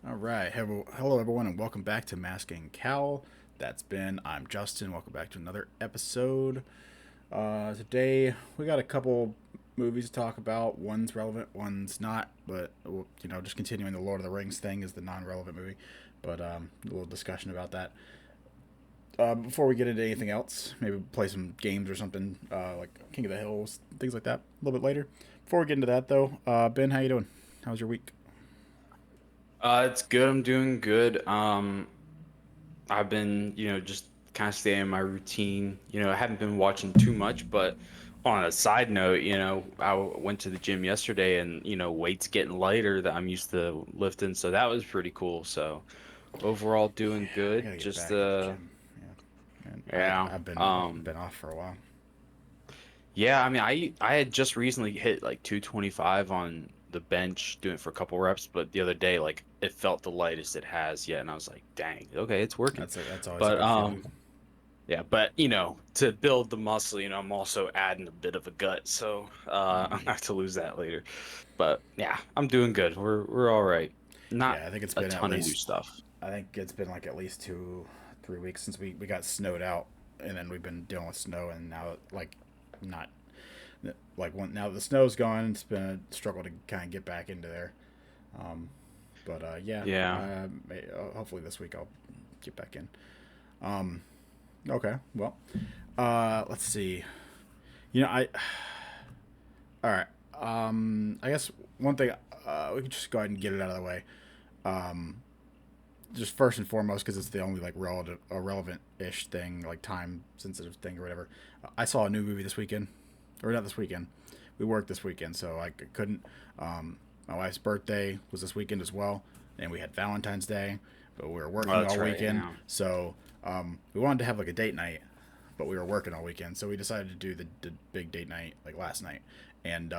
All right. Hello, everyone, and welcome back to Masking Cowl. I'm Justin. Welcome back to another episode. Today, we got a couple movies to talk about. One's relevant, one's not, but, just continuing the Lord of the Rings thing is the non relevant movie. But a little discussion about that. Before we get into anything else, maybe play some games or something, like King of the Hills, things like that, a little bit later. Before we get into that, though, Ben, how you doing? How's your week? It's good. I'm doing good. I've been, just kind of staying in my routine. I haven't been watching too much, but on a side note, I went to the gym yesterday and, weight's getting lighter that I'm used to lifting, so that was pretty cool. So overall doing Yeah, I good. gotta get Just back at the gym. Yeah, and yeah. I've been off for a while. Yeah, I mean, I had just recently hit like 225 on the bench doing it for a couple reps, but the other day like it felt the lightest it has yet, and I was like, dang, okay, it's working. That's always a But good feeling. yeah, but to build the muscle, I'm also adding a bit of a gut, so I'm gonna have to lose that later. But yeah, I'm doing good. We're all right. Not Yeah, I think it's a been at ton of new least. stuff. I think it's been like at least 3 weeks since we got snowed out, and then we've been dealing with snow, and now like not now that the snow's gone, it's been a struggle to kind of get back into there. Um, but yeah, Yeah. hopefully this week I'll get back in. Um, okay, well, let's see. I all right. I guess one thing we could just go ahead and get it out of the way. Um, just first and foremost, because it's the only like relevant ish thing, like time sensitive thing or whatever. I saw a new movie this weekend, or not this weekend. We worked this weekend, so I couldn't. My wife's birthday was this weekend as well, and we had Valentine's Day, but we were Oh, working that's all right. weekend. Yeah. So we wanted to have like a date night, but we were working all weekend, so we decided to do the big date night like last night, and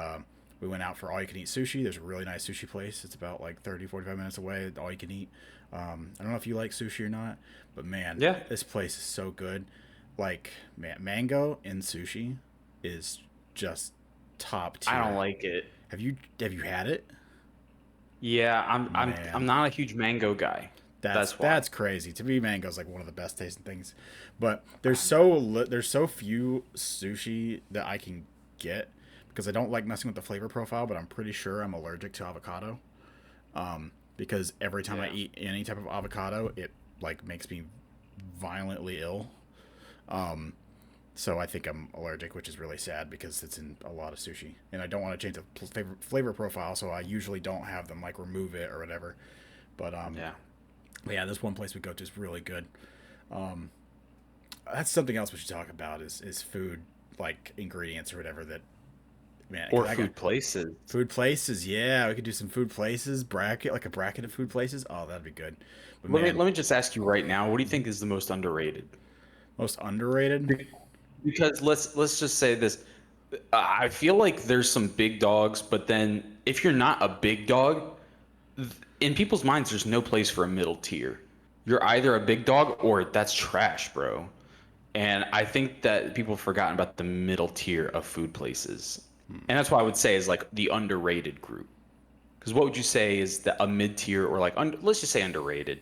we went out for all you can eat sushi. There's a really nice sushi place. It's about like 30, 45 minutes away. All you can eat. I don't know if you like sushi or not, but man, Yeah. this place is so good. Like, man, mango in sushi is just top I don't tier. like it. Have you had it? Yeah, I'm Man, not a huge mango guy. that's That's why. that's crazy. To me, mango's like one of the best tasting things. But I know. there's so few sushi that I can get because I don't like messing with the flavor profile. But I'm pretty sure I'm allergic to avocado. Because every time I Yeah. eat any type of avocado, it like makes me violently ill. Um, so I think I'm allergic, which is really sad because it's in a lot of sushi, and I don't want to change the flavor profile, so I usually don't have them like remove it or whatever. But Yeah. yeah, this one place we go to is really good. That's something else we should talk about is food, like ingredients or whatever that man, because Or I got food places. food places. Yeah, we could do some food places bracket, like a bracket of food places. Oh, that'd be good. But Let me man, let me just ask you right now, what do you think is the most underrated? most underrated. Be- Because let's just say this. I feel like there's some big dogs, but then if you're not a big dog, in people's minds, there's no place for a middle tier. You're either a big dog or that's trash, bro. And I think that people have forgotten about the middle tier of food places. And that's why I would say is like the underrated group. Because what would you say is a mid tier or like let's just say underrated?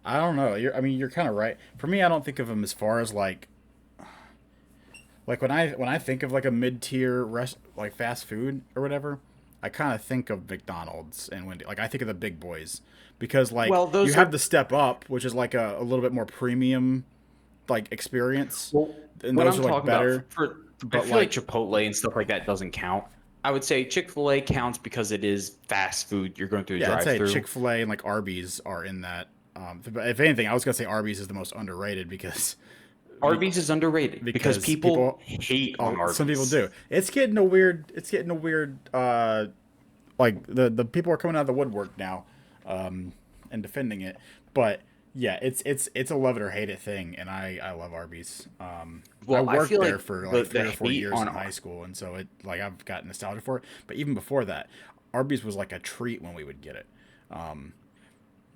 I don't know. I mean, you're kind of right. For me, I don't think of them as far as like when I think of like a mid tier rest like fast food or whatever. I kind of think of McDonald's and Wendy. Like I think of the big boys because like Well, you those have are the step up, which is like a little bit more premium like experience, well, and what those I'm are like talking about better. I But feel like like Chipotle and stuff like that doesn't count. I would say Chick-fil-A counts because it is fast food. You're going through a yeah, I'd say drive-through. Chick Fil A and like Arby's are in that. If anything, I was gonna say Arby's is the most underrated because Arby's is underrated because people people, hate on some people Arby's. do. It's getting a weird. It's getting a weird. Like the people are coming out of the woodwork now, and defending it. But yeah, it's a love it or hate it thing, and I love Arby's. I Well, I worked feel there like for like the 3 or 4 hate years on in high school, and so it like I've got nostalgia for it. But even before that, Arby's was like a treat when we would get it.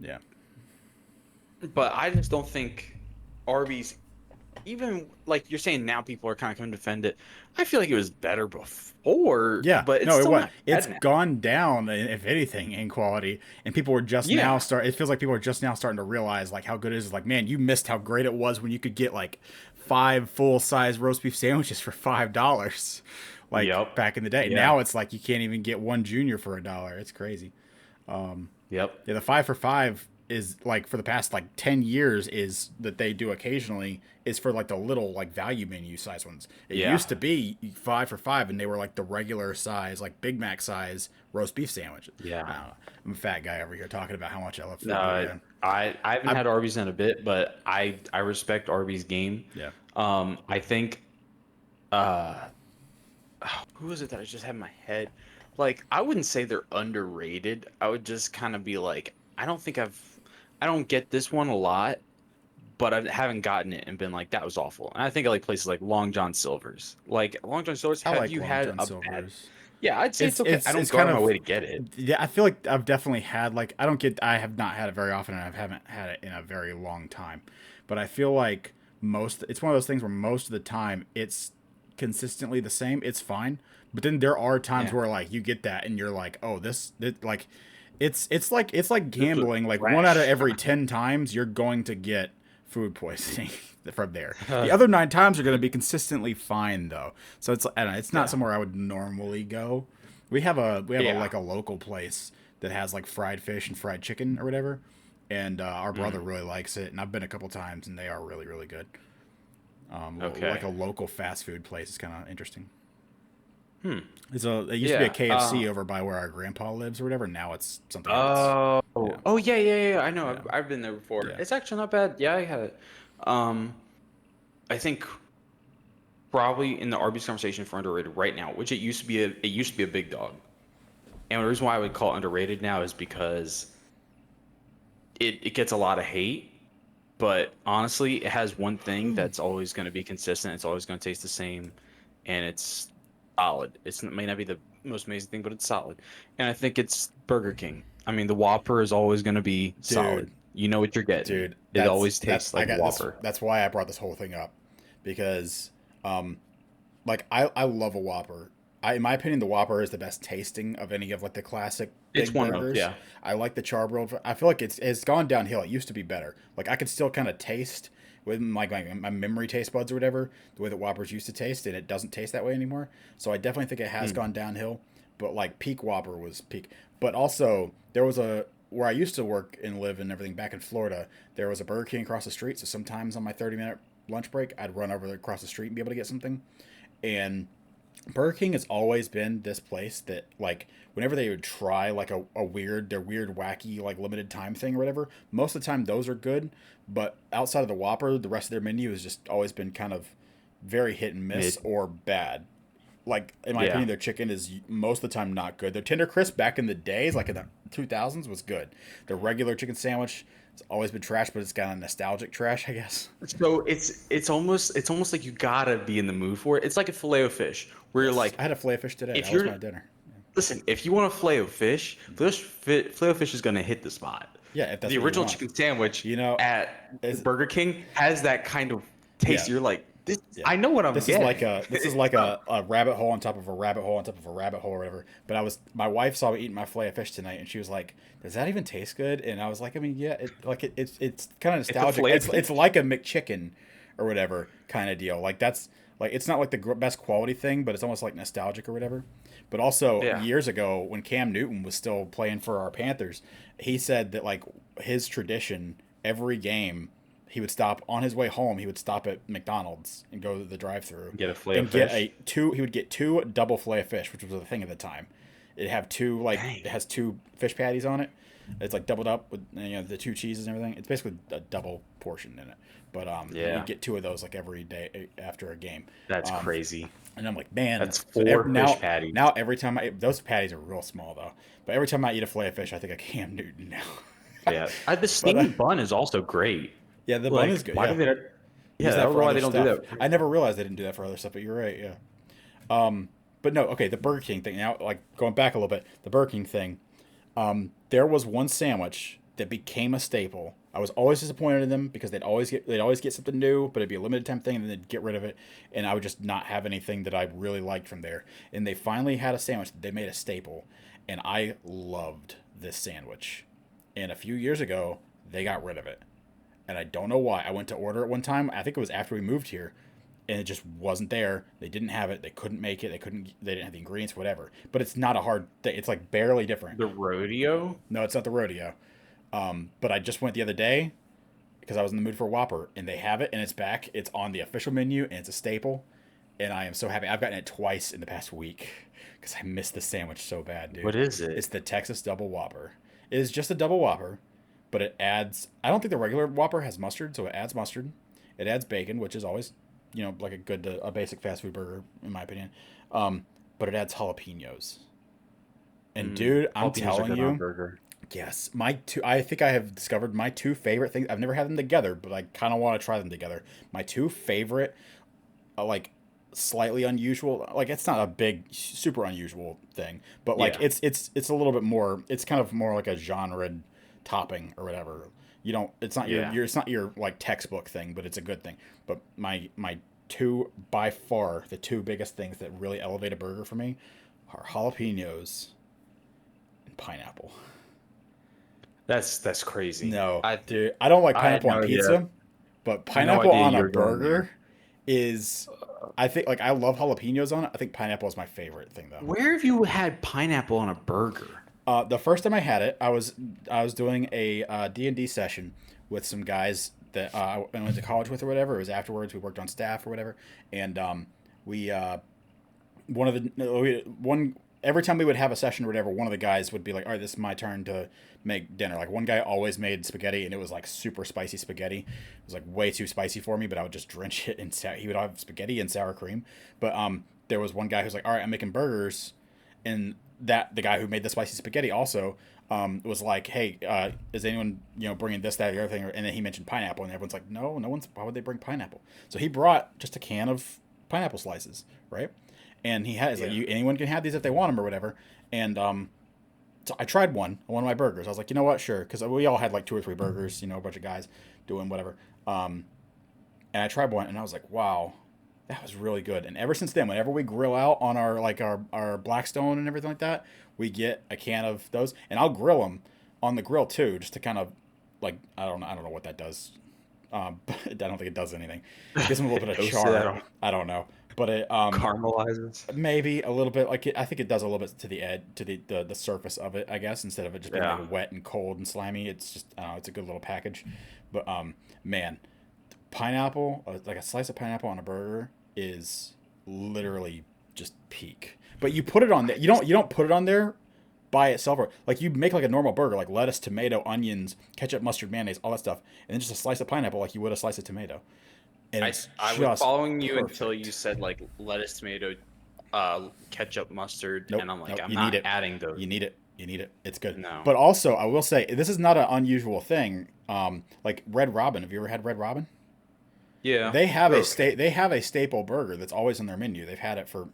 Yeah. but I just don't think Arby's even like you're saying now, people are kind of coming to defend it. I feel like it was better before, Yeah, but it's no, it still was. not It's bad now. gone down, if anything, in quality, and people were just now Yeah. start. It feels like people are just now starting to realize like how good it is. Like, man, you missed how great it was when you could get like 5 full-size roast beef sandwiches for $5, like Yep. back in the day. Yeah. Now it's like you can't even get one junior for $1. It's crazy. Yep. Yeah, the 5 for 5 is like for the past like 10 years is that they do occasionally is for like the little like value menu size ones. It Yeah. used to be 5 for 5 and they were like the regular size, like Big Mac size roast beef sandwiches. I Yeah. don't know. I'm a fat guy over here talking about how much I love food, but No, yeah. I haven't I had Arby's in a bit, but I respect Arby's game. yeah. I think uh who was it that I just had in my head? Like, I wouldn't say they're underrated. I would just kind of be like, I don't get this one a lot, but I haven't gotten it and been like, that was awful. And I think I like places like Long John Silver's. Like, Long John Silver's, I have like you Long had John a bad? Silver's. Yeah, I'd say it's okay. I don't It's go out kind of my of way to get it. yeah, I feel like I've definitely had like I have not had it very often and I haven't had it in a very long time. But I feel like it's one of those things where most of the time it's consistently the same. It's fine. But then there are times Yeah. where like you get that and you're like, "Oh, this like it's like This was gambling. Like one out of trash. every 10 times you're going to get food poisoning from there. The other 9 times are going to be consistently fine though. So I don't know, it's not Yeah. somewhere I would normally go. We have a Yeah. like a local place that has like fried fish and fried chicken or whatever, and our brother Mm. really likes it, and I've been a couple times, and they are really really good. Like Okay. a local fast food place is kind of interesting. Hmm. It used to be a Yeah. KFC over by where our grandpa lives or whatever. Now it's something else. Oh. Yeah, Oh yeah, yeah, yeah. I know. yeah, I've been there before. yeah. It's actually not bad. Yeah, I had it. Um, I think probably in the Arby's conversation for underrated right now, which it used to be a big dog. And the reason why I would call it underrated now is because it gets a lot of hate, but honestly, it has one thing that's always going to be consistent. It's always going to taste the same, and it's solid. It may not be the most amazing thing, but it's solid. And I think it's Burger King. I mean, the Whopper is always going to be Dude, solid. You know what you're getting. dude, It always that's tastes I like a got this. Whopper. That's why I brought this whole thing up because um, like I love a Whopper. In my opinion, the Whopper is the best tasting of any of like the classic It's big one of, burgers. yeah. I like the charbroiled. I feel like it's gone downhill. It used to be better. Like I could still kind of taste with my memory taste buds or whatever the way that Whoppers used to taste, and it doesn't taste that way anymore. So I definitely think it has Mm. gone downhill. But like peak Whopper was peak. But also there was a where I used to work and live and everything back in Florida. There was a Burger King across the street. So sometimes on my 30-minute lunch break, I'd run over across the street and be able to get something. And Burger King has always been this place that like whenever they would try like their weird wacky like limited time thing or whatever, most of the time those are good, but outside of the Whopper, the rest of their menu has just always been kind of very hit and miss Mid. or bad. Like in my Yeah. opinion, their chicken is most of the time not good. Their tender crisp back in the days, like in the 2000s, was good. Their regular chicken sandwich it's always been trash, but it's kind of nostalgic trash, I guess. So it's almost like you gotta be in the mood for it. It's like a filet of fish, where you're Yes, like, I had a filet fish today. if That was you're my dinner. listen, if you want a filet of fish, filet of fish is gonna hit the spot. Yeah, if that's The what you original want. chicken sandwich You know, at is Burger King has that kind of taste. yeah. You're like, this. Yeah. I know what I'm getting. This is like a rabbit hole on top of a rabbit hole on top of a rabbit hole or whatever. But my wife saw me eating my fillet of fish tonight and she was like, "Does that even taste good?" And I was like, "I mean, yeah, it's kind of It's a nostalgic. filet of fish. It's like a McChicken or whatever kind of deal. Like that's like it's not like the best quality thing, but it's almost like nostalgic or whatever. But also Yeah. years ago when Cam Newton was still playing for our Panthers, he said that like his tradition every game he would stop on his way home. He would stop at McDonald's and go to the drive-through. Get a filet And of get fish. he would get two double fillet of fish, which was a thing at the time. Dang. It has two fish patties on it. It's like doubled up with the two cheeses and everything. It's basically a double portion in it. But Yeah. you get two of those like every day after a game. That's Um, crazy. and I'm like, man, That's so four now fish patties. now every time those patties are real small though. But every time I eat a fillet of fish, I think of Cam Newton now. Yeah. The But steamed bun is also great. yeah, the bun Like, is good. why Yeah. do they? Use Yeah, I that don't for know why other they don't do stuff. that. I never realized they didn't do that for other stuff, but you're right. Yeah. But no, okay, the Burger King thing. Now, like going back a little bit, the Burger King thing. There was one sandwich that became a staple. I was always disappointed in them because they'd always get something new, but it'd be a limited time thing, and then they'd get rid of it, and I would just not have anything that I really liked from there. And they finally had a sandwich that they made a staple, and I loved this sandwich. And a few years ago, they got rid of it, and I don't know why. I went to order it one time. I think it was after we moved here, and it just wasn't there. They didn't have it. They couldn't make it. They didn't have the ingredients, whatever. But it's not a hard thing. It's like barely different. The rodeo? No, it's not the rodeo. But I just went the other day because I was in the mood for a Whopper, and they have it, and it's back. It's on the official menu, and it's a staple, and I am so happy. I've gotten it twice in the past week because I missed the sandwich so bad, dude. What is it? It's the Texas Double Whopper. It is just a double Whopper, but it adds. I don't think the regular Whopper has mustard, so it adds mustard. It adds bacon, which is always, like a basic fast food burger in my opinion. But it adds jalapenos. And dude, I'm telling you. Yes, I think I have discovered my two favorite things. I've never had them together, but I kind of want to try them together. My two favorite, like slightly unusual, like it's not a big, super unusual thing, but like it's a little bit more. It's kind of more like a genre topping or whatever. It's not it's not your like textbook thing, but it's a good thing. But my two, by far the two biggest things that really elevate a burger for me are jalapenos and pineapple. That's crazy. No, dude, I don't like pineapple on pizza, but pineapple on a burger is. I think I love jalapenos on it. I think pineapple is my favorite thing though. Where have you had pineapple on a burger? The first time I had it, I was doing a D&D session with some guys that I went to college with or whatever. It was afterwards. We worked on staff or whatever, and every time we would have a session or whatever, one of the guys would be like, all right, this is my turn to make dinner. Like one guy always made spaghetti, and it was like super spicy spaghetti. It was like way too spicy for me, but I would just drench it in he would have spaghetti and sour cream. But there was one guy who's like, all right, I'm making burgers, and the guy who made the spicy spaghetti also was like, hey, is anyone bringing this, that, or the other thing? And then he mentioned pineapple, and everyone's like, no one's. Why would they bring pineapple? So he brought just a can of pineapple slices, right? And he had like, anyone can have these if they want them or whatever. And so I tried one of my burgers. I was like, you know what, sure, because we all had like 2 or 3 burgers, a bunch of guys doing whatever. And I tried one, and I was like, wow, that was really good. And ever since then, whenever we grill out on our Blackstone and everything like that, we get a can of those, and I'll grill them on the grill too, just to kind of like I don't know what that does. But I don't think it does anything. It gives them a little bit of char. I don't know. But it caramelizes maybe a little bit. I think it does a little bit to the edge, to the surface of it, I guess, instead of it just being like wet and cold and slimy. It's just it's a good little package. But man, pineapple, like a slice of pineapple on a burger is literally just peak. But you put it on there. You don't put it on there by itself, or like you make like a normal burger, like lettuce, tomato, onions, ketchup, mustard, mayonnaise, all that stuff, and then just a slice of pineapple, like you would a slice of tomato. And I was following you until you said like lettuce, tomato, ketchup, mustard, and I'm like, I'm not adding those. You need it. It's good. No. But also, I will say this is not an unusual thing. Like Red Robin. Have you ever had Red Robin? Yeah. They have they have a staple burger that's always on their menu. They've had it for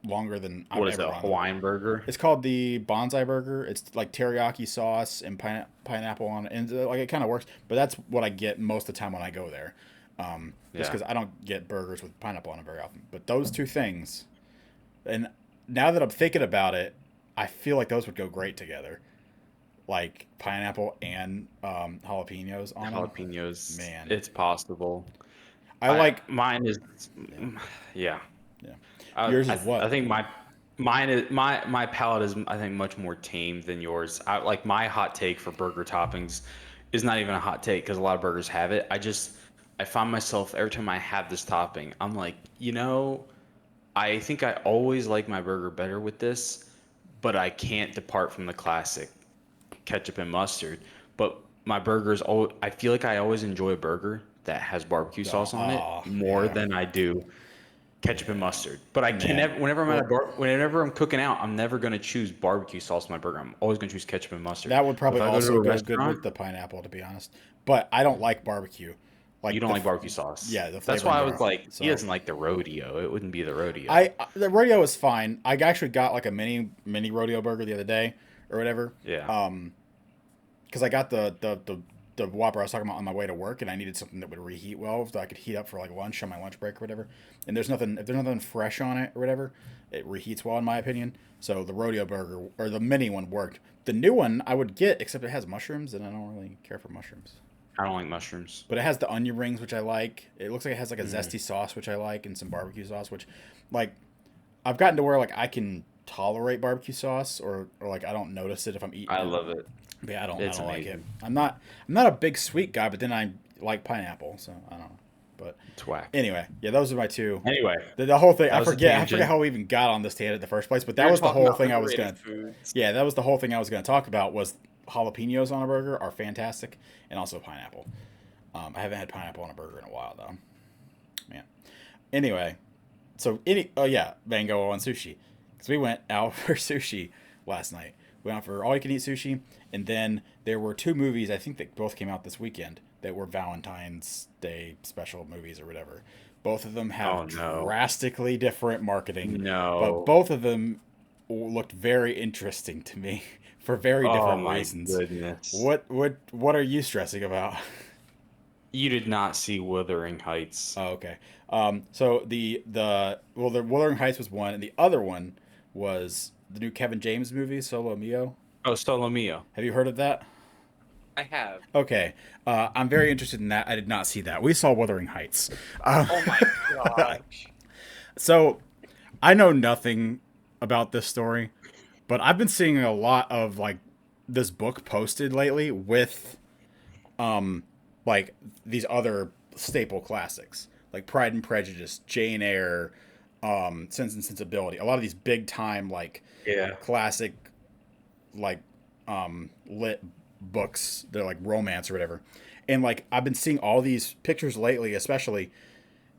longer than I've ever. What is it? A Hawaiian burger? It's called the Bonsai Burger. It's like teriyaki sauce and pineapple on it, and like it kind of works. But that's what I get most of the time when I go there. Just because I don't get burgers with pineapple on it very often. But those two things, and now that I'm thinking about it, I feel like those would go great together. Like pineapple and jalapenos on them. Jalapenos. Man. It's possible. I like... Mine is... Yeah. Yours is what? I think my palate is, I think, much more tame than yours. Like my hot take for burger toppings is not even a hot take because a lot of burgers have it. I find myself every time I have this topping, I'm like, I think I always like my burger better with this, but I can't depart from the classic ketchup and mustard. But my burgers, I feel like I always enjoy a burger that has barbecue sauce on it more than I do ketchup and mustard. But I can never, whenever I'm cooking out, I'm never going to choose barbecue sauce on my burger. I'm always going to choose ketchup and mustard. That would probably also go good with the pineapple, to be honest. But I don't like barbecue. Like you don't like barbecue sauce. Yeah, that's why I was like, he doesn't like the rodeo. It wouldn't be the rodeo. The rodeo is fine. I actually got like a mini rodeo burger the other day or whatever. Yeah. because I got the Whopper I was talking about on my way to work, and I needed something that would reheat well, so I could heat up for like lunch on my lunch break or whatever. And if there's nothing fresh on it or whatever, it reheats well in my opinion. So the rodeo burger or the mini one worked. The new one I would get, except it has mushrooms, and I don't really care for mushrooms. I don't like mushrooms. But it has the onion rings, which I like. It looks like it has like a zesty sauce, which I like, and some barbecue sauce, which, like, I've gotten to where like I can tolerate barbecue sauce, or like I don't notice it if I'm eating I it. love it. But yeah, It's I don't like it. amazing. I'm not a big sweet guy, but then I like pineapple, so I don't know. But It's whack. anyway, yeah, those are my two. Anyway, The whole thing, that was a I forget tangent. how we even got on this tangent in the first place, but We that were was the talking whole about thing I was underrated gonna. foods. Yeah, that was the whole thing I was gonna talk about was jalapenos on a burger are fantastic, and also pineapple. I haven't had pineapple on a burger in a while though. Man. Anyway, oh yeah, mango on sushi, because we went out for sushi last night. We went out for all you can eat sushi, and then there were two movies I think that both came out this weekend that were Valentine's Day special movies or whatever. Both of them have Oh no. drastically different marketing, but No. both of them looked very interesting to me for very Oh different my reasons. goodness. What are you stressing about? You did not see Wuthering Heights. Oh, okay. So the Wuthering Heights was one, and the other one was the new Kevin James movie, Solo Mio. Oh, Solo Mio. Have you heard of that? I have. Okay. I'm very interested in that. I did not see that. We saw Wuthering Heights. Oh my gosh. So I know nothing about this story, but I've been seeing a lot of like this book posted lately with like these other staple classics like Pride and Prejudice, Jane Eyre, Sense and Sensibility. A lot of these big time like Yeah. classic like lit books. They're like romance or whatever. And like I've been seeing all these pictures lately, especially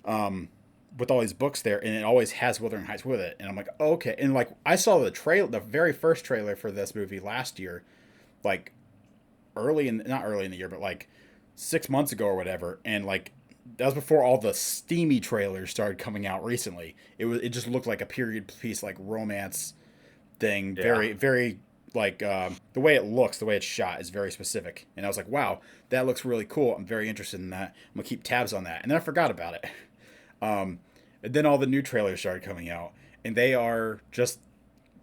with all these books there, and it always has Wuthering Heights with it. And I'm like, okay. And like I saw the very first trailer for this movie last year, like not early in the year, but like 6 months ago or whatever. And like that was before all the steamy trailers started coming out recently. It just looked like a period piece like romance thing, Yeah. very very like the way it looks, the way it's shot is very specific. And I was like, wow, that looks really cool. I'm very interested in that. I'm gonna keep tabs on that. And then I forgot about it. And then all the new trailers started coming out, and they are just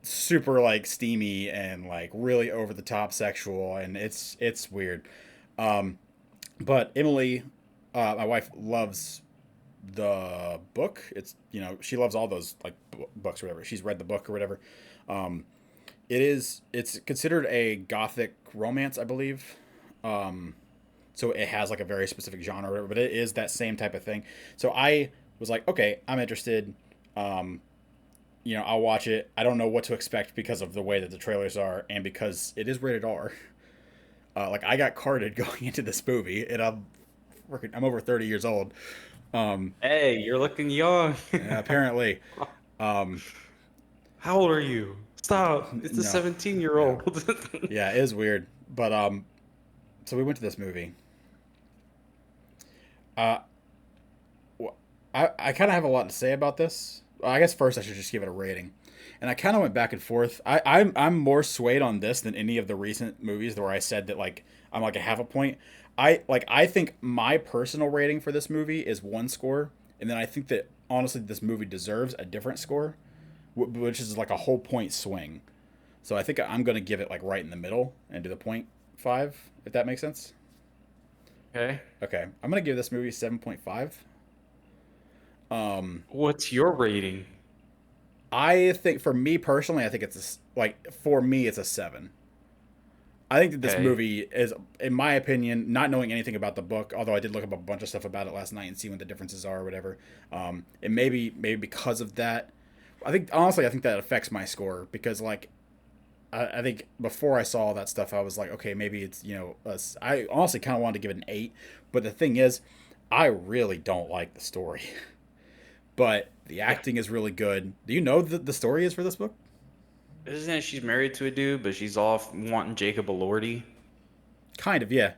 super like steamy and like really over the top sexual, and it's weird. But Emily, my wife, loves the book. It's she loves all those like books or whatever. She's read the book or whatever. It's considered a gothic romance, I believe. So it has like a very specific genre or whatever, but it is that same type of thing. So I was like, okay, I'm interested. I'll watch it. I don't know what to expect because of the way that the trailers are and because it is rated R. Like I got carded going into this movie, and I'm over 30 years old. Hey, you're looking young. Apparently, um, How old are you? Stop. It's a no, 17-year-old. yeah, it is weird. But so we went to this movie. Uh, I kind of have a lot to say about this. I guess first I should just give it a rating. And I kind of went back and forth. I'm more swayed on this than any of the recent movies where I said that like I'm like a half a point. I think my personal rating for this movie is one score, and then I think that honestly this movie deserves a different score, which is like a whole point swing. So I think I'm gonna give it like right in the middle and do the 0.5, if that makes sense. Okay. Okay, I'm gonna give this movie 7.5. What's your rating? I think for me personally, I think for me it's a 7. I think that this Okay. movie is, in my opinion, not knowing anything about the book, although I did look up a bunch of stuff about it last night and see what the differences are or whatever. And maybe because of that, I think that affects my score because like I think before I saw all that stuff, I was like, okay, maybe it's I honestly kind of wanted to give it an 8, but the thing is, I really don't like the story. But the acting is really good. Do you know the story is for this book? Isn't it she's married to a dude, but she's off wanting Jacob Elordi? Kind of, yeah.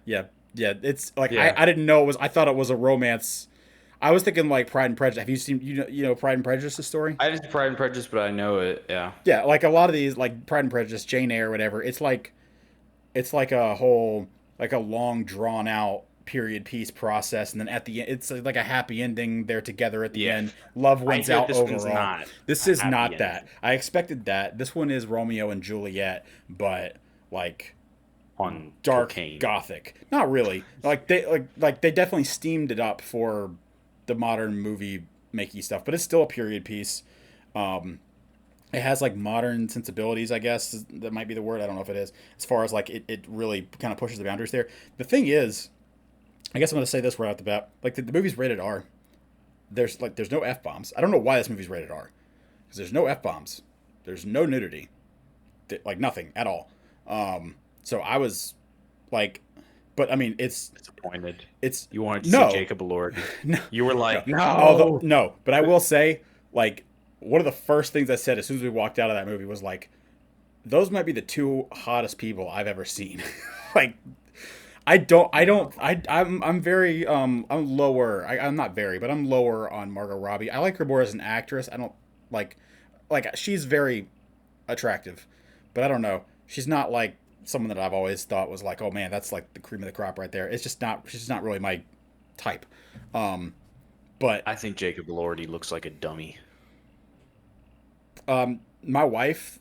It's like Yeah. I didn't know it was. I thought it was a romance. I was thinking like Pride and Prejudice. Have you seen Pride and Prejudice story? I didn't see Pride and Prejudice, but I know it. Yeah. Yeah, like a lot of these like Pride and Prejudice, Jane Eyre, whatever. It's like it's like a whole like a long drawn out period piece process, and then at the end it's like a happy ending. They're together at the Yeah, end. Love I wins hear out this one's overall. not This a is happy not that. ending I expected that. This one is Romeo and Juliet, but like on dark cocaine. gothic. Not really. Like they definitely steamed it up for the modern movie making stuff, but it's still a period piece. Um, it has like modern sensibilities, I guess that might be the word. I don't know if it is. As far as like it really kind of pushes the boundaries there. The thing is, I guess I'm going to say this right off the bat. Like the movie's rated R. There's no f bombs. I don't know why this movie's rated R because there's no f bombs. There's no nudity. Like nothing at all. So I was like, but I mean, Disappointed. it's You wanted to see no, Jacob Elordi. no, You were no. like, Although no. no, but I will say, like, one of the first things I said as soon as we walked out of that movie was like, those might be the two hottest people I've ever seen. Like, I'm very, I'm lower. I'm not very, but I'm lower on Margot Robbie. I like her more as an actress. I don't like, like, she's very attractive, but I don't know. She's not like someone that I've always thought was like, oh man, that's like the cream of the crop right there. It's just not. She's just not really my type. Um, but I think Jacob Elordi looks like a dummy. my wife,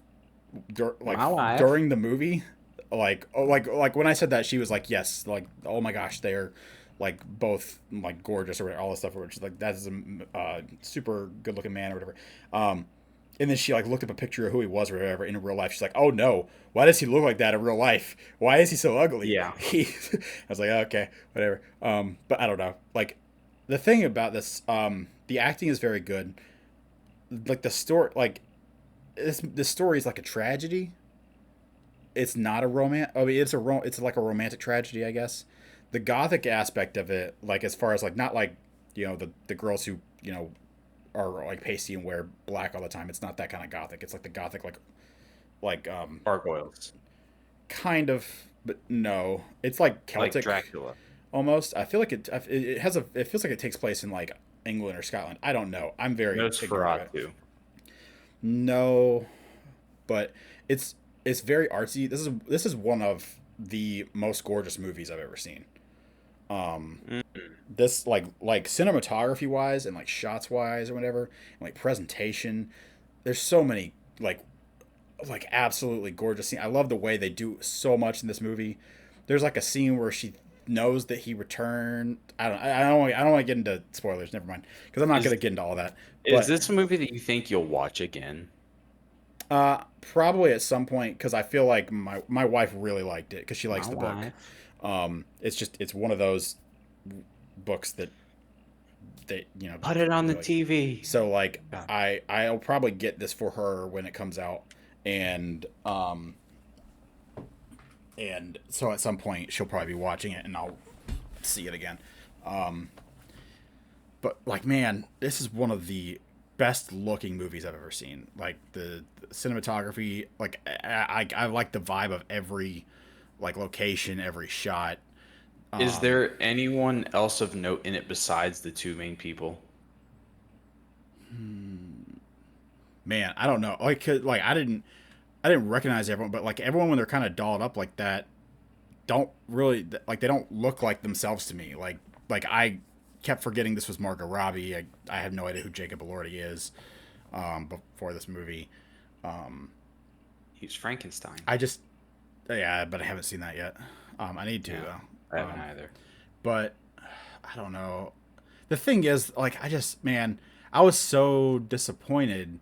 like My wife. during the movie, like when I said that, she was like, yes, like oh my gosh, they're like both like gorgeous or whatever, all this stuff. Which is like that's a super good looking man or whatever. And then she like looked up a picture of who he was or whatever in real life. She's like, oh no, why does he look like that in real life? Why is he so ugly? Yeah. I was like, okay, whatever. But I don't know. Like the thing about this, the acting is very good. Like the story, like this story is like a tragedy. It's not a romance. I mean, it's like a romantic tragedy, I guess. The gothic aspect of it, like as far as like not like the girls who are like pasty and wear black all the time. It's not that kind of gothic. It's like the gothic like Gargoyles. kind of, but no. It's like Like Celtic Dracula. almost. I feel like it feels like it takes place in like England or Scotland. I don't know. I'm very ignorant of it. Nosferatu. No, but it's it's very artsy. This is one of the most gorgeous movies I've ever seen. Um, Mm. this like cinematography wise and like shots wise or whatever, and like presentation. There's so many like absolutely gorgeous scenes. I love the way they do so much in this movie. There's like a scene where she knows that he returned. I don't want to get into spoilers. Never mind, because I'm not Is gonna get into all that. is But this a movie that you think you'll watch again? probably at some point because I feel like my wife really liked it because she likes My the book. wife. It's one of those books that Put it on the really. TV. So like Yeah. I'll probably get this for her when it comes out, and and so at some point she'll probably be watching it and I'll see it again. Um, but like man, this is one of the best looking movies I've ever seen. Like the cinematography, like I like the vibe of every like location, every shot. Is Um, there anyone else of note in it besides the two main people? man, I don't know. Like I didn't recognize everyone, but like everyone when they're kind of dolled up like that don't really like they don't look like themselves to me. Like I kept forgetting this was Margot Robbie. I have no idea who Jacob Elordi is before this movie. Um, He's Frankenstein. I just yeah, but I haven't seen that yet. I need to Yeah, I though. haven't either. But I don't know. The thing is, like, I just man, I was so disappointed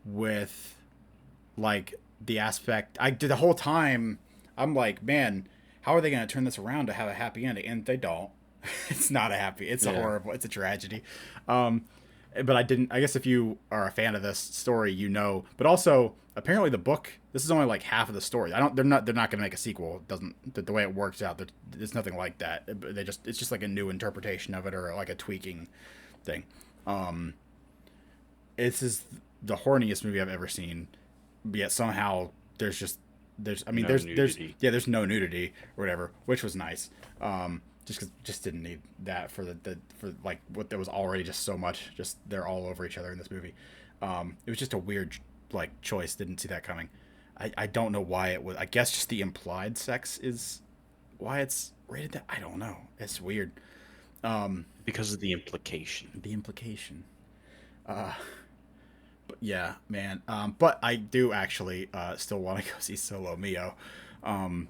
with like the aspect. I did the whole time. I'm like, man, how are they going to turn this around to have a happy ending? And they don't. It's not a happy. It's a Yeah. horrible. It's a tragedy. Um, but I didn't. I guess if you are a fan of this story, you know. But also, apparently, the book. This is only like half of the story. I don't. They're not. They're not going to make a sequel. It doesn't. The way it works out, there's nothing like that. They just. It's just like a new interpretation of it or like a tweaking thing. Um, this is the horniest movie I've ever seen. Yet somehow there's just there's. I mean, No there's nudity. yeah, there's no nudity or whatever, which was nice. Just cause, just didn't need that for for like what there was already just so much. Just they're all over each other in this movie. It was just a weird like choice. Didn't see that coming. I don't know why it was. I guess just the implied sex is why it's rated that. I don't know. It's weird. Because of the implication. The implication. But yeah, man. But I do actually still want to go see Solo Mio. Um,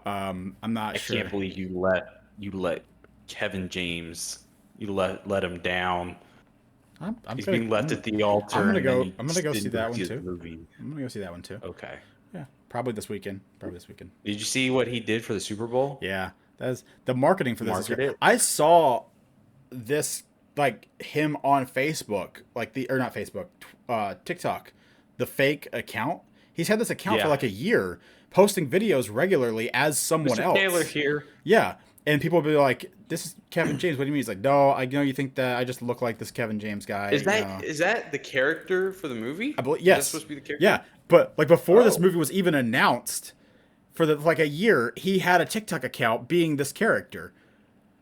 I'm not I sure. can't believe you let Kevin James let him down. I'm He's gonna being left I'm, at the I'm altar, gonna and then go. you I'm gonna just go see didn't go that one see the too. movie. I'm gonna go see that one too. Okay. Yeah, probably this weekend. Probably this weekend. Did you see what he did for the Super Bowl? Yeah, that's the marketing for this is Market great. it. I saw this like him on Facebook, like the or not Facebook, TikTok, the fake account. He's had this account for Yeah. like a year, posting videos regularly as someone Mr. Taylor else. here. Yeah, and people will be like, "This is Kevin James. What do you mean?" He's like, "No, I know you think that I just look like this Kevin James guy." Is You that know, is that the character for the I movie? believe Is that yes, supposed to be the yeah. character? But like before this Oh. movie was even announced, for the like a year, he had a TikTok account being this character.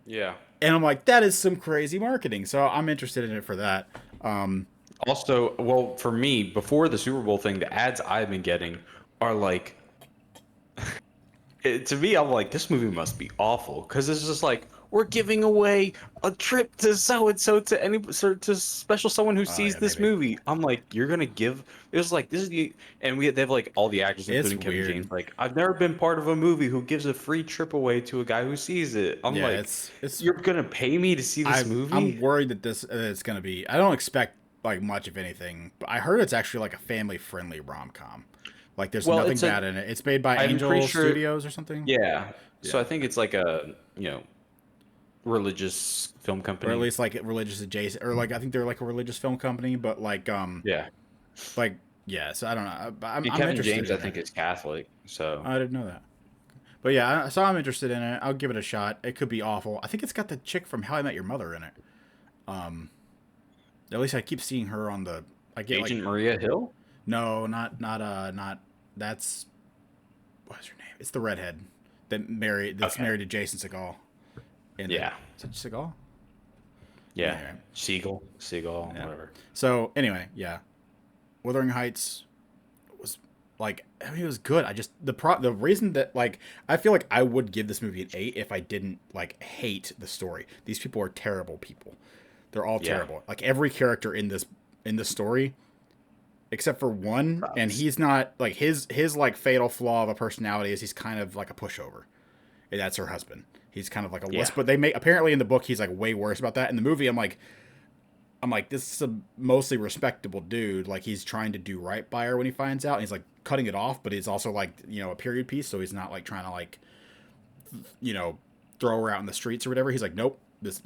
Yeah. And I'm like, that is some crazy marketing. So I'm interested in it for that. Um, Also, well, for me, before the Super Bowl thing, the ads I've been getting are like, to me, I'm like, this movie must be awful because it's just like we're giving away a trip to so and so to any to special someone who sees yeah, this maybe. movie. I'm like, you're gonna give. It was like this is the and they have like all the actors, It's including Kevin weird. James. Like, I've never been part of a movie who gives a free trip away to a guy who sees it. I'm Yeah, like, it's. you're gonna pay me to see this I'm movie? worried that this it's gonna be. I don't expect like much of anything, but I heard it's actually like a family friendly rom com. Like there's Well, nothing it's a. bad in it. It's made by I'm pretty Angel sure. Studios or something. Yeah. So Yeah, I think it's like a religious film or at company. least like religious adjacent, or like I think they're like a religious film company, but Yeah. like yeah. So I don't know. But And I'm Kevin interested James, I in it. think, is Catholic. So I didn't know that. But yeah, so I'm interested in it. I'll give it a shot. It could be awful. I think it's got the chick from How I Met Your Mother in it. Um, at least I keep seeing her on the. I get like Agent Maria Hill? no, not that's what's her name? It's the redhead that's Okay. married to Jason Segel. In the, Yeah. is it Segel? Yeah. Anyway, Seagull, yeah. whatever. So anyway, yeah, Wuthering Heights was like I mean it was good. I just the reason that like I feel like I would give this movie an 8 if I didn't like hate the story. These people are terrible people. They're all Yeah. terrible. Like every character in this story except for one, and Props. he's not like his like fatal flaw of a personality is he's kind of like a pushover. And that's her husband. He's kind of like a wuss, Yeah. but they make apparently in the book he's like way worse about that. In the movie, I'm like this is a mostly respectable dude. Like he's trying to do right by her when he finds out. And he's like cutting it off, but he's also like a period piece, so he's not like trying to like you know throw her out in the streets or whatever. He's like nope, this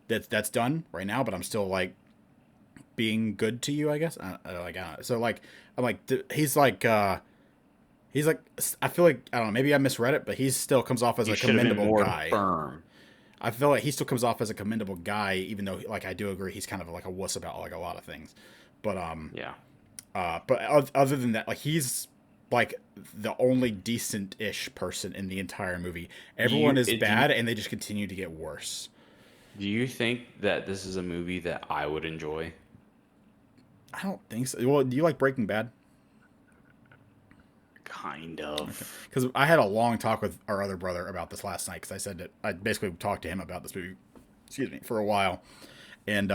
that's done right now, but I'm still like being good to you, I guess. I don't know. So like I'm like he's like I feel like I don't know, maybe I misread it, but he still comes off as You a should have been commendable more guy. firm. I feel like he still comes off as a commendable guy, even though like I do agree he's kind of like a wuss about like a lot of things. But Yeah. other than that, like he's like the only decent-ish person in the entire movie. Everyone is bad, and they just continue to get worse. Do you think that this is a movie that I would enjoy? I don't think so. Well, do you like Breaking Bad? Kind of. Because I had a long talk with our other brother about this last night. Because I said that I basically talked to him about this movie. Excuse me, for a while, and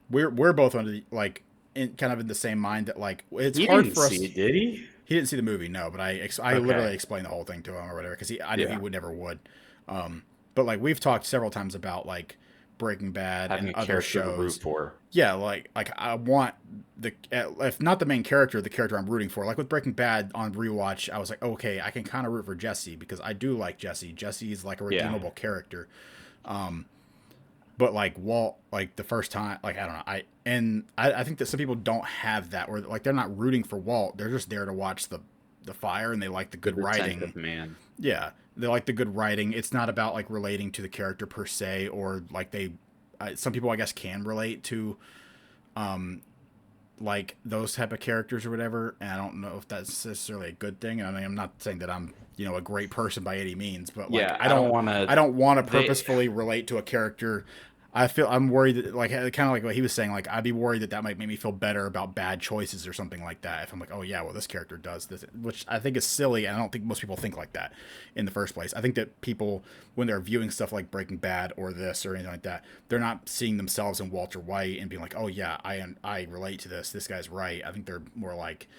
we're both under the, like kind of in the same mind that like it's He hard didn't for us. see it, did he? He didn't see the movie, no, but I Okay. literally explained the whole thing to him or whatever because I knew he Yeah. would never would. But like we've talked several times about like Breaking Bad Having and a other character to root shows. for. Yeah, like I want the if not the main character, the character I'm rooting for. Like with Breaking Bad on rewatch, I was like, okay, I can kind of root for Jesse because I do like Jesse. Jesse is like a Yeah. redeemable character. But like Walt, like the first time, like I don't know, I think that some people don't have that, or like they're not rooting for Walt. They're just there to watch the fire, and they like the good writing. Retentive man. Yeah, they like the good writing. It's not about like relating to the character per se, or like some people I guess can relate to, like those type of characters or whatever. And I don't know if that's necessarily a good thing. I mean, I'm not saying that I'm a great person by any means, but like Yeah, I don't wanna I don't want to they purposefully relate to a character. I'm worried that like kind of like what he was saying. Like I'd be worried that might make me feel better about bad choices or something like that. If I'm like, oh yeah, well this character does this, which I think is silly, and I don't think most people think like that in the first place. I think that people when they're viewing stuff like Breaking Bad or this or anything like that, they're not seeing themselves in Walter White and being like, oh yeah, I relate to this. This guy's right. I think they're more like,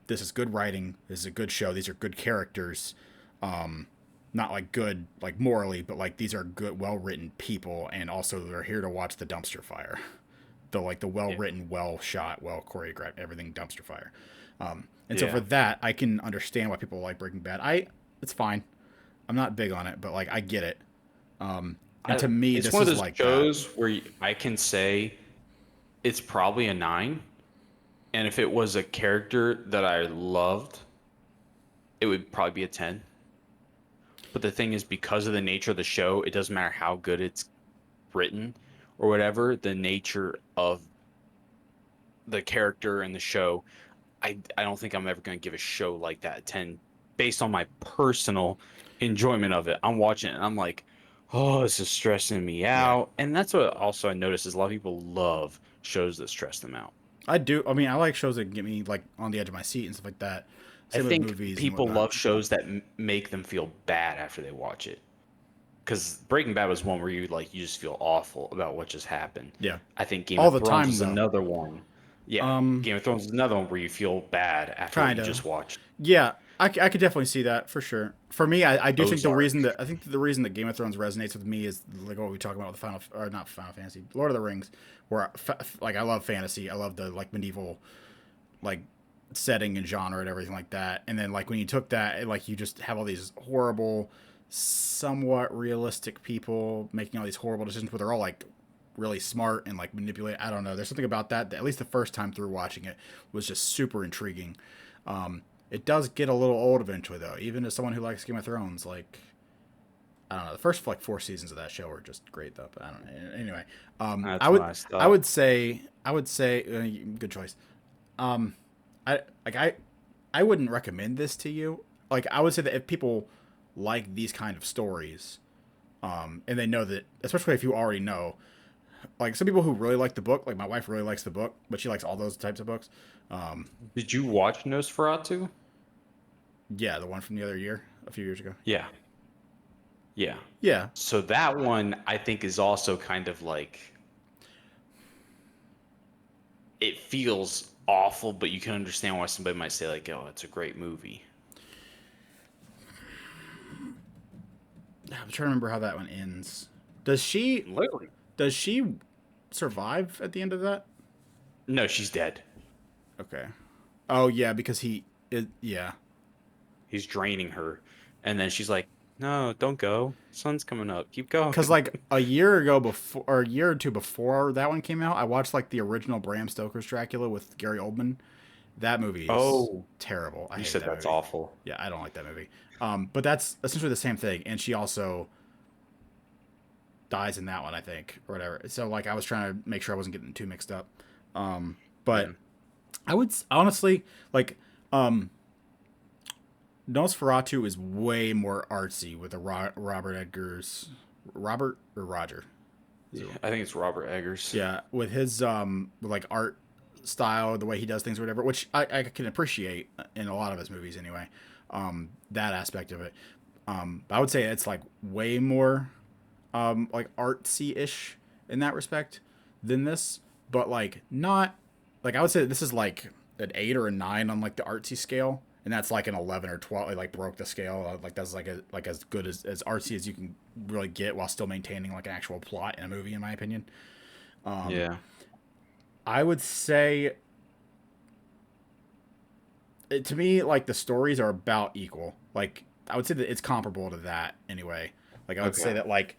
this is good writing. This is a good show. These are good characters. Not like good like morally, but like these are good, well written people, and also they're here to watch the dumpster fire. The well written, well shot, well choreographed, everything dumpster fire. And so for that, I can understand why people like Breaking Bad. It's fine. I'm not big on it, but like I get it. And to me, it's this one of is those like shows that. where I can say it's probably a 9, and if it was a character that I loved, it would probably be a 10. But the thing is, because of the nature of the show, it doesn't matter how good it's written or whatever, the nature of the character and the show, I don't think I'm ever going to give a show like that a 10 based on my personal enjoyment of it. I'm watching it and I'm like, oh, this is stressing me Yeah, out. And that's what also I noticed is a lot of people love shows that stress them out. I do. I mean, I like shows that get me like on the edge of my seat and stuff like that. I Same with think movies and people whatnot. love shows that make them feel bad after they watch it. Because Breaking Bad was one where you just feel awful about what just happened. Yeah, I think Game all of the Thrones time is though. another one. Yeah, Game of Thrones is another one where you feel bad after what Kind you of. just watched. Yeah, I could definitely see that for sure. For me, I do think Ozark. the reason that Game of Thrones resonates with me is like what we talk about with Final or not Final Fantasy, Lord of the Rings, where like I love fantasy, I love the like medieval like setting and genre and everything like that. And then like when you took that, like you just have all these horrible, somewhat realistic people making all these horrible decisions, but they're all like really smart and like manipulate. I don't know. There's something about that at least the first time through watching it was just super intriguing. It does get a little old eventually though, even as someone who likes Game of Thrones. Like I don't know, the first like 4 seasons of that show were just great though. But I don't know. Anyway, That's nice I stuff. would say good choice. Um, I like I wouldn't recommend this to you. Like I would say that if people like these kind of stories, and they know that, especially if you already know, like some people who really like the book, like my wife really likes the book, but she likes all those types of books. Um, Did you watch Nosferatu? yeah, the one from the other year, a few years ago. Yeah. Yeah. Yeah, So that one I think is also kind of like it feels awful, but you can understand why somebody might say like, "Oh, it's a great movie." I'm trying to remember how that one ends. Does she Literally. does she survive at the end of that? No, she's dead. Okay. Oh yeah, because yeah. He's draining her, and then she's like, "No, don't go. Sun's coming up. Keep Because going." like a year ago before, or a year or two before that one came out, I watched like the original Bram Stoker's Dracula with Gary Oldman. That movie is Oh, terrible. I you hate said that that's movie. awful. Yeah, I don't like that movie. But that's essentially the same thing, and she also dies in that one, I think, or whatever. So like, I was trying to make sure I wasn't getting too mixed up. But Yeah. I would honestly like, Nosferatu is way more artsy with a Robert Edgar's Robert or Roger. Yeah, I think it's Robert Eggers. Yeah, with his like art style, the way he does things or whatever, which I can appreciate in a lot of his movies anyway. That aspect of it. But I would say it's like way more like artsy ish in that respect than this, but like not like I would say this is like an 8 or a 9 on like the artsy scale, and that's like an 11 or 12. It like broke the scale. Like that's like as good as artsy as you can really get while still maintaining like an actual plot in a movie, in my opinion. Yeah. I would say to me like the stories are about equal. Like I would say that it's comparable to that anyway. Like I would say Okay. that like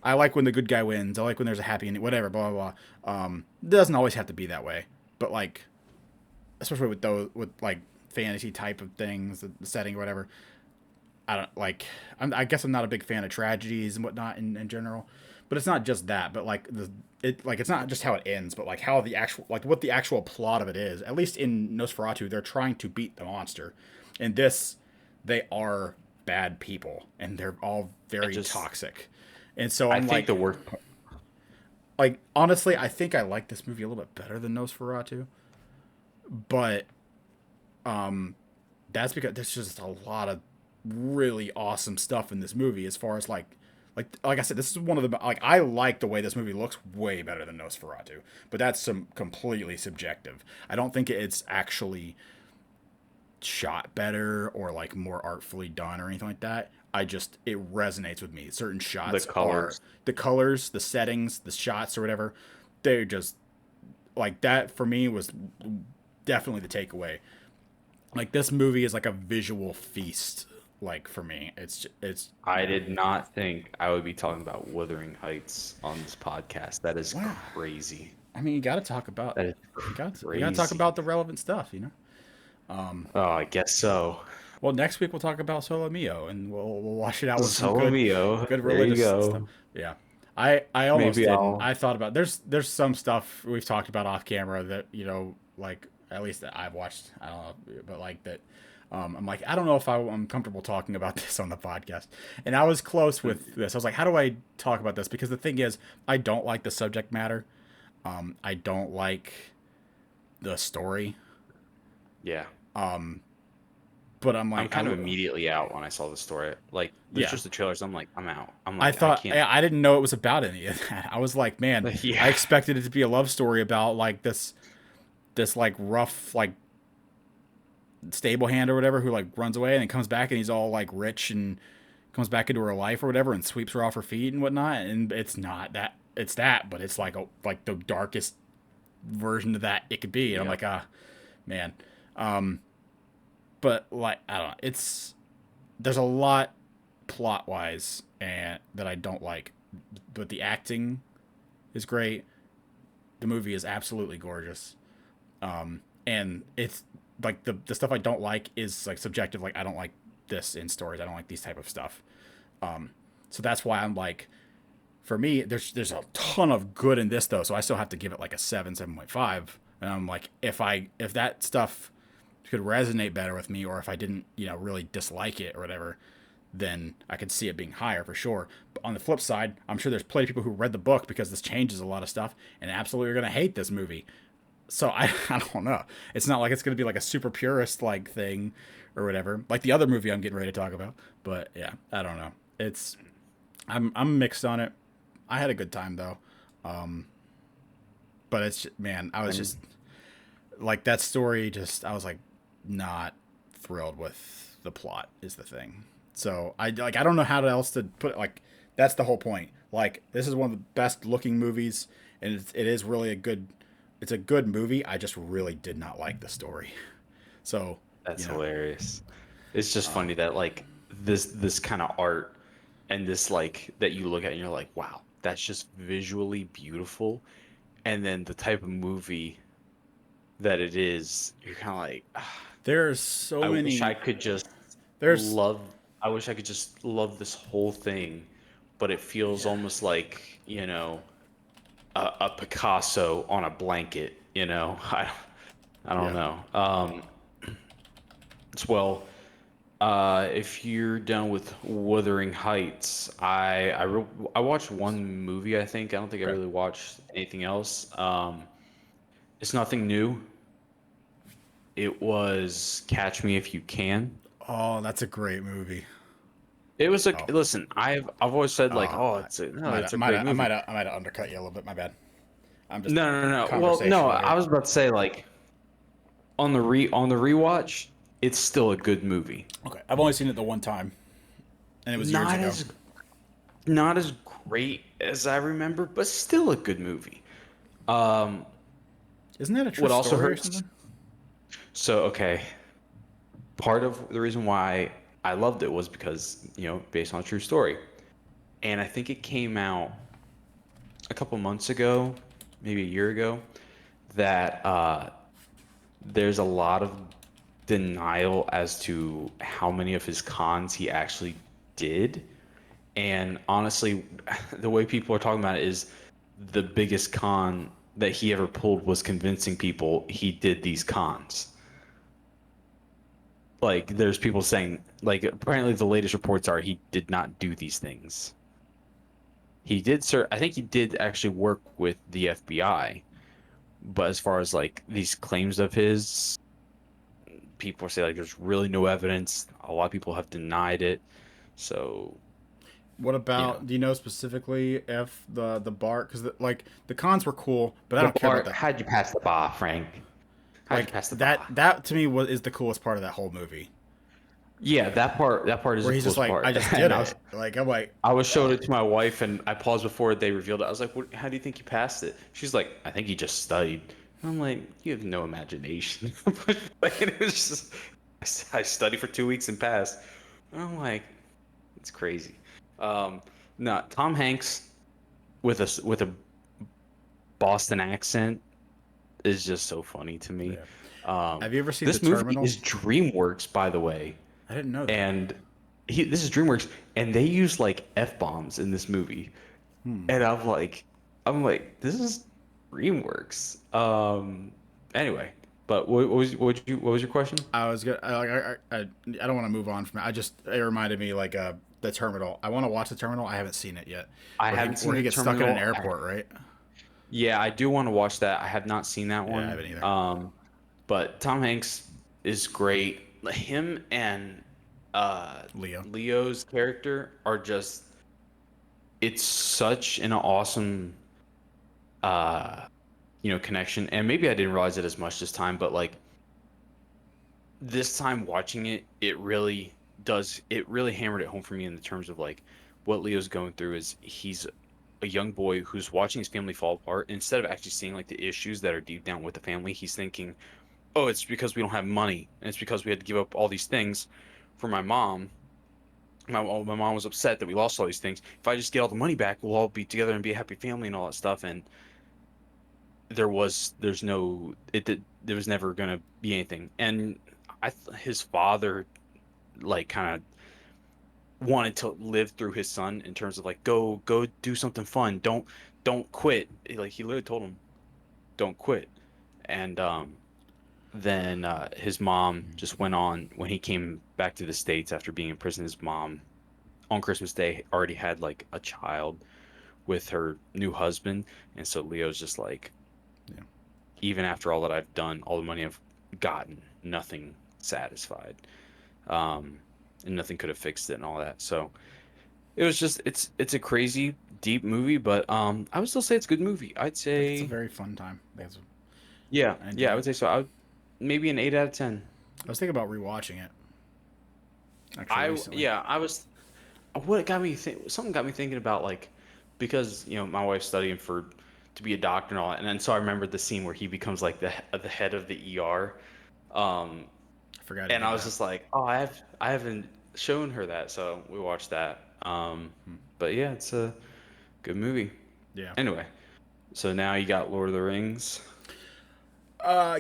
I like when the good guy wins. I like when there's a happy ending. Whatever, blah blah blah. It doesn't always have to be that way, but like especially with those with like fantasy type of things, the setting or whatever. I don't like. I guess I'm not a big fan of tragedies and whatnot in general, but it's not just that. But like it's not just how it ends, but like how the actual like what the actual plot of it is. At least in Nosferatu, they're trying to beat the monster. In this, they are bad people and they're all I very just toxic. And so I I'm think the like, worst like honestly, I think I like this movie a little bit better than Nosferatu, but um, that's because there's just a lot of really awesome stuff in this movie. As far as like I said, this is one of the like I like the way this movie looks way better than Nosferatu, but that's some completely subjective. I don't think it's actually shot better or like more artfully done or anything like that. I just it resonates with me. Certain The shots are colors. the colors, the settings, the shots or whatever. They're just like that for me was definitely the takeaway. Like this movie is like a visual feast. Like for me, it's I did not think I would be talking about Wuthering Heights on this podcast. That is wow. crazy. I mean, you got to talk about That is you got to talk crazy. about the relevant stuff, you know. Oh, I guess so. Well, next week we'll talk about Solo Mio, and we'll wash it out with some Solomio. good There you religious stuff. go. Yeah, I almost Maybe didn't. I'll. I thought about there's some stuff we've talked about off camera that like at least that I've watched. I don't know, but like that. I'm like I don't know if I'm comfortable talking about this on the podcast, and I was close with this. I was like, how do I talk about this? Because the thing is, I don't like the subject matter. I don't like the story. Yeah. But I'm I'm like, kind of immediately out when I saw the story. Like, there's yeah. just the trailers. I'm like, I'm out. I'm I like, I thought can't. I didn't know it was about any of that. I was like, man, I Yeah. expected it to be a love story about like this like rough like stable hand or whatever who like runs away and then comes back and he's all like rich and comes back into her life or whatever and sweeps her off her feet and whatnot. And it's not that. It's that, but it's like the darkest version of that it could be. And I'm Yeah. like, man. But like I don't know. It's there's a lot plot wise and that I don't like, but the acting is great. The movie is absolutely gorgeous, and it's like the stuff I don't like is like subjective. Like I don't like this in stories. I don't like these type of stuff. So that's why I'm like, for me, there's a ton of good in this though. So I still have to give it like a 7.5. And I'm like, if that stuff could resonate better with me, or if I didn't really dislike it or whatever, then I could see it being higher for sure. But on the flip side, I'm sure there's plenty of people who read the book because this changes a lot of stuff and absolutely are going to hate this movie. So I don't know. It's not like it's going to be like a super purist like thing or whatever, like the other movie I'm getting ready to talk about. But yeah, I don't know. It's I'm mixed on it. I had a good time though. But it's man, I was And just like that story. Just I was like not thrilled with the plot is the thing. So I don't know how else to put it. Like that's the whole point. Like this is one of the best looking movies, and it is really a good. It's a good movie. I just really did not like the story. So that's you know, hilarious. It's just um, funny that like this kind of art and this like that you look at and you're like, wow, that's just visually beautiful. And then the type of movie that it is, you're kind of like, "Ah, there's so I wish I many. could just There's love, I wish I could just love this whole thing, but it feels yeah. almost like, a Picasso on a blanket, I don't Yeah. know. As well, if you're done with Wuthering Heights, I watched one movie, I think. I don't think I Okay. really watched anything else. It's nothing new. It was Catch Me If You Can. Oh, that's a great movie. It was a Oh, listen. I've always said like, oh, I no, it's a great movie. I might have undercut you a little bit. My bad. I'm just No, no, no, no. Well, no, conversational I here. was about to say like on the rewatch, it's still a good movie. Okay, I've only seen it the one time, and it was years Not ago. as not as great as I remember, but still a good movie. Um, Isn't that a true what also story or hurts? something? So okay, part of the reason why I loved it was because based on a true story, and I think it came out a couple months ago, maybe a year ago, that there's a lot of denial as to how many of his cons he actually did. And honestly, the way people are talking about it is the biggest con that he ever pulled was convincing people he did these cons. Like, there's people saying, like, apparently the latest reports are he did not do these things. he did, sir. I think he did actually work with the FBI. But as far as like these claims of his, people say like there's really no evidence. A lot of people have denied it. So, What you know, about? Do you know specifically if the bar? Because like the cons were cool, but I the don't care about bar. that. How'd you pass the bar, Frank? How'd you Like pass the that bar? that to me was is the coolest part of that whole movie, Yeah, that part is where the he's just coolest like, I part. just did And it. Like I'm like, I was showing it to my wife, and I paused before they revealed it. I was like, "What? How do you think you passed it?" She's like, "I think he just studied." And I'm like, "You have no imagination." Like, it was just, I studied for 2 weeks and passed. And I'm like, it's crazy. Um, no, Tom Hanks with a Boston accent is just so funny to me. yeah. Um, Have you ever seen The this movie Terminal? is DreamWorks, by the way, I didn't know that. and this is DreamWorks, and they use like F-bombs in this movie. Hmm. And I'm like, this is DreamWorks. Anyway, but what was your question? I was good. I don't want to move on from it. It reminded me like the Terminal. I want to watch The Terminal. I haven't seen it yet. I Where haven't where seen he the gets stuck in an terminal. airport, right? Yeah, I do want to watch that. I have not seen that Yeah, I one. haven't either. But Tom Hanks is great. Him and Leo. Leo's character are just, it's such an awesome uh connection. And maybe I didn't realize it as much this time, but like this time watching it, it really hammered it home for me in the terms of like what Leo's going through is he's a young boy who's watching his family fall apart. Instead of actually seeing like the issues that are deep down with the family, he's thinking, "Oh, it's because we don't have money, and it's because we had to give up all these things for my mom. My mom was upset that we lost all these things. If I just get all the money back, we'll all be together and be a happy family and all that stuff." And there's no there was never gonna be anything. And his father like kind of wanted to live through his son in terms of like go do something fun. Don't quit. Like he literally told him, "Don't quit." And then his mom just went on when he came back to the States after being in prison. His mom on Christmas Day already had like a child with her new husband, and so Leo's just like, Yeah. even after all that I've done, all the money I've gotten, nothing satisfied, um, and nothing could have fixed it and all that. So it was just it's a crazy deep movie, but I would still say it's a good movie. I'd I think it's a say very fun time. yeah, I yeah, enjoyed I it. would say so. I would maybe an 8 out of 10. I was thinking about rewatching it actually recently. I was, what got me something got me thinking about like, because my wife's studying for to be a doctor and all that, and then so I remembered the scene where he becomes like the head of the ER, um, I forgot he and I did was that. just like, oh, I haven't shown her that, so we watched that. Hmm. But yeah, it's a good movie. Yeah. Anyway, so now you got Lord of the Rings,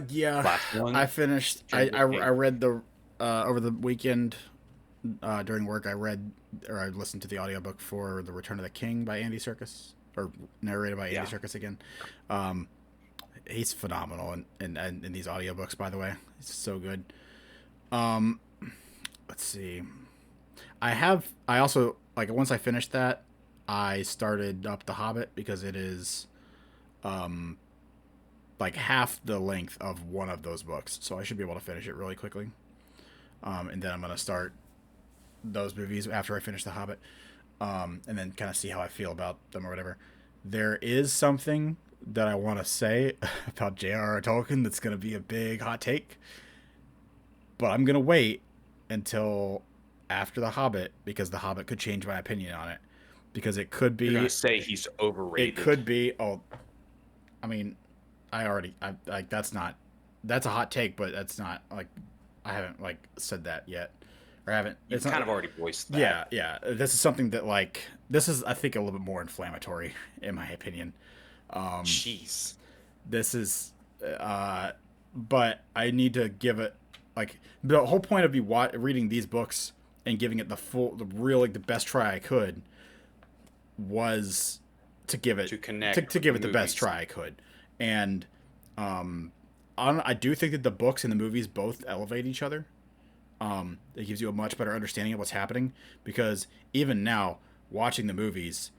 Yeah. last I one, finished. Return of I the King. read the over the weekend during work. I listened to the audiobook for The Return of the King by Andy Serkis, or narrated by Andy Yeah, Serkis again. Um, he's phenomenal in these audiobooks. By the way, he's so good. Um, let's see. I also like once I finished that, I started up The Hobbit because it is um like half the length of one of those books, so I should be able to finish it really quickly. And then I'm gonna start those movies after I finish The Hobbit, and then kind of see how I feel about them or whatever. There is something that I want to say about J.R.R. Tolkien that's gonna be a big hot take, but I'm gonna wait until after The Hobbit because The Hobbit could change my opinion on it because you're gonna say he's it overrated. could be oh I mean I like that's a hot take, but that's not like I haven't like said that yet, or I haven't. It's You've not. kind of already voiced Yeah, that. yeah. This is something that like this is I think a little bit more inflammatory in my opinion. Um, Jeez. this is, uh, but I need to give it like the whole point of me reading these books and giving it the real like the best try I could was to give it To connect to with give the it the best movies. try I could, and um, I do think that the books and the movies both elevate each other. It gives you a much better understanding of what's happening because even now, watching the movies,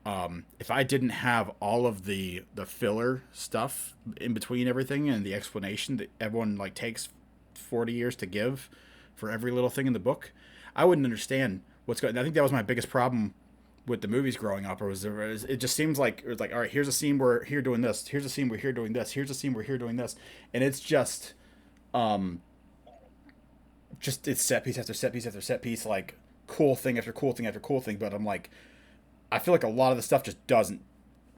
If I didn't have all of the filler stuff in between everything and the explanation that everyone like takes 40 years to give for every little thing in the book, I wouldn't understand what's going. I think that was my biggest problem with the movies growing up. Or was it just seems like it was like, all right, here's a scene where here doing this, here's a scene where here doing this, here's a scene where here doing this, and it's um just it's set piece after set piece after set piece, like cool thing after cool thing after cool thing. But I'm like, I feel like a lot of the stuff just doesn't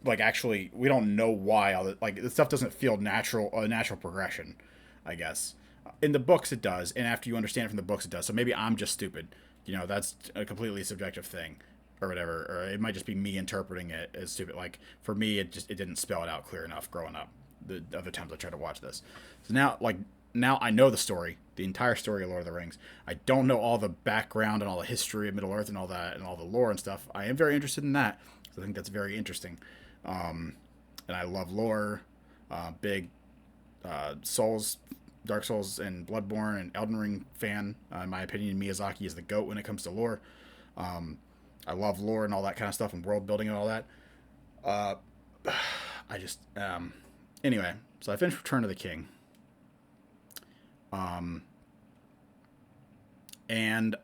like actually we don't know why all the, like the stuff doesn't feel natural, a natural progression, I guess. In the books it does, and after you understand it from the books it does. So maybe I'm just stupid. That's a completely subjective thing or whatever, or it might just be me interpreting it as stupid. Like for me it didn't spell it out clear enough growing up the other times I tried to watch this. So now I know the story, the entire story of Lord of the Rings. I don't know all the background and all the history of Middle Earth and all that and all the lore and stuff. I am very interested in that. So I think that's very interesting. And I love lore. Big Souls, Dark Souls, and Bloodborne and Elden Ring fan. In my opinion, Miyazaki is the GOAT when it comes to lore. I love lore and all that kind of stuff and world building and all that. I just anyway. So I finished Return of the King. And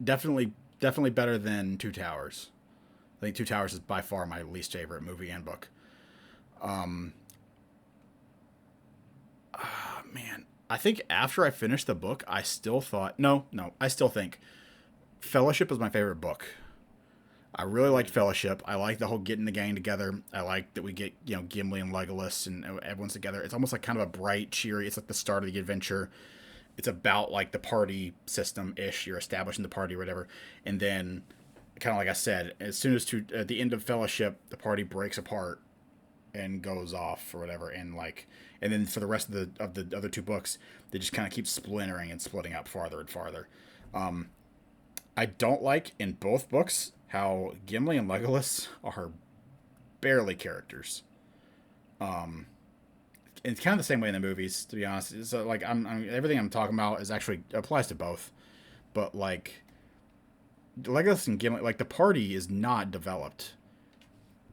definitely better than Two Towers. I think Two Towers is by far my least favorite movie and book. Man, I think after I finished the book, I still thought I still think Fellowship is my favorite book. I really liked Fellowship. I like the whole getting the gang together. I like that we get Gimli and Legolas and everyone's together. It's almost like kind of a bright, cheery. It's like the start of the adventure. It's about like the party system ish. You're establishing the party or whatever, and then kind of like I said, as soon as at the end of Fellowship, the party breaks apart and goes off or whatever, and then for the rest of the other two books, they just kind of keep splintering and splitting up farther and farther. I don't like in both books how Gimli and Legolas are barely characters. It's kind of the same way in the movies, to be honest. So like I'm everything I'm talking about is actually applies to both, but like Legolas and Gimli, like the party is not developed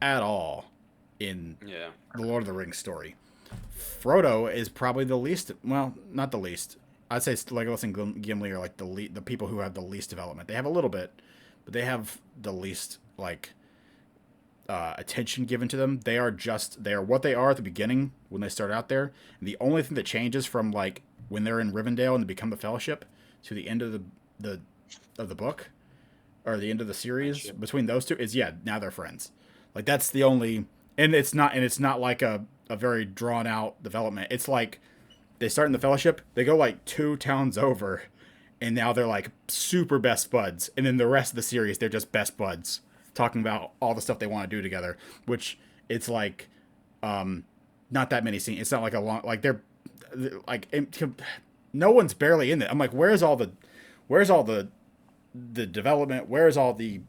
at all in the Lord of the Rings story. Frodo is probably the least. Well, not the least. I'd say Legolas and Gimli are like the people who have the least development. They have a little bit, but they have the least like attention given to them. They are what they are at the beginning when they start out there. And the only thing that changes from like when they're in Rivendell and they become the Fellowship to the end of the book or the end of the series between those two is now they're friends. Like that's the only, and it's not like a very drawn out development. It's like they start in the Fellowship, they go like 2 towns over, and now they're like super best buds. And then the rest of the series, they're just best buds, talking about all the stuff they want to do together. Which it's like, not that many scenes. It's not like a long like they're like no one's barely in it. I'm like, where's all the development? Where's all the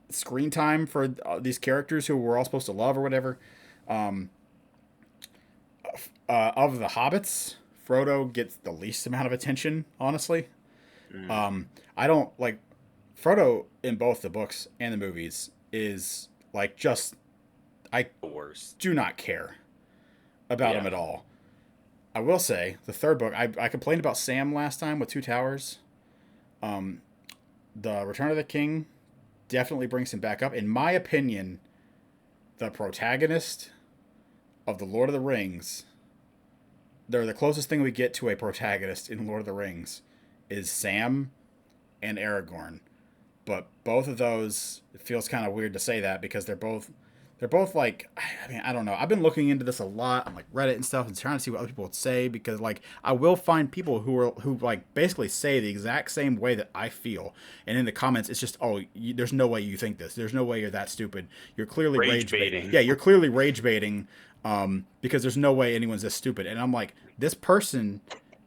screen time for these characters who we're all supposed to love or whatever? Of the hobbits, Frodo gets the least amount of attention, honestly. I don't like Frodo in both the books and the movies is like just I do not care about him at all. I will say the third book I complained about Sam last time with Two Towers. The Return of the King definitely brings him back up. In my opinion, the protagonist of the Lord of the Rings, they're the closest thing we get to a protagonist in Lord of the Rings is Sam and Aragorn. But both of those, it feels kind of weird to say that because they're both like, I mean, I don't know. I've been looking into this a lot on like Reddit and stuff and trying to see what other people would say because like I will find people who like basically say the exact same way that I feel. And in the comments, it's just, there's no way you think this. There's no way you're that stupid. You're clearly rage baiting. Yeah, you're clearly rage baiting because there's no way anyone's this stupid. And I'm like, this person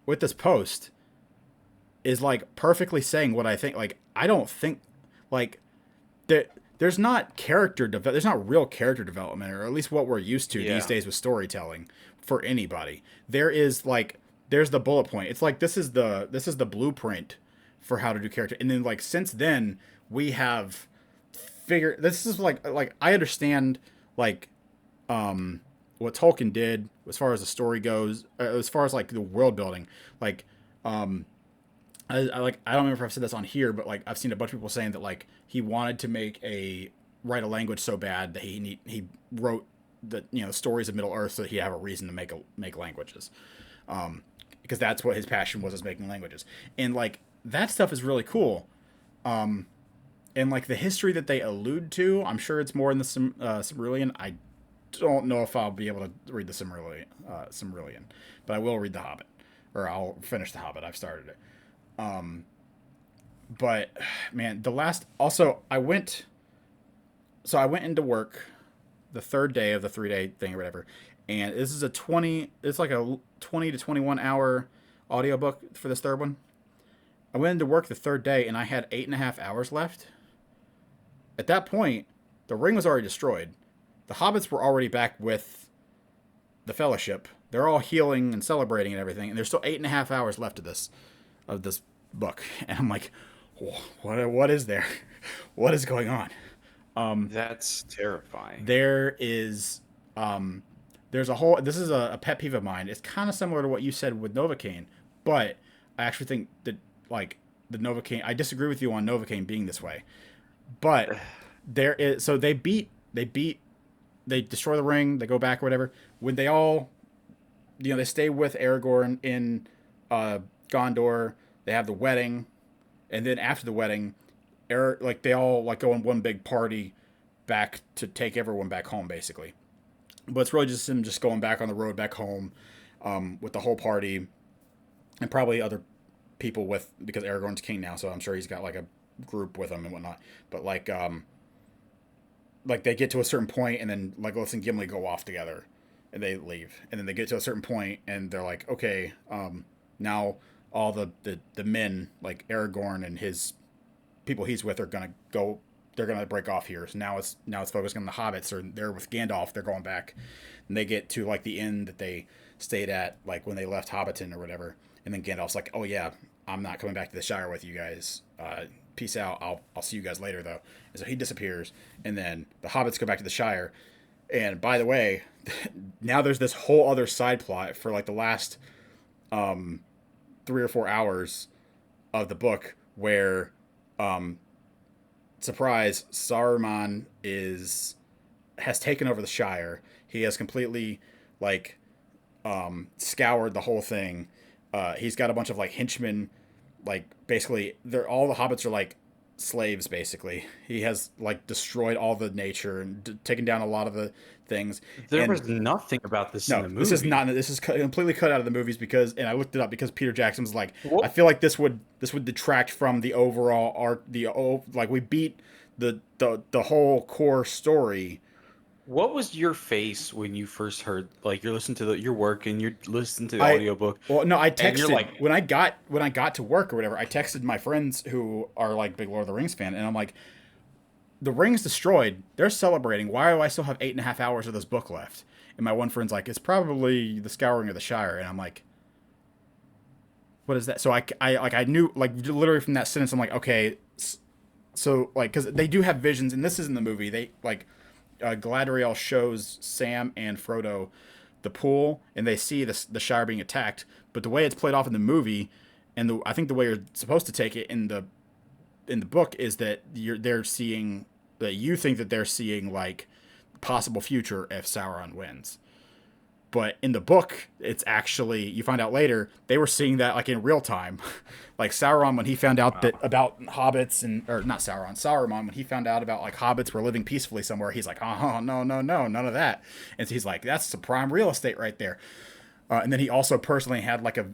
with this post is like perfectly saying what I think. Like, I don't think like that. There's not there's not real character development, or at least what we're used to these days with storytelling for anybody. There's the bullet point. It's like this is the blueprint for how to do character. And then like since then we have figure this is like I understand like what Tolkien did as far as the story goes, as far as like the world building. Like um I don't remember if I've said this on here, but like I've seen a bunch of people saying that like he wanted to write a language so bad that he wrote the stories of Middle Earth so that he'd have a reason to make languages, because that's what his passion was, is making languages. And like that stuff is really cool. And like the history that they allude to, I'm sure it's more in the Silmarillion. I don't know if I'll be able to read the Silmarillion, but I will read the Hobbit, or I'll finish the Hobbit. I've started it. But man, the last also I went into work the third day of the 3 day thing or whatever, and this is it's like a 20 to 21 hour audiobook for this third one. I went into work the third day and I had 8.5 hours left. At that point, the ring was already destroyed. The hobbits were already back with the Fellowship. They're all healing and celebrating and everything, and there's still 8.5 hours left of this book. And I'm like, what is there? What is going on? That's terrifying. There's a whole. This is a pet peeve of mine. It's kind of similar to what you said with Novocaine, but I actually think that like the Novocaine. I disagree with you on Novocaine being this way, but there is. So they destroy the ring. They go back or whatever. When they all, they stay with Aragorn in Gondor. They have the wedding, and then after the wedding, they all like go on one big party back to take everyone back home, basically. But it's really just him just going back on the road back home, with the whole party, and probably other people because Aragorn's king now, so I'm sure he's got like a group with him and whatnot. But like they get to a certain point, and then Legolas and Gimli go off together, and they leave, and then they get to a certain point, and they're like, okay, now all the men like Aragorn and his people he's with are gonna go. They're gonna break off here. So now it's focusing on the hobbits, or they're with Gandalf. They're going back, and they get to like the inn that they stayed at, like when they left Hobbiton or whatever. And then Gandalf's like, "Oh yeah, I'm not coming back to the Shire with you guys. Peace out. I'll see you guys later though." And so he disappears, and then the hobbits go back to the Shire. And by the way, now there's this whole other side plot for like the last 3 or 4 hours of the book where surprise, Saruman has taken over the Shire. He has completely like scoured the whole thing. He's got a bunch of like henchmen, like basically all the hobbits are like slaves basically. He has like destroyed all the nature and taken down a lot of the things. There was nothing about this in the movie. This is completely cut out of the movies because, and I looked it up because Peter Jackson was like, What? I feel like this would detract from the overall art, like we beat the whole core story. What was your face when you first heard, like, you're listening to your work and you're listening to the audiobook? Well, no, I And you're texted like, when I got to work or whatever. I texted my friends who are like big Lord of the Rings fan, and I'm like, the ring's destroyed. They're celebrating. Why do I still have 8.5 hours of this book left? And my one friend's like, it's probably the Scouring of the Shire, and I'm like, what is that? So I knew, like, literally from that sentence, I'm like, okay, so like, because they do have visions, and this is in the movie. They like. Galadriel shows Sam and Frodo the pool, and they see the Shire being attacked. But the way it's played off in the movie, and I think the way you're supposed to take it in the book is that they're seeing that you think that they're seeing like possible future if Sauron wins. But in the book, it's actually, you find out later, they were seeing that like in real time. Like Sauron, when he found out that about hobbits or not Sauron, Saruman, when he found out about like hobbits were living peacefully somewhere, he's like, oh, no, none of that. And so he's like, that's some prime real estate right there. And then he also personally had like a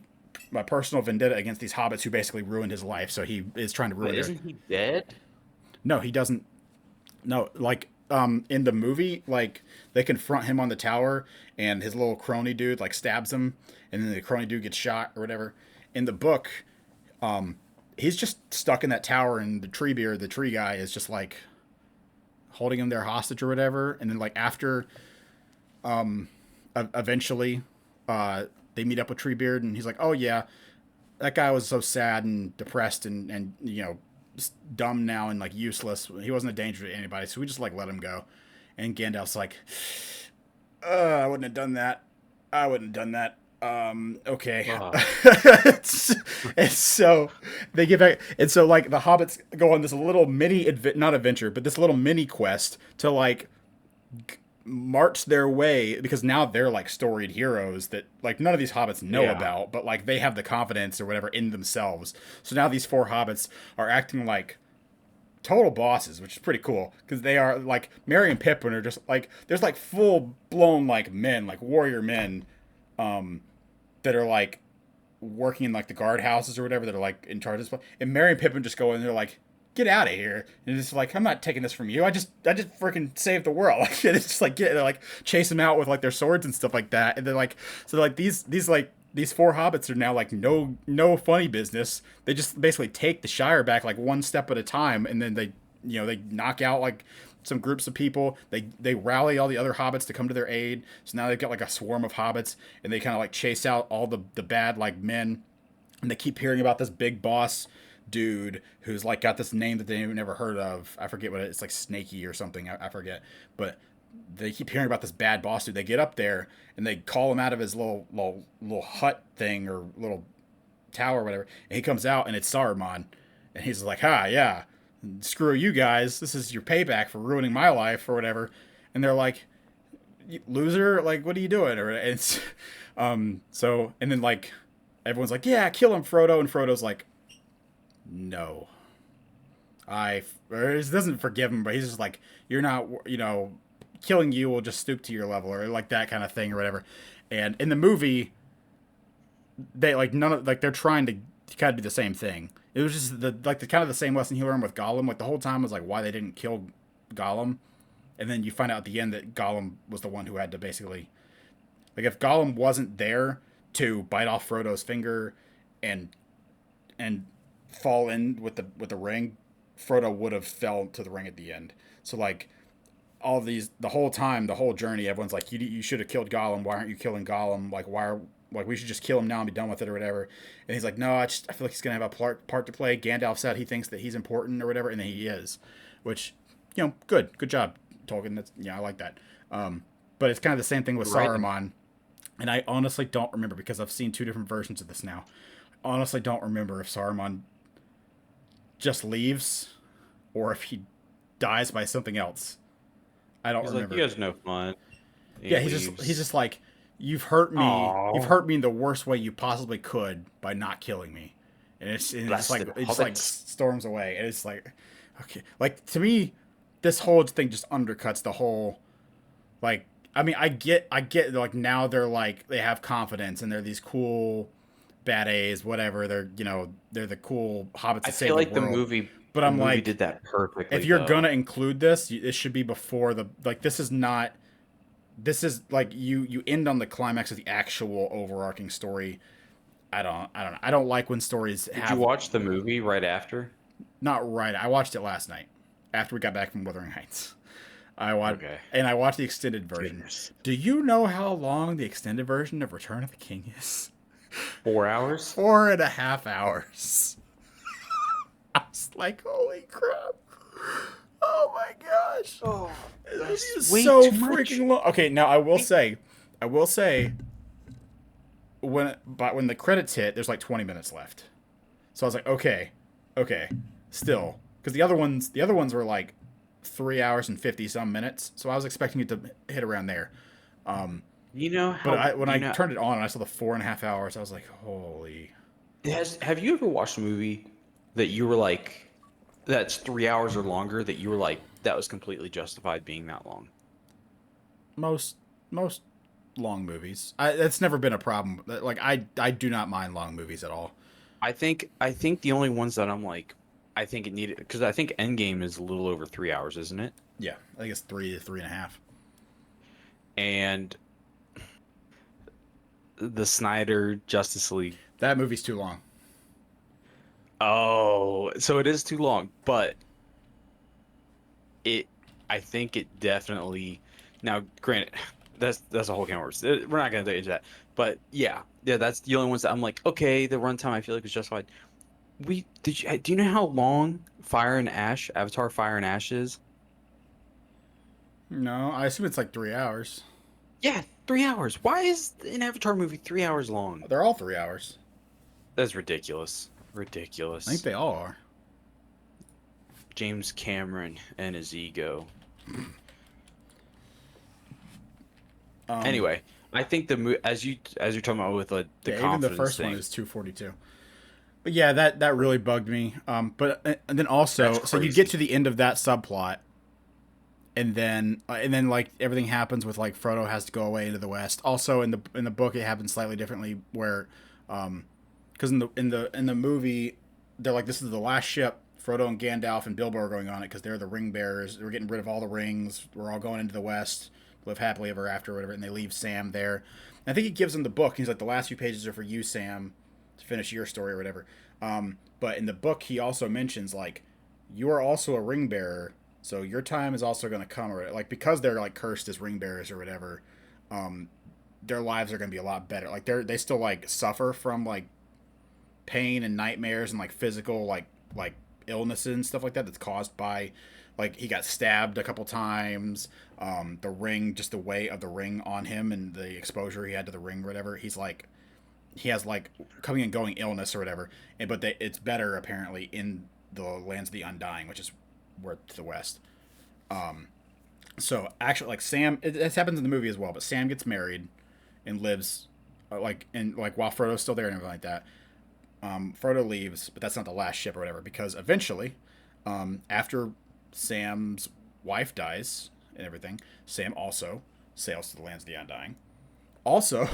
personal vendetta against these hobbits who basically ruined his life. So he is trying to ruin it. isn't he dead? No, he doesn't. No, like, in the movie, like they confront him on the tower, and his little crony dude like stabs him, and then the crony dude gets shot or whatever. In the book, he's just stuck in that tower, and the tree guy, is just like holding him there hostage or whatever. And then like after, eventually, they meet up with Treebeard, and he's like, "Oh yeah, that guy was so sad and depressed, and dumb now and like useless. He wasn't a danger to anybody, so we just like let him go. And Gandalf's like, I wouldn't have done that. I wouldn't have done that. Okay. And so they get back, and so like the hobbits go on this little mini not adventure, but this little mini quest to like march their way, because now they're like storied heroes that like none of these hobbits know about, but like they have the confidence or whatever in themselves. So now these four hobbits are acting like total bosses, which is pretty cool, because they are like Merry and Pippin are just like, there's like full blown like men, like warrior men, that are like working in like the guardhouses or whatever, that are like in charge of this place. And Merry and Pippin just go in and they're like, get out of here. And it's like, I'm not taking this from you. I just freaking saved the world. Like, it's just like, they're like chase them out with like their swords and stuff like that. And they're like, so like these four hobbits are now like no funny business. They just basically take the Shire back like one step at a time, and then they knock out like some groups of people. They rally all the other hobbits to come to their aid. So now they've got like a swarm of hobbits, and they kind of like chase out all the bad like men. And they keep hearing about this big boss dude who's like got this name that they never heard of. I forget what it's like, Snaky or something. I forget, but they keep hearing about this bad boss dude. They get up there and they call him out of his little hut thing or little tower or whatever. And he comes out and it's Saruman, and he's like, yeah, screw you guys. This is your payback for ruining my life or whatever. And they're like, loser, like, what are you doing? Or it's, so, and then like, everyone's like, yeah, kill him, Frodo. And Frodo's like, no. He doesn't forgive him, but he's just like, you're not, killing you will just stoop to your level, or like that kind of thing or whatever. And in the movie, they like they're trying to kind of do the same thing. It was just the kind of the same lesson he learned with Gollum. Like the whole time was like why they didn't kill Gollum, and then you find out at the end that Gollum was the one who had to basically, like, if Gollum wasn't there to bite off Frodo's finger and fall in with the ring, Frodo would have fell to the ring at the end. So like all these, the whole time, the whole journey, everyone's like, you should have killed Gollum. Why aren't you killing Gollum? Like, we should just kill him now and be done with it or whatever. And he's like, no, I feel like he's gonna have a part to play. Gandalf said he thinks that he's important or whatever, and then he is, which, good job, Tolkien. I like that. But it's kind of the same thing with Saruman, and I honestly don't remember, because I've seen two different versions of this now. I honestly don't remember if Saruman just leaves or if he dies by something else. I don't remember. Like, you guys know fun. Yeah, he's just like, you've hurt me. Aww. You've hurt me in the worst way you possibly could by not killing me, and it's like it just like storms away, and it's like, okay, like to me, this whole thing just undercuts the whole, like, I mean, I get like now they're like, they have confidence and they're these cool bad A's, whatever. They're they're the cool hobbits that save the world. I feel like the movie. But I'm like, did that perfectly. If you're gonna include this, it should be before the, like, this is not. This is like you end on the climax of the actual overarching story. I don't like when stories Did you watch the movie right after? Not right. I watched it last night after we got back from Wuthering Heights. I watched the extended version. Goodness. Do you know how long the extended version of Return of the King is? 4 hours? 4.5 hours. I was like, holy crap. Oh my gosh. Oh, that's way so freaking long. Okay, now I will say, when the credits hit, there's like 20 minutes left. So I was like, okay, still, because the other ones were like 3 hours and 50 some minutes. So I was expecting it to hit around there. When I turned it on and I saw the 4.5 hours, I was like, holy. Have you ever watched a movie that you were like, that's 3 hours or longer, that you were like, that was completely justified being that long? Most long movies. That's never been a problem. Like, I do not mind long movies at all. I think the only ones that I'm like, I think it needed, because I think Endgame is a little over 3 hours, isn't it? Yeah, I think it's 3 to 3.5. And the Snyder Justice League. That movie's too long. Oh, so it is too long, but I think it definitely, now granted, that's a whole can of worms. We're not going to get into that, but yeah, that's the only ones that I'm like, okay, the runtime I feel like is justified. Do you know how long Avatar Fire and Ash is? No, I assume it's like 3 hours. Yeah, 3 hours. Why is an Avatar movie 3 hours long? They're all 3 hours. That's ridiculous. I think Ridiculous. they all are. James Cameron and his ego. Um, Anyway, I think as you're talking about with the yeah, even the confidence first one thing, is 242. But yeah, that really bugged me. But and then that's also, so you get crazy. to the end of that subplot, and then like everything happens with like Frodo has to go away into the West. Also in the book, it happens slightly differently, where, because in the movie, they're like, this is the last ship. Frodo and Gandalf and Bilbo are going on it because they're the ring bearers. We're getting rid of all the rings. We're all going into the West, live happily ever after, or whatever. And they leave Sam there. And I think he gives him the book. He's like, the last few pages are for you, Sam, to finish your story or whatever. But in the book, he also mentions like, you are also a ring bearer, so your time is also going to come, or like because they're like cursed as ring bearers or whatever. Um, their lives are going to be a lot better. Like they still like suffer from like pain and nightmares and like physical like illnesses and stuff like that that's caused by like he got stabbed a couple times. The ring, just the weight of the ring on him and the exposure he had to the ring or whatever. He's like he has like coming and going illness or whatever. But it's better apparently in the lands of the Undying, which is where to the west. So actually, like Sam, this happens in the movie as well. But Sam gets married and lives like while Frodo's still there and everything like that. Frodo leaves, but that's not the last ship or whatever, because eventually, after Sam's wife dies and everything, Sam also sails to the lands of the Undying. Also,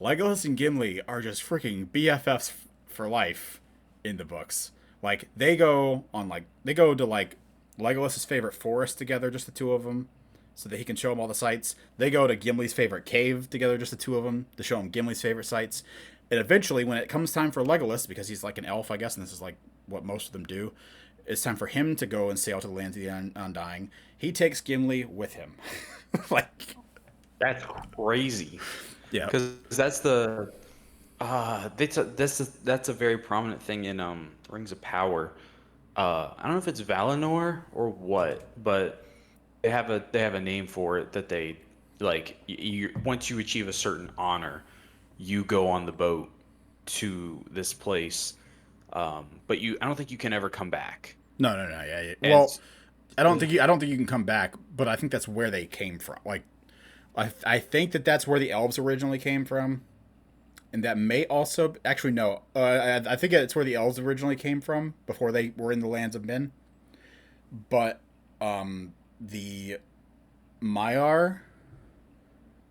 Legolas and Gimli are just freaking BFFs for life in the books. Like they go to like Legolas's favorite forest together, just the two of them, so that he can show him all the sights. They go to Gimli's favorite cave together, just the two of them, to show him Gimli's favorite sights. And eventually, when it comes time for Legolas, because he's like an elf, I guess, and this is like what most of them do, it's time for him to go and sail to the lands of the Undying. He takes Gimli with him. Like, That's crazy. yeah. Because that's a very prominent thing in Rings of Power. I don't know if it's Valinor or what, but they have a name for it that they like. Once you achieve a certain honor, you go on the boat to this place, but I don't think you can ever come back. No, no, no, yeah, yeah. And Well, I don't think you can come back, but I think that's where they came from. Like, I think that's where the elves originally came from, and that may also actually no. I think it's where the elves originally came from before they were in the lands of men. But the Maiar,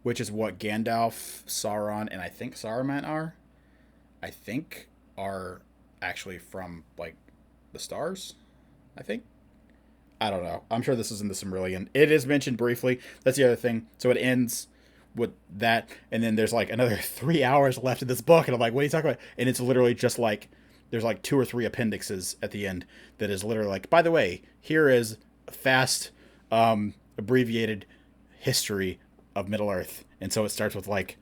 which is what Gandalf, Sauron, and I think Saruman are, I think are actually from like the stars. I think. I don't know. I'm sure this is in the Silmarillion. It is mentioned briefly. That's the other thing. So it ends with that, and then there's like another 3 hours left of this book, and I'm like, what are you talking about? And it's literally just like there's like two or three appendixes at the end that is literally like, by the way, here is a fast, abbreviated history of Middle Earth, and so it starts with like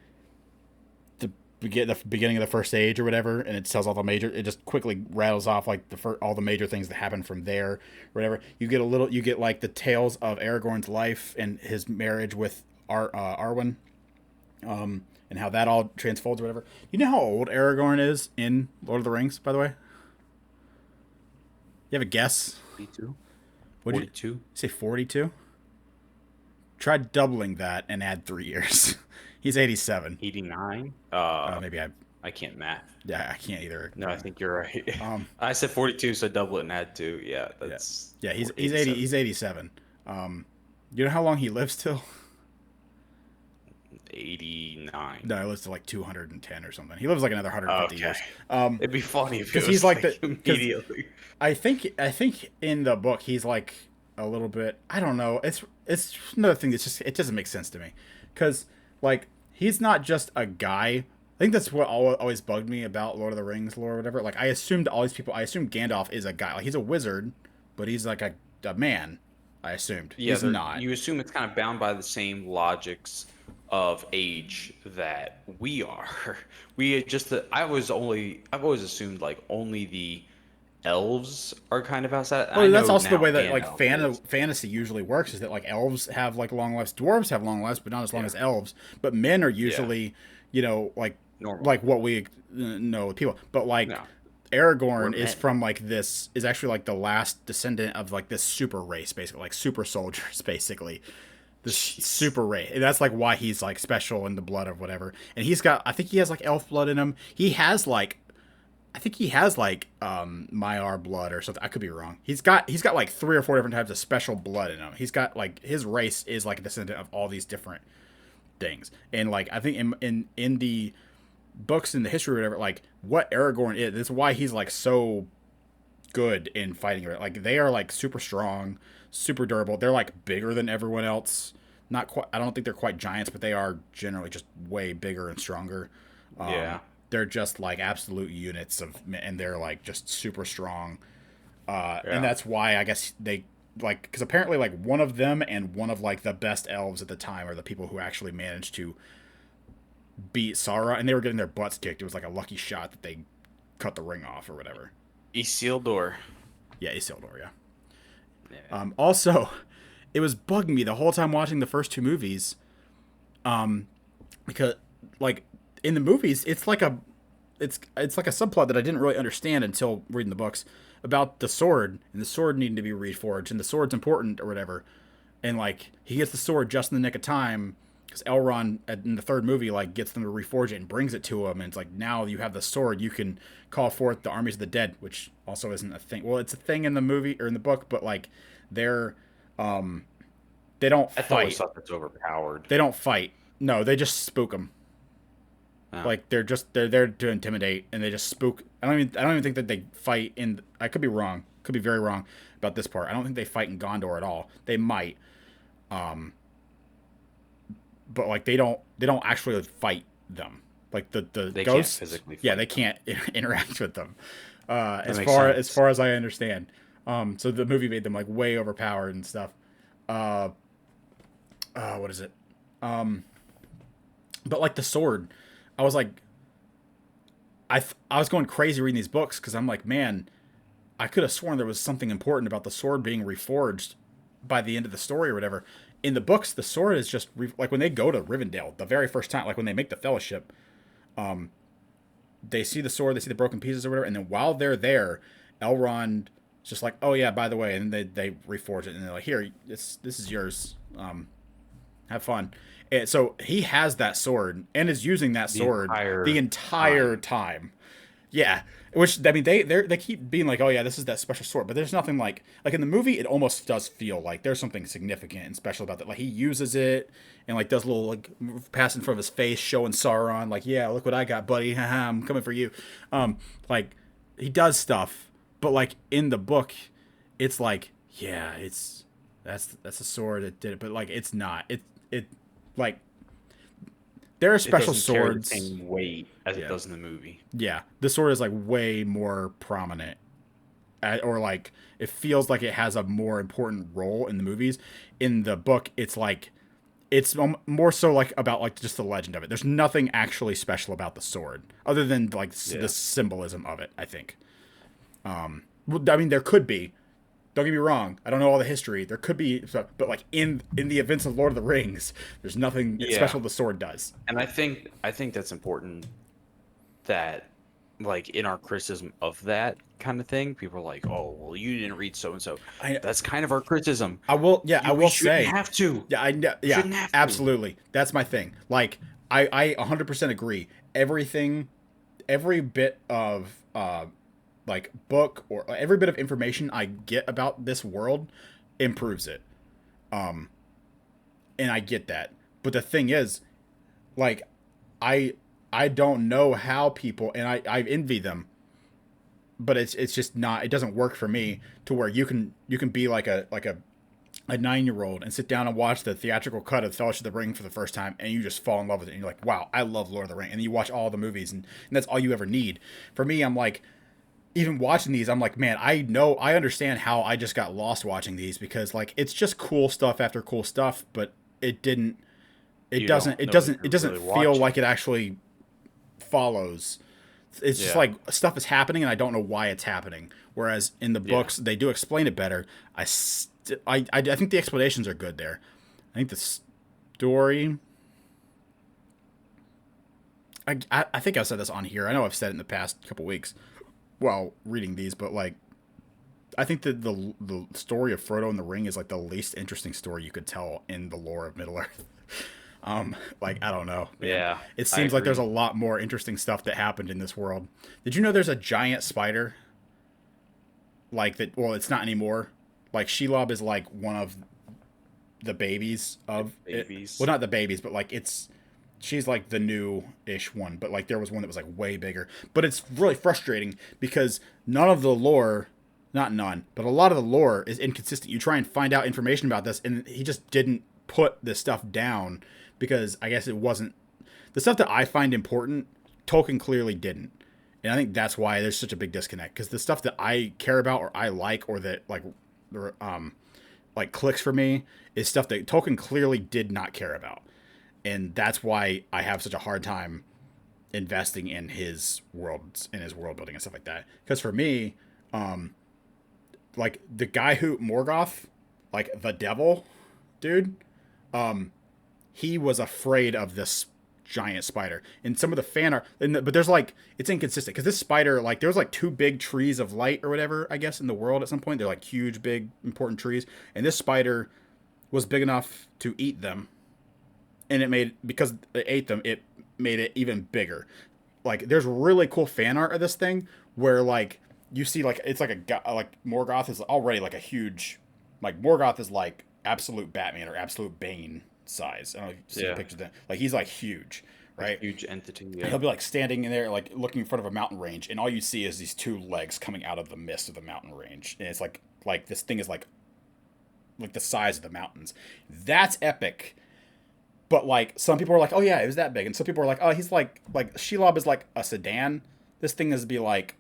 the beginning of the first age or whatever, and it tells all the major. It just quickly rattles off like all the major things that happen from there, or whatever. You get like the tales of Aragorn's life and his marriage with Arwen, and how that all transfolds or whatever. You know how old Aragorn is in Lord of the Rings, by the way? You have a guess? 42, Would you 42, say 42? Try doubling that and add 3 years. He's 87. 89. Maybe I I can't math. yeah I can't either. No, I think you're right. Um, I said 42, so double it and add two. Yeah, yeah, that's yeah. He's 80. 87. He's 87. You know how long he lives till? 89. No, he lives to like 210 or something. He lives like another 150 Okay. years. It'd be funny if it Because was he's like like because immediately. I think in the book he's like a little bit. I don't know. It's another thing that's just it doesn't make sense to me, because like he's not just a guy. I think that's what always bugged me about Lord of the Rings lore or whatever. Like I assumed all these people. I assumed Gandalf is a guy. Like he's a wizard, but he's like a man. I assumed Yeah, he's not. you assume it's kind of bound by the same logics of age that we are. We just I've always assumed like only the elves are kind of outside. I Well, that's know also the now way that like Gandalf is. fantasy usually works. Is that like elves have like long lives, dwarves have long lives, but not as long Yeah. as elves. But men are Yeah. usually, you know, Normal. like what we know with people. But like No. We're Aragorn is men. from like this is actually like the last descendant of like this super race, basically like super soldiers, basically this Jeez. super race. And that's like why he's like special in the blood of whatever. And he's got, I think he has like elf blood in him. He has like I think he has like Maiar blood or something. I could be wrong. He's got like 3 or 4 different types of special blood in him. He's got like his race is like a descendant of all these different things. And like I think in the books in the history or whatever, like what Aragorn is, that's why he's like so good in fighting. Like they are like super strong, super durable. They're like bigger than everyone else. Not quite. I don't think they're quite giants, but they are generally just way bigger and stronger. Yeah. They're just like absolute units of, and they're like just super strong. And Yeah. that's why I guess they like because apparently like one of them and one of like the best elves at the time are the people who actually managed to beat Sauron, and they were getting their butts kicked. It was like a lucky shot that they cut the ring off or whatever. Isildur. Yeah, Isildur. Yeah. Yeah. Also, it was bugging me the whole time watching the first two movies, because like in the movies, it's like a subplot that I didn't really understand until reading the books about the sword and the sword needing to be reforged and the sword's important or whatever. And like he gets the sword just in the nick of time because Elrond in the third movie like gets them to reforge it and brings it to him, and it's like now you have the sword, you can call forth the armies of the dead, which also isn't a thing. Well, it's a thing in the movie or in the book, but like they're they don't I always fight. thought that's overpowered. They don't fight. No, they just spook them. Oh. Like they're there to intimidate, and they just spook. I don't even think that they fight in. I could be wrong. Could be very wrong about this part. I don't think they fight in Gondor at all. They might, but like they don't actually fight them. Like the They can't ghosts, physically yeah, they fight them. can't interact with them. That As makes as sense. far as I understand. So the movie made them like way overpowered and stuff. What is it? But like the sword, I was like, I was going crazy reading these books because I'm like, man, I could have sworn there was something important about the sword being reforged by the end of the story or whatever. In the books, the sword is just like when they go to Rivendell the very first time, like when they make the Fellowship, they see the sword, they see the broken pieces or whatever, and then while they're there, Elrond is just like, oh yeah, by the way, and they reforge it, and they're like, here, this is yours. Have fun. And so he has that sword and is using that The sword the entire entire time. time. Yeah, which I mean they keep being like, oh yeah, this is that special sword, but there's nothing like in the movie. It almost does feel like there's something significant and special about that. Like he uses it and like does a little like pass in front of his face, showing Sauron like, yeah, look what I got, buddy. Haha, I'm coming for you. Like he does stuff, but like in the book, it's like, yeah, that's a sword that did it, but like it's not. It like there are It special doesn't carry the swords. same weight as it Yeah, does in the movie. yeah, the sword is like way more prominent, or like it feels like it has a more important role in the movies. In the book, it's like it's more so like about like just the legend of it. There's nothing actually special about the sword other than like the Yeah. symbolism of it, I think. Well, I mean, there could be. Don't get me wrong. I don't know all the history. There could be, but like in the events of Lord of the Rings, there's nothing Yeah. special the sword does. And I think that's important that like in our criticism of that kind of thing, people are like, "Oh, well, you didn't read so and so." I That's kind of our criticism. I will, yeah, I We will shouldn't say, have to. yeah, yeah, Shouldn't have to. absolutely. That's my thing. Like, I 100% agree. Everything, every bit of, like book or every bit of information I get about this world improves it. And I get that. But the thing is, like, I, I don't know how people, and I envy them, but it's just not, it doesn't work for me to where you can be like a 9-year old and sit down and watch the theatrical cut of Fellowship of the Ring for the first time, and you just fall in love with it, and you're like, wow, I love Lord of the Ring, and you watch all the movies, and that's all you ever need. For me, I'm like, even watching these, I'm like, man, I understand how I just got lost watching these because like it's just cool stuff after cool stuff, but it didn't you don't know what it you're doesn't really feel watching. like it actually follows. It's just Yeah. like stuff is happening and I don't know why it's happening. Whereas in the Yeah. books they do explain it better. I think the explanations are good there. I think the story. I think I've said this on here. I know I've said it in the past couple weeks while reading these, but like I think that the story of Frodo and the Ring is like the least interesting story you could tell in the lore of Middle Earth. Like I don't know, man. Yeah. It I seems like there's a agree. lot more interesting stuff that happened in this world. Did you know there's a giant spider like that? Well, it's not anymore. Like Shelob is like one of the babies of it. Well, Babies. not the babies, but like it's she's like the new-ish one. But like there was one that was like way bigger. But it's really frustrating because none of the lore, not none, but a lot of the lore is inconsistent. You try and find out information about this, and he just didn't put this stuff down because I guess it wasn't the stuff that I find important. Tolkien clearly didn't. And I think that's why there's such a big disconnect because the stuff that I care about or I like or that um like clicks for me is stuff that Tolkien clearly did not care about. And that's why I have such a hard time investing in his worlds in his world building and stuff like that. Because for me, um, like the guy who Morgoth, like the devil, dude, um, he was afraid of this giant spider. And some of the fan art, but there's like it's inconsistent because this spider, like there was like two big trees of light or whatever, I guess, in the world at some point. They're like huge, big, important trees, and this spider was big enough to eat them, and it made because it ate them, it made it even bigger. Like there's really cool fan art of this thing where like you see like it's like like Morgoth is already like a huge like Morgoth is like absolute Batman or absolute Bane size. I don't know if you've seen Yeah. pictures of that. Like he's like huge, A right? huge entity. And Yeah. he'll be like standing in there like looking in front of a mountain range and all you see is these two legs coming out of the mist of the mountain range. And it's like this thing is like the size of the mountains. That's epic. But like some people are like, oh yeah, it was that big, and some people are like, oh, he's like Shelob is like a sedan. This thing is be like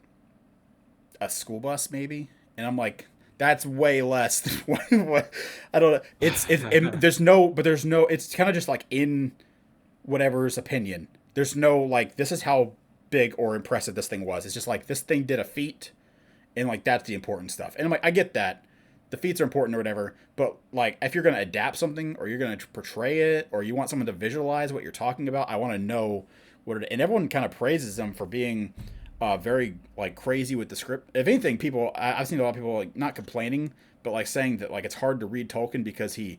a school bus maybe, and I'm like, that's way less than what I don't know. There's no, but there's no. It's kind of just like in whatever's opinion. There's no like this is how big or impressive this thing was. It's just like this thing did a feat, and like that's the important stuff. And I'm like, I get that the feats are important or whatever, but like if you're gonna adapt something or you're gonna portray it or you want someone to visualize what you're talking about, I want to know what it. And everyone kind of praises them for being very like crazy with the script. If anything, I've seen a lot of people like not complaining, but like saying that like it's hard to read Tolkien because he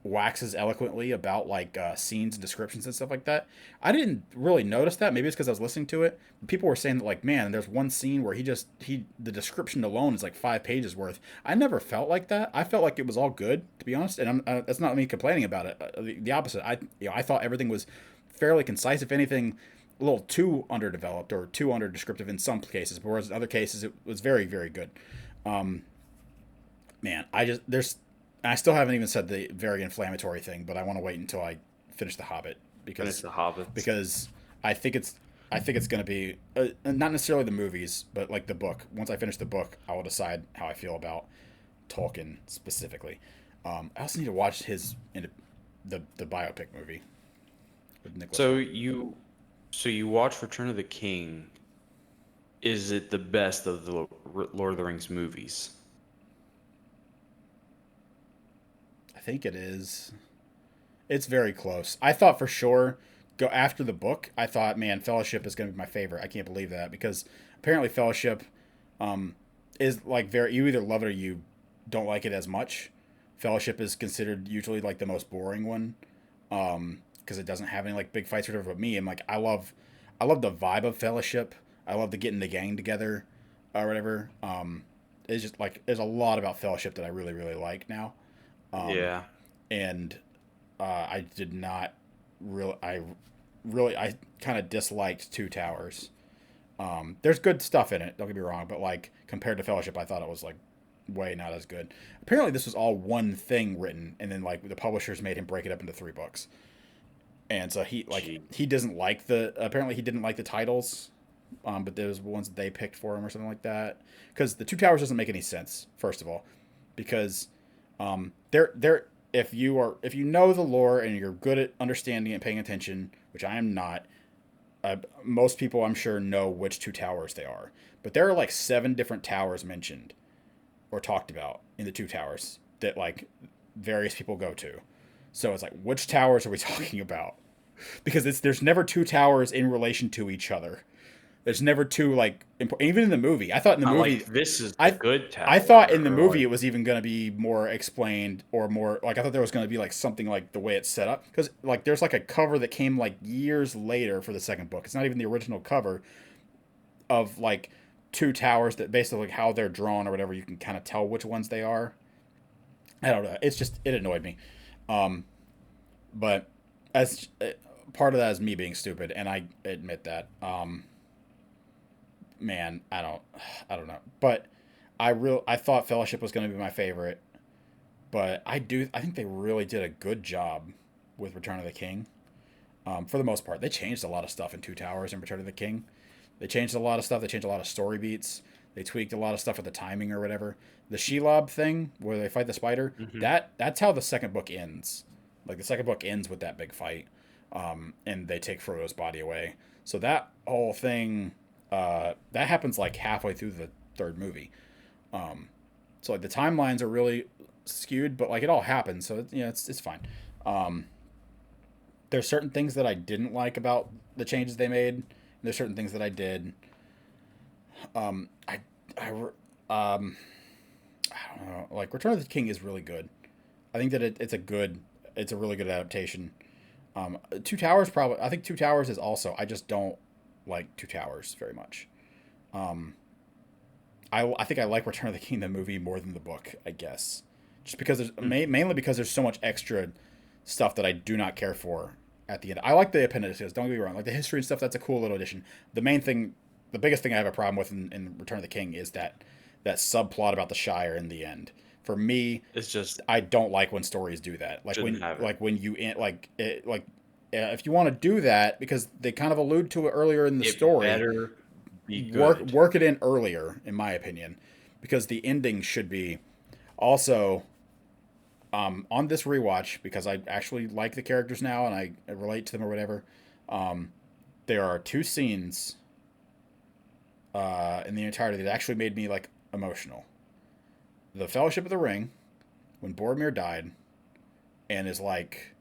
waxes eloquently about like scenes and descriptions and stuff like that. I didn't really notice that. Maybe it's because I was listening to it. People were saying that like, man, there's one scene where he the description alone is like 5 pages worth. I never felt like that. I felt like it was all good, to be honest. And that's not me complaining about it. The opposite. I thought everything was fairly concise. If anything, a little too underdeveloped or too under descriptive in some cases, but whereas in other cases it was very very good. Um, Man, I still haven't even said the very inflammatory thing, but I want to wait until I finish The Hobbit Finish the Hobbits. because I think it's I think it's going to be not necessarily the movies, but like the book. Once I finish the book, I will decide how I feel about Tolkien specifically. I also need to watch the biopic movie with Nicholas. So you, so you watch Return of the King. Is it the best of the Lord of the Rings movies? I think it is. It's very close. I thought for sure go after the book. I thought, man, Fellowship is going to be my favorite. I can't believe that because apparently Fellowship um, is like very. You either love it or you don't like it as much. Fellowship is considered usually like the most boring one because it doesn't have any like big fights or whatever. But me, I'm like I love the vibe of Fellowship. I love the getting the gang together or whatever. It's just like there's a lot about Fellowship that I really really like now. Um, Yeah. and I did not I kind of disliked Two Towers. There's good stuff in it. Don't get me wrong, but like compared to Fellowship, I thought it was like way not as good. Apparently, this was all one thing written, and then like the publishers made him break it up into 3 books. And so Gee. he doesn't like the apparently he didn't like the titles, but those were ones that they picked for him or something like that. Because the Two Towers doesn't make any sense. First of all, because they're if you know the lore and you're good at understanding and paying attention, which I am not, most people I'm sure know which two towers they are. But there are like 7 different towers mentioned or talked about in the two towers that like various people go to. So it's like, which towers are we talking about? Because there's never two towers in relation to each other. There's never two like even in the movie. I thought in the Not movie like this is the I good I thought tower, in the or movie like it was even going to be more explained or more like I thought there was going to be like something like the way it's set up because like there's like a cover that came like years later for the second book. It's not even the original cover of like two towers that basically like how they're drawn or whatever. You can kind of tell which ones they are. I don't know. It's just it annoyed me. Um, but as part of that is me being stupid, and I admit that. Man, I don't know. But I thought Fellowship was going to be my favorite, but I think they really did a good job with Return of the King. For the most part, they changed a lot of stuff in Two Towers and Return of the King. They changed a lot of stuff. They changed a lot of story beats. They tweaked a lot of stuff with the timing or whatever. The Shelob thing where they fight the spider, hmm that's how the second book ends. Like the second book ends with that big fight, and they take Frodo's body away. So that whole thing, that happens like halfway through the third movie. Um, so like the timelines are really skewed, but like it all happens, so it's fine. Um, there's certain things that I didn't like about the changes they made. And there's certain things that I did. Um, I I I don't know. Like Return of the King is really good. I think that it's a really good adaptation. Two Towers probably. I think Two Towers is also. I just don't like Two Towers very much. Um, I think I like Return of the King the movie more than the book. I guess just because mainly because there's so much extra stuff that I do not care for at the end. I like the appendices. Don't get me wrong. Like the history and stuff. That's a cool little addition. The main thing, the biggest thing I have a problem with in Return of the King is that subplot about the Shire in the end. For me, it's just I don't like when stories do that. shouldn't have it. Like when you if you want to do that because they kind of allude to it earlier in the It story, better be good. work it in earlier, in my opinion, because the ending should be also on this rewatch because I actually like the characters now and I relate to them or whatever. Um, there are 2 scenes in the entirety that actually made me like emotional. The Fellowship of the Ring, when Boromir died, and is like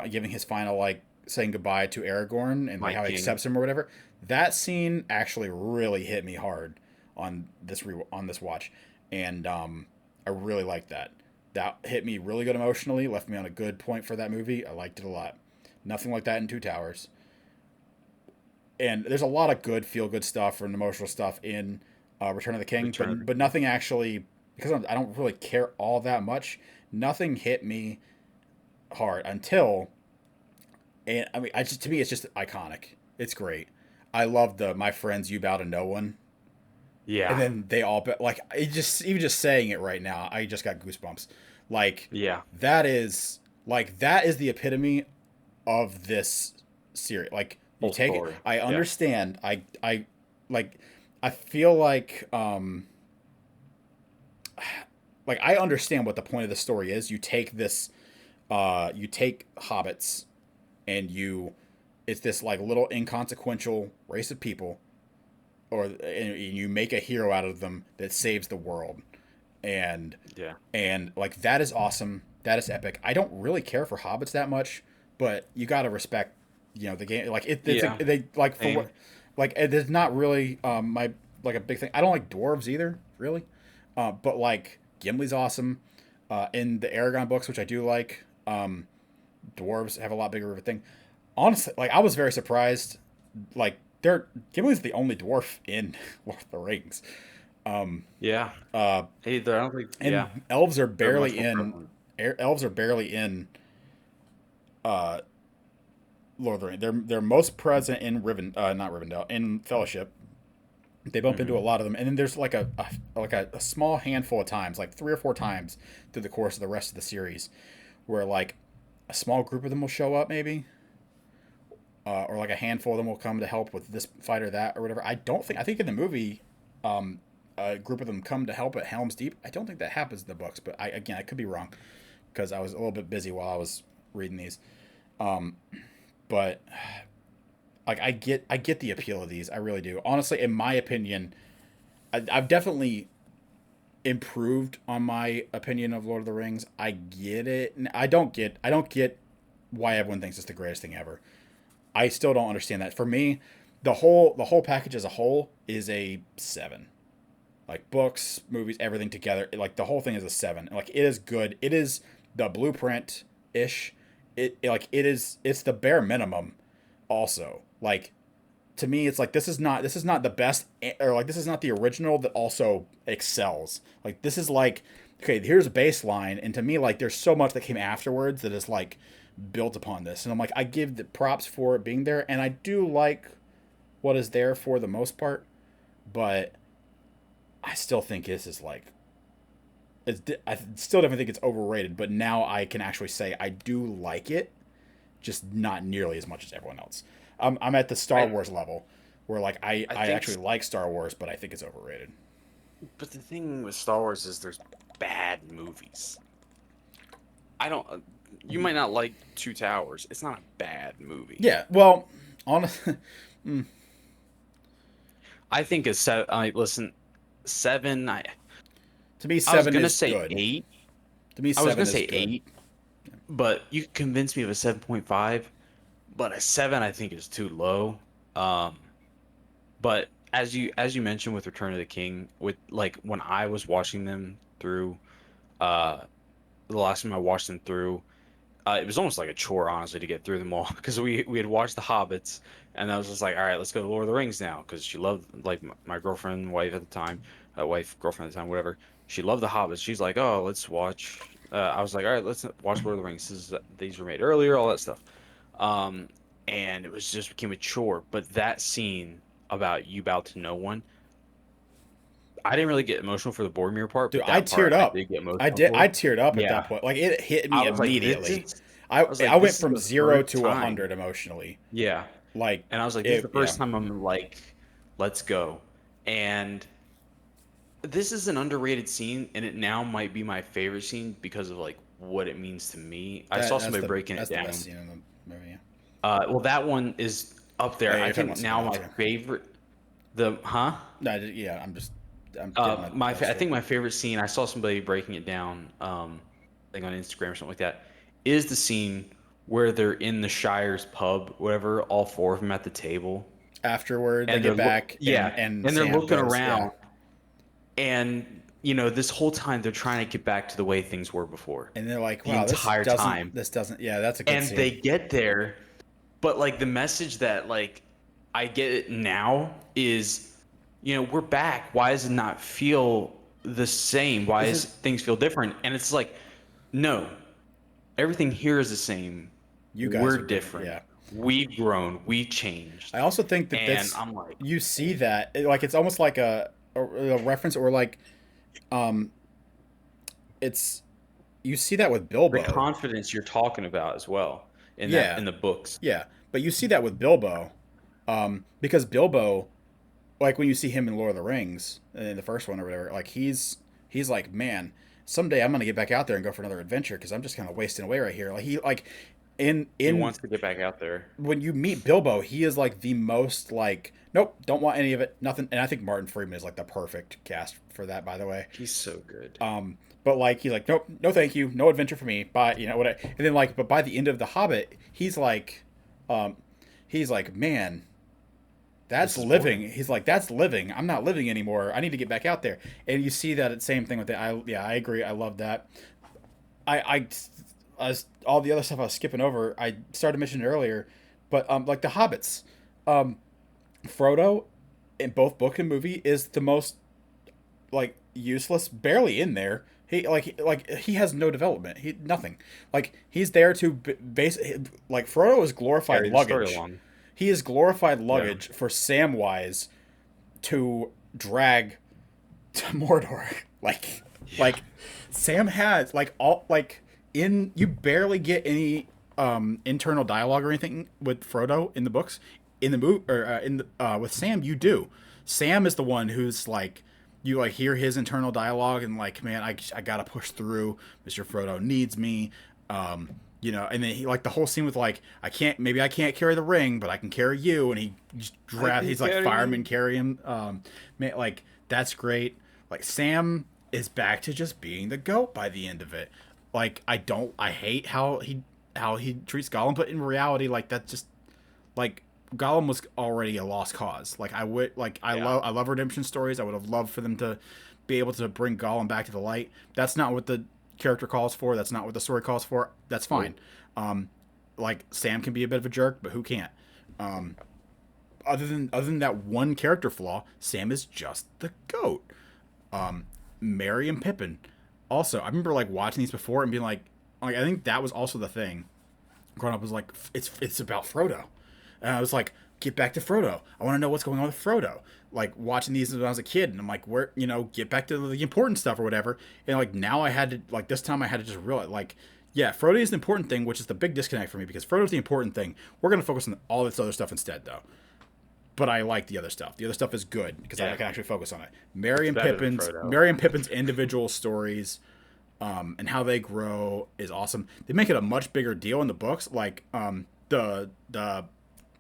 giving his final like saying goodbye to Aragorn and like My how he king. accepts him or whatever. That scene actually really hit me hard on on this watch, and I really liked that. That hit me really good emotionally. Left me on a good point for that movie. I liked it a lot. Nothing like that in Two Towers. And there's a lot of good feel good stuff and emotional stuff in Return of the King, Return of the but King. nothing actually because I don't really care all that much. Nothing hit me hard until and I mean I just to me it's just iconic. It's great. I love the my friends you bow to no one, and Yeah. then they all like it just even just saying it right now I just got goosebumps. Like Yeah. that is the epitome of this series. Like you Whole take it. story. I Yeah. understand. I like. I feel like I understand what the point of the story is. You take this. You take hobbits, and it's this like little inconsequential race of people, and you make a hero out of them that saves the world, and Yeah. like that is awesome. That is epic. I don't really care for hobbits that much, but you gotta respect, the game. Like Yeah. they like for Same. what, like it is not really my like a big thing. I don't like dwarves either, really, but like Gimli's awesome. In the Aragon books, which I do like, dwarves have a lot bigger of a thing. Honestly, like I was very surprised. Like Gimli's the only dwarf in Lord of the Rings. Um, Yeah. uh, Hey, I don't think. Yeah. and elves are They're much barely more in prevalent. elves are barely in uh Lord of the Rings. They're most present in not Rivendell, in Fellowship. They bump into a hmm lot of them, and then there's like a small handful of times, like 3 or 4 times through the course of the rest of the series, where like a small group of them will show up, maybe, or like a handful of them will come to help with this fight or that or whatever. I think in the movie, a group of them come to help at Helm's Deep. I don't think that happens in the books, but I could be wrong. because I was a little bit busy while I was reading these. Um, but like I get the appeal of these. I really do. Honestly, in my opinion, I've definitely improved on my opinion of Lord of the Rings. I get it. I don't get why everyone thinks it's the greatest thing ever. I still don't understand that. For me, the whole package as a whole is a 7. Like books, movies, everything together, like the whole thing is a 7. Like it is good. It is the blueprint ish. Like it's the bare minimum also. Like to me it's like this is not the best, or like this is not the original that also excels. Like this is like, okay, here's a baseline, and to me like there's so much that came afterwards that is like built upon this, and I'm like, I give the props for it being there, and I do like what is there for the most part, but I still think this is like I still definitely think it's overrated, but now I can actually say I do like it, just not nearly as much as everyone else. I'm at the Star Wars level, where like I actually like Star Wars, but I think it's overrated. But the thing with Star Wars is there's bad movies. I don't. You might not like Two Towers. It's not a bad movie. Yeah, well, honestly, I think it's seven. Listen, seven. to me, I was 7 gonna is say good. 8. To me, I was 7 gonna is say good. 8, but you convinced me of a 7.5. But a 7, I think, is too low. Um, but as you mentioned with Return of the King, with like when I was watching them through, uh, the last time I watched them through, it was almost like a chore, honestly, to get through them all because we had watched the Hobbits, and I was just like, all right, let's go to Lord of the Rings now, because she loved, like, my girlfriend, wife at the time, wife, girlfriend at the time, whatever. She loved the Hobbits. She's like, oh, let's watch. I was like, all right, let's watch Lord of the Rings. These were made earlier, all that stuff. Um, and it was just became a chore. But that scene about you bow to no one, I didn't really get emotional for the Boromir part, Dude, but I that part teared I up. did get emotional I for. teared up at that Yeah, point. Like it hit I me was like, immediately. I was I like, went this is from the 0 first to time. 100 emotionally. Yeah. Like And I was like, this is the it, yeah. first time I'm like, let's go. And this is an underrated scene, and it now might be my favorite scene because of like what it means to me. I saw somebody breaking it That's the best down. scene in the movie. Yeah. Well, that one is up Oh, there. yeah, I you're talking think about something now else. my Yeah. favorite, the huh? No, yeah. I'm getting my thoughts I straight. think my favorite scene. I saw somebody breaking it down. I think on Instagram or something like that. Is the scene where they're in the Shire's pub, whatever, all four of them at the table, Afterward, they and get back, yeah, and and they're Sam looking goes, yeah. around, and you know, this whole time they're trying to get back to the way things were before, And they're like, the wow, entire time, this doesn't. Yeah, that's a good and scene. they get there, but like the message that like I get it now is, you know, we're back. Why does it not feel the same? Why This is is things feel different? And it's like, no, everything here is the same. you guys We're are different. different. Yeah. We've grown. We changed. I also think that And this I'm like, you see that like it's almost like a reference, or like um it's you see that with the Bilbo. confidence you're talking about as well in that Yeah, in the books. yeah, but you see that with Bilbo, because Bilbo, like when you see him in Lord of the Rings in the first one or whatever, like he's like, man, someday I'm gonna get back out there and go for another adventure because I'm just kind of wasting away right here. Like he like He in wants to get back out there. when you meet Bilbo, he is like the most like, nope, don't want any of it, nothing. And I think Martin Freeman is like the perfect cast for that, by the way. He's so good. But like he's like, nope, no, thank you, no adventure for me. Bye, you know what? And then like, but by the end of The Hobbit, um, he's like, man, This that's is living. boring. He's like, that's living. I'm not living anymore. I need to get back out there. And you see that same thing with it. I agree. I love that. I as all the other stuff I was skipping over, I started mentioning it earlier, but like the Hobbits, um, Frodo in both book and movie is the most like useless, barely in there. He has no development. He nothing. Like he's there to base like Frodo is glorified Carry the story luggage. along. He is glorified Yeah. luggage for Samwise to drag to Mordor. Like Sam has like all like in you barely get any internal dialogue or anything with Frodo in the books. In the movie or in the with Sam you do. Sam is the one who's like you like hear his internal dialogue and like, man, I gotta push through. Mr. Frodo needs me. You know, and then he like the whole scene with like, maybe I can't carry the ring, but I can carry you, and he just he's like fireman carry him. Man, like that's great. Like Sam is back to just being the goat by the end of it. Like I hate how he treats Gollum, but in reality, like that's just like Gollum was already a lost cause. Like I love redemption stories. I would have loved for them to be able to bring Gollum back to the light. That's not what the character calls for. That's not what the story calls for. That's fine. Like Sam can be a bit of a jerk, but who can't? Other than that one character flaw, Sam is just the goat. Merry and Pippin. Also, I remember like watching these before and being like I think that was also the thing. Growing up was like it's about Frodo, and I was like, get back to Frodo. I want to know what's going on with Frodo. Like watching these when I was a kid, and I'm like, where get back to the important stuff or whatever. And like now I had to like this time I had to just realize like, yeah, Frodo is the important thing, which is the big disconnect for me because Frodo's the important thing. We're gonna focus on all this other stuff instead, though. But I like the other stuff. The other stuff is good because I can actually focus on it. Merry and Pippin's individual stories, and how they grow is awesome. They make it a much bigger deal in the books. Like the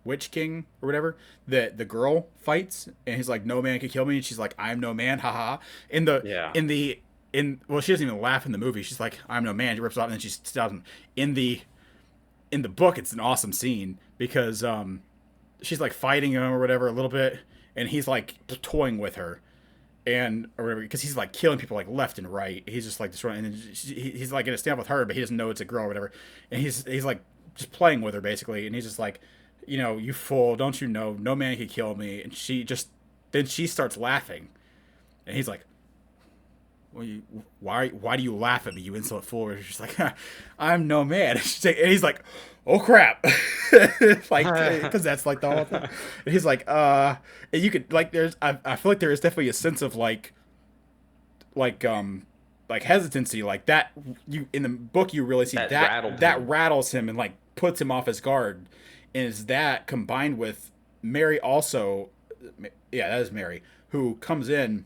Witch King or whatever, the girl fights and he's like, no man can kill me, and she's like, I'm no man, haha. Well, she doesn't even laugh in the movie. She's like, I'm no man. She rips it off and then she stabs him. In the book, it's an awesome scene because she's like fighting him or whatever a little bit, and he's like toying with her, and or whatever because he's like killing people like left and right. He's just like destroying, and he's like gonna stand up with her, but he doesn't know it's a girl or whatever, and he's like just playing with her basically, and he's just like, you fool, don't you know, no man can kill me, and then she starts laughing, and he's like, well, why do you laugh at me, you insolent fool? And she's like, I'm no man. And he's like, oh crap, like because that's like the whole thing. And he's like, and you could like, I feel like there is definitely a sense of like hesitancy like that. You in the book you really see that rattles him and like puts him off his guard, and it's that combined with Mary also, yeah, that is Mary who comes in.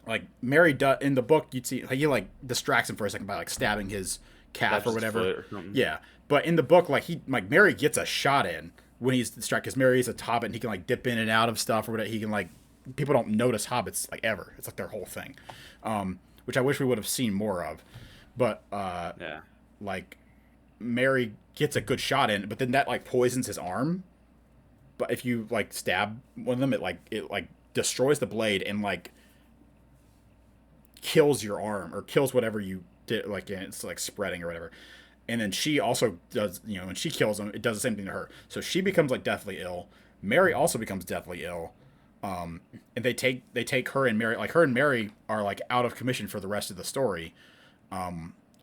Like Mary in the book, you'd see he like distracts him for a second by like stabbing his calf or whatever. Yeah, but in the book, like Mary gets a shot in when he's distracted because Mary is a hobbit and he can like dip in and out of stuff or whatever. He can like people don't notice hobbits like ever. It's like their whole thing, which I wish we would have seen more of. But like Mary gets a good shot in, but then that like poisons his arm. But if you like stab one of them, it destroys the blade and like kills your arm or kills whatever you did, like, and it's like spreading or whatever. And then she also does, when she kills him, it does the same thing to her. So she becomes like deathly ill. Mary also becomes deathly ill. And they take her and Mary, like her and Mary are like out of commission for the rest of the story.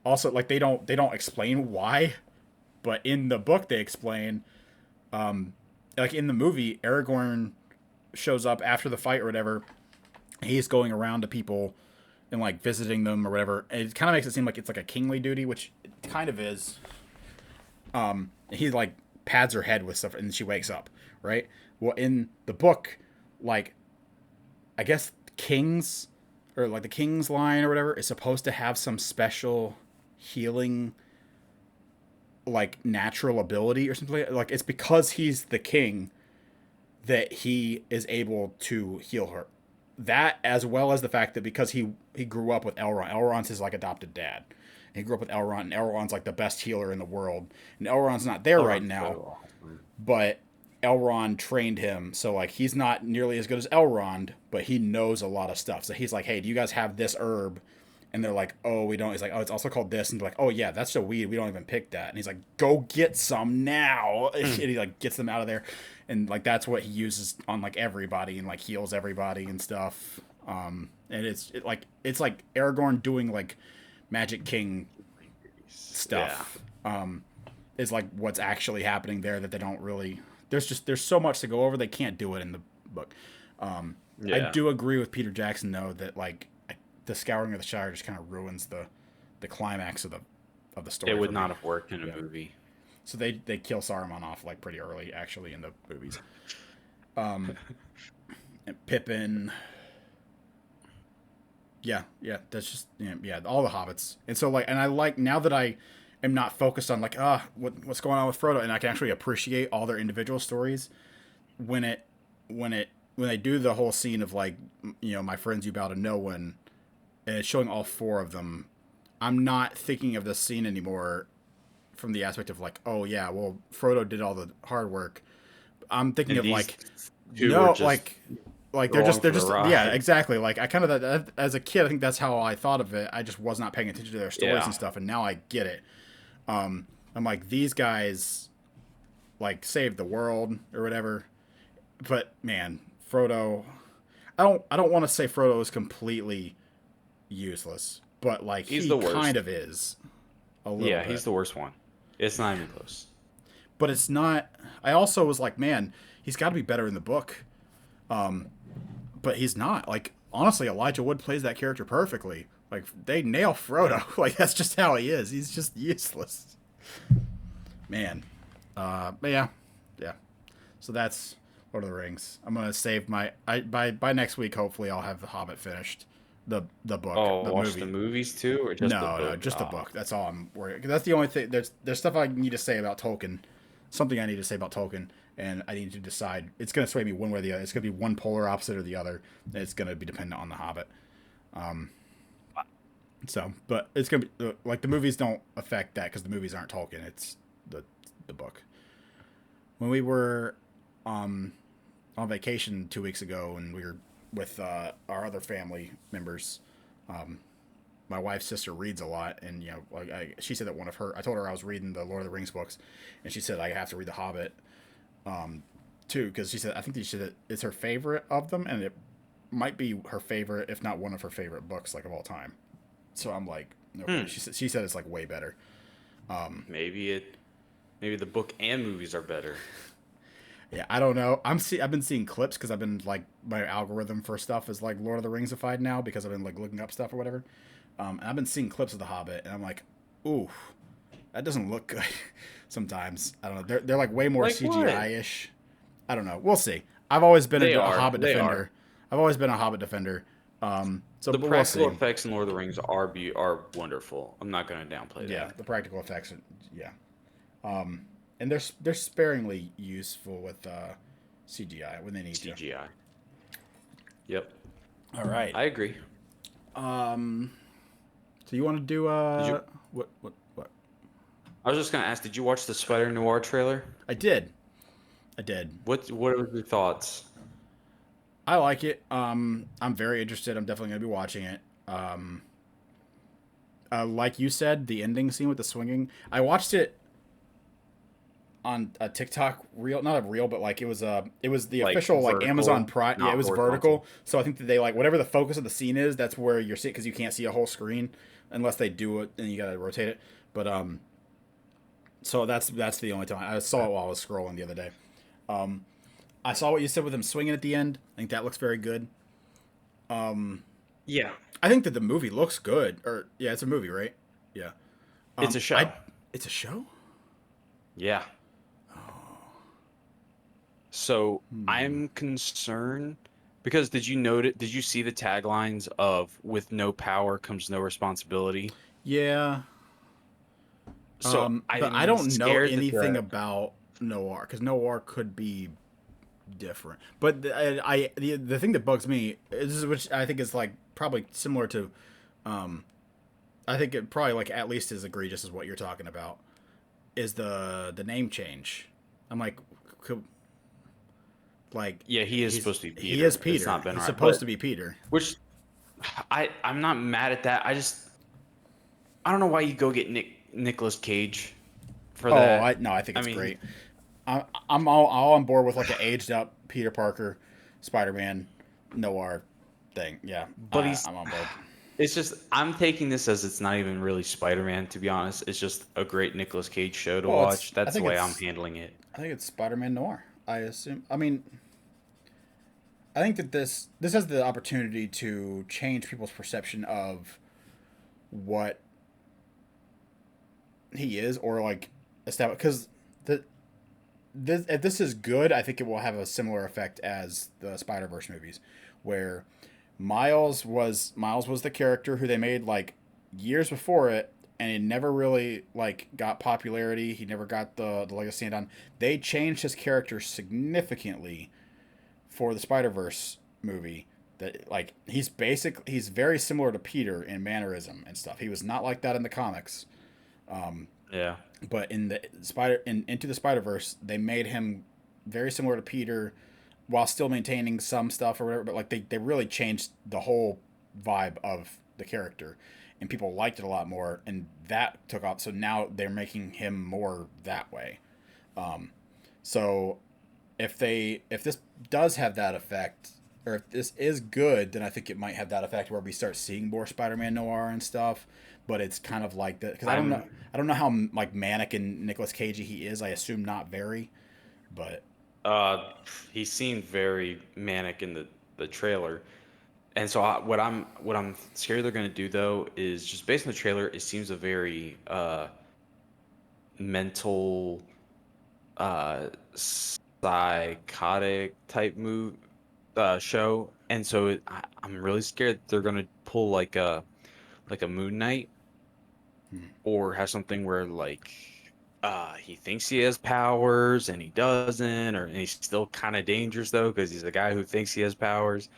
Also like they don't explain why, but in the book they explain, like in the movie, Aragorn shows up after the fight or whatever. He's going around to people and like visiting them or whatever. And it kind of makes it seem like it's like a kingly duty, which it kind of is. He like pads her head with stuff and she wakes up, right? Well, in the book, like I guess kings or like the king's line or whatever is supposed to have some special healing, like natural ability or something. Like it's because he's the king that he is able to heal her. That, as well as the fact that because he grew up with Elrond. Elrond's his like adopted dad. He grew up with Elrond, and Elrond's like the best healer in the world. And Elrond's not there right now, but Elrond trained him, so like he's not nearly as good as Elrond, but he knows a lot of stuff. So he's like, hey, do you guys have this herb? And they're like, oh, we don't. He's like, oh, it's also called this. And they're like, oh yeah, that's a weed. We don't even pick that. And he's like, go get some now. And he like gets them out of there. And like that's what he uses on like everybody and like heals everybody and stuff. And it's like Aragorn doing like Magic King stuff. Yeah. Is like what's actually happening there that they don't really. There's so much to go over. They can't do it in the book. I do agree with Peter Jackson though that like the Scouring of the Shire just kind of ruins the climax of the story. It would not have worked in a movie. So they kill Saruman off like pretty early, actually, in the movies. And Pippin, Yeah, yeah, that's just yeah, all the hobbits. And so like, and I like now that I am not focused on like what's going on with Frodo, and I can actually appreciate all their individual stories when it when it when they do the whole scene of like my friends you bow to no one, and it's showing all four of them. I'm not thinking of this scene anymore from the aspect of like, oh yeah, well Frodo did all the hard work. I'm thinking And of these like, two were no, just like along they're for the just yeah, ride. exactly. Like I kind of as a kid, I think that's how I thought of it. I just was not paying attention to their stories Yeah. and stuff, and now I get it. I'm like these guys like saved the world or whatever, but man, Frodo, I don't want to say Frodo is completely useless, but like He's he the kind worst. of is a little Yeah, bit. he's the worst one. It's not even close. But it's not. I also was like, man, he's got to be better in the book. But he's not. Like honestly, Elijah Wood plays that character perfectly. Like they nail Frodo. Like that's just how he is. He's just useless, man. But yeah, yeah. So that's Lord of the Rings. I'm gonna save my. By next week, hopefully, I'll have The Hobbit finished. The book, Oh, the watch the movie. movies too, or just the No, book? just the book. That's all I'm worried. That's the only thing. There's stuff I need to say about Tolkien. Something I need to say about Tolkien, and I need to decide. It's gonna sway me one way or the other. It's gonna be one polar opposite or the other. And it's gonna be dependent on The Hobbit. So, but it's gonna be like the movies don't affect that because the movies aren't Tolkien. It's the book. When we were um, on vacation 2 weeks ago, and we were with our other family members, my wife's sister reads a lot, and like she said that one of her. I told her I was reading the Lord of the Rings books, and she said I have to read The Hobbit too because she said I think she said it's her favorite of them, and it might be her favorite, if not one of her favorite books like of all time. So I'm like, okay. Hmm. She said it's like way better. Maybe it. Maybe the book and movies are better. Yeah, I don't know. I've been seeing clips because I've been like my algorithm for stuff is like Lord of the Ringsified now because I've been like looking up stuff or whatever. And I've been seeing clips of The Hobbit, and I'm like, ooh, that doesn't look good. Sometimes I don't know. They're like way more Like what? CGI ish. I don't know. We'll see. I've always been They a are. Hobbit They are. defender. I've always been a Hobbit defender. So The but we'll practical see. effects in Lord of the Rings are wonderful. I'm not going to downplay Yeah, that. the practical effects. Yeah, and they're sparingly useful with CGI when they need to. CGI. Yep. All right. I agree. Um, so you want to do Did you? what? I was just going to ask. Did you watch the Spider Noir trailer? I did. I did. What are your thoughts? I like it. I'm very interested. I'm definitely gonna be watching it. Like you said, the ending scene with the swinging. I watched it on a TikTok reel, not a reel, but like it was the Like official like Amazon vertical, Prime. Yeah, it not was horizontal. vertical. So I think that they like whatever the focus of the scene is, that's where you're seeing because you can't see a whole screen unless they do it and you gotta rotate it. But so that's the only time I saw it while I was scrolling the other day. I saw what you said with him swinging at the end. I think that looks very good. Yeah. I think that the movie looks good. Or yeah, it's a movie, right? Yeah. It's a show. I It's a show. Yeah. So I'm concerned because did you note it? Did you see the taglines of "With no power comes no responsibility"? Yeah. So But I I'm don't know scared that anything the about Noir because Noir could be different. But the thing that bugs me is which I think is like probably similar to, I think it probably like at least as egregious as what you're talking about is the name change. I'm like, could, like yeah, he is supposed to be he is Peter. It's Peter. not been He's right, supposed but to be Peter. which I'm not mad at that. I don't know why you go get Nicolas Cage for Oh, that. I think I it's mean, great. I'm all on board with like an aged up Peter Parker, Spider Man, Noir thing. Yeah, but he's I'm on board. it's just I'm taking this as it's not even really Spider-Man, to be honest. It's just a great Nicolas Cage show to Well, watch. I That's the think way I'm handling it. it's Spider Man Noir. I assume. I mean, I think that this has the opportunity to change people's perception of what he is, or like establish because the this if this is good, I think it will have a similar effect as the Spider Verse movies, where Miles was the character who they made like years before it, and he never really like got popularity. He never got the leg of stand on. They changed his character significantly for the Spider Verse movie. That like he's very similar to Peter in mannerism and stuff. He was not like that in the comics. Um, Yeah. but in the Into the Spider Verse, they made him very similar to Peter, while still maintaining some stuff or whatever. But like they really changed the whole vibe of the character, and people liked it a lot more, and that took off. So now they're making him more that way. Um, so if this does have that effect, or if this is good, then I think it might have that effect where we start seeing more Spider-Man noir and stuff. But it's kind of like that because I'm I don't know how like manic and Nicolas Cagey he is. I assume not very, but uh he seemed very manic in the trailer. And so what I'm scared they're gonna do though is just based on the trailer, it seems a very mental psychotic type show. And so I'm really scared they're gonna pull like a Moon Knight hmm. or have something where like he thinks he has powers and he doesn't, or and he's still kind of dangerous though because he's a guy who thinks he has powers.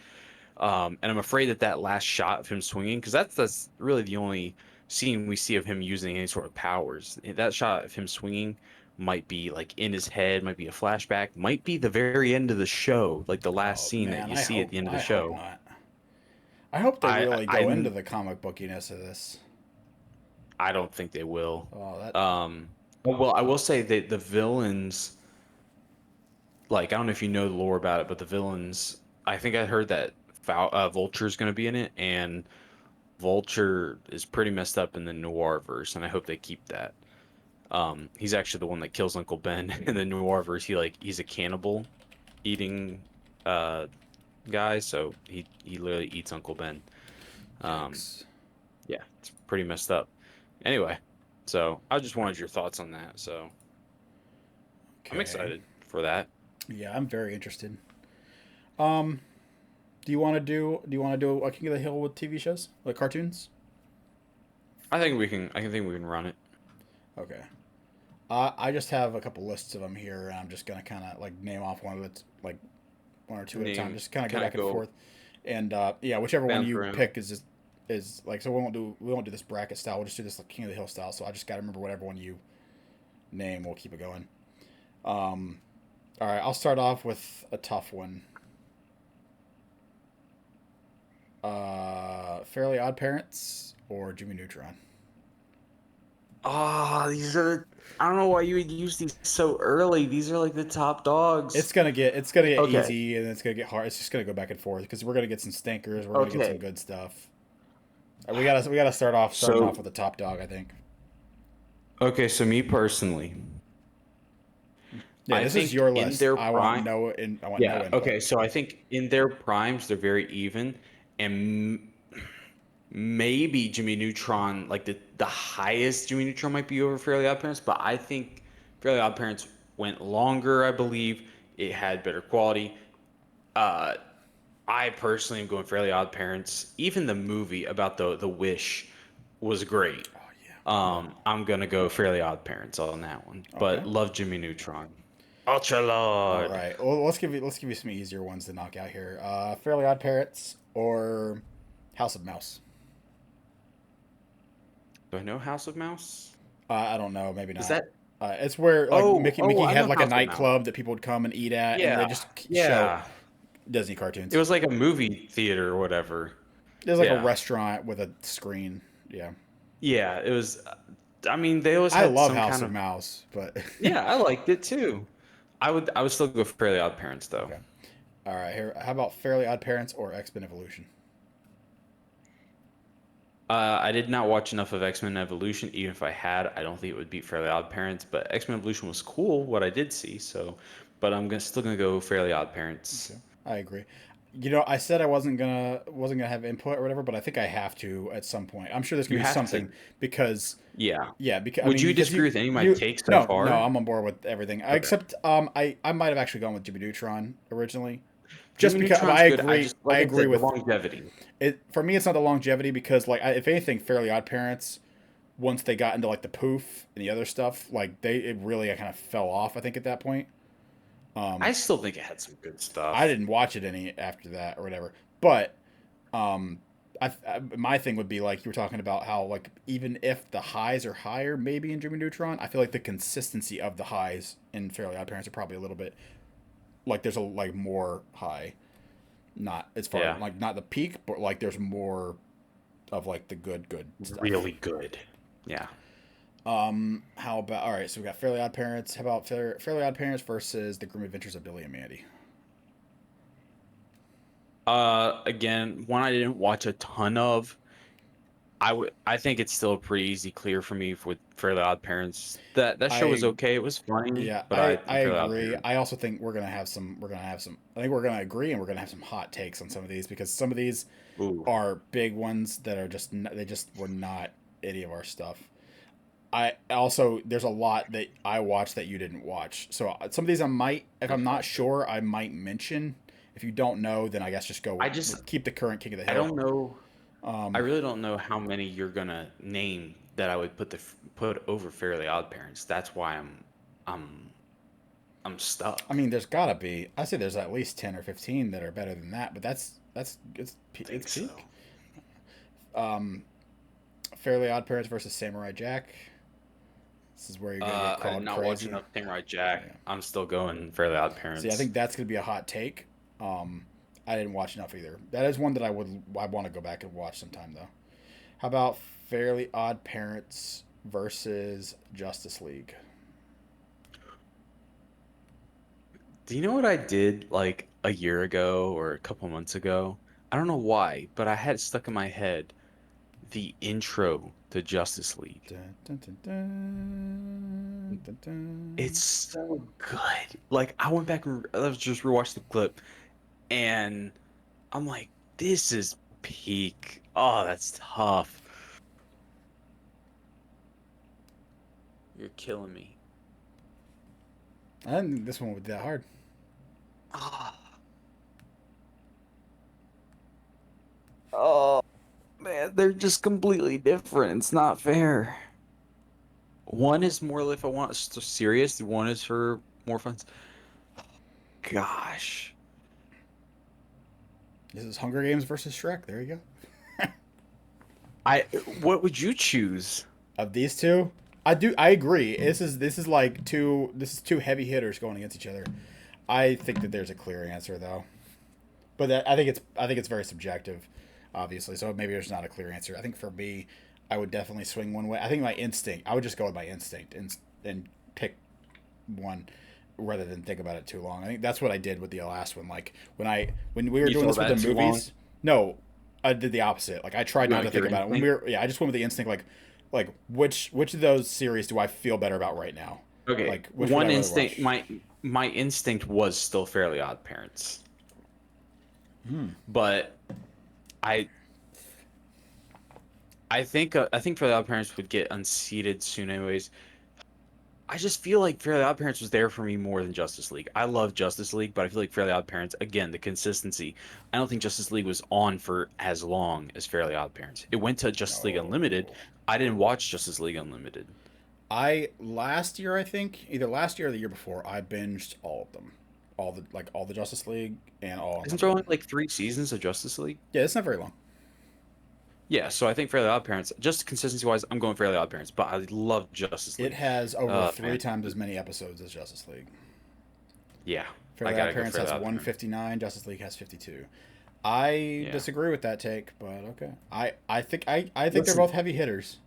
And I'm afraid that that last shot of him swinging, because that's really the only scene we see of him using any sort of powers. That shot of him swinging might be like in his head, might be a flashback, might be the very end of the show, like the last Oh scene that man, you see at the end of the I hope show. not. I hope they I really go into I the comic bookiness of this. I don't think they will. Oh, that Well, I will say that the villains, like I don't know if you know the lore about it, but the villains, I think I heard that Vulture's going to be in it, and Vulture is pretty messed up in the noir verse, and I hope they keep that. He's actually the one that kills Uncle Ben in the noir verse. He's a cannibal eating uh guy, so he literally eats Uncle Ben. Um, yikes. yeah, it's pretty messed up. Anyway, so I just wanted your thoughts on that. So I'm Okay. excited for that. Yeah, I'm very interested. Um, do you want to do a King of the Hill with TV shows like cartoons? I think we can run it. Okay. I just have a couple lists of them here, and I'm just gonna kind of like name off one of the like one or two at a time. Name Just kind of go kind of back and go forth, and yeah, whichever one down you through him. pick is like so we won't do this bracket style. We'll just do this like King of the Hill style. So I just gotta remember whatever one you name. We'll keep it going. Um, all right, I'll start off with a tough one. Fairly Odd Parents or Jimmy Neutron. Ah, these are. I don't know why you would use these so early. These are like the top dogs. It's gonna get Okay. easy and it's gonna get hard. It's just gonna go back and forth because we're gonna get some stinkers. We're gonna get some Okay. good stuff. We gotta starting off So, with the top dog. I think. okay, so me personally, Yeah, I this is think your in list. their prime, I want no yeah, input. okay, so I think in their primes they're very even, and maybe Jimmy Neutron, like the highest Jimmy Neutron might be over Fairly Odd Parents, but I think Fairly Odd Parents went longer, I believe. It had better quality. Uh, I personally am going Fairly Odd Parents. Even the movie about the wish was great. Oh yeah, yeah. I'm gonna go Fairly Odd Parents on that one, Okay. but love Jimmy Neutron. Ultra All Lord. right. Well, let's give you some easier ones to knock out here. Fairly Odd Parents or House of Mouse. Do I know House of Mouse? I don't know. Maybe Is not. that? It's where like Mickey I had know like a House of Mouse. nightclub that people would come and eat at, and they Yeah, just show yeah. Disney It cartoons. was like a movie theater or whatever. There's like a Yeah, restaurant with a screen. Yeah. yeah. It was. I mean, they always I had love some House kind of of. Mouse, but Yeah, I liked it too. I would still go for Fairly Odd Parents though. okay. All right, here. How about Fairly Odd Parents or X Men Evolution? I did not watch enough of X Men Evolution. Even if I had, I don't think it would beat Fairly Odd Parents. But X Men Evolution was cool, what I did see. So, but still gonna go Fairly Odd Parents. Okay, I agree. I said I wasn't gonna have input or whatever, but I think I have to at some point. I'm sure there's You gonna be have to, something because yeah. yeah, because I Would mean you because disagree with any of my you takes so no far? I'm on board with everything Okay. except I might have actually gone with Jimmy Neutron originally. just Jimmy because Neutron's I good. agree. I Like I agree said, the with longevity. it. For me, it's not the longevity because, like, if anything, Fairly Odd Parents, once they got into like the poof and the other stuff, like it really kind of fell off. I think at that point. I still think it had some good I stuff. didn't watch it any after that or whatever. But my thing would be like you were talking about how like even if the highs are higher, maybe in Jimmy Neutron, I feel like the consistency of the highs in Fairly Odd Parents are probably a little bit like there's a like more high, not as far Yeah, like not the peak, but like there's more of like the good stuff. really good. Yeah. How about all right? So we got Fairly Odd Parents. How about Fairly Odd Parents versus The Grim Adventures of Billy and Mandy? Again, one I didn't watch a ton of. I think it's still a pretty easy clear for me with Fairly Odd Parents. That show was I okay. It was funny, Yeah, but I I think Fairly Odd agree. Parents. I also think we're gonna have some. We're gonna have some. I think we're gonna agree, and we're gonna have some hot takes on some of these because some of these Ooh. are big ones that are just they just were not any of our stuff. I also there's a lot that I watched that you didn't watch. So some of these I might, if I'm not sure, I might mention. If you don't know, then I guess just go I just keep the current King of the I Hill. don't know. I Um, really don't know how many you're gonna name that I would put over Fairly Odd Parents. That's why I'm I'm I stuck. mean, there's gotta be. I say there's at least 10 or 15 that are better than that, but that's I it's think so. peak. Um, Fairly Odd Parents versus Samurai Jack. This is where you're gonna get I'm crowd not watching crazy. enough Samurai Jack. Yeah. I'm still going Fairly Odd See, I Parents. think that's gonna be a hot take. I didn't watch enough either. That is one that I want to go back and watch sometime though. How about Fairly Odd Parents versus Justice League? Do you know what I did like a year ago or a couple months ago? I don't know why, but I had it stuck in my head the intro to Justice League. Dun, dun, dun, dun, dun, It's dun. so good. Like I went back and I was just rewatched the clip and I'm like, this is peak. Oh, that's tough. You're killing me. I didn't think this one would be that hard. Ah. Oh man, they're just completely different. It's not fair. One is more if I want serious, one is for more fun. Gosh. This is Hunger Games versus Shrek. There you go. I what would you choose? Of these two, I agree. This is like two heavy hitters going against each other. I think that there's a clear answer though, but I think it's very subjective, obviously. So maybe there's not a clear answer. I think for me, I would definitely swing one way. I think my instinct. I would just go with my instinct and pick one rather than think about it too long. I think that's what I did with the last one. Like when we were You doing thought this with about the it too long? movies. No, I did the opposite. Like I tried You not went to with think your about it when we instinct? were. Yeah, I just went with the instinct. Like which of those series do I feel better about right now? Okay. Like which would I One rather instinct watch? my instinct was still Fairly Odd Parents. Hmm. But I I think Fairly Odd Parents would get unseated soon anyways. I just feel like Fairly Odd Parents was there for me more than Justice League. I love Justice League, but I feel like Fairly Odd Parents, again, the consistency. I don't think Justice League was on for as long as Fairly Odd Parents. It went to Justice League Unlimited. No. I didn't watch Justice League Unlimited. I last year I think either last year or the year before I binged all of them, all the Justice League and all Isn't there Unlimited. only like 3 seasons of Justice League? Yeah, it's not very long. Yeah, so I think Fairly Odd Parents, just consistency wise, I'm going Fairly Odd Parents, but I love Justice It League. has over three Man, times as many episodes as Justice League. yeah, I Fairly Odd gotta go Parents Fairly has Odd Parents. 159. Justice League has 52. I Yeah. disagree with that take, but okay. I think they're Listen, both heavy hitters.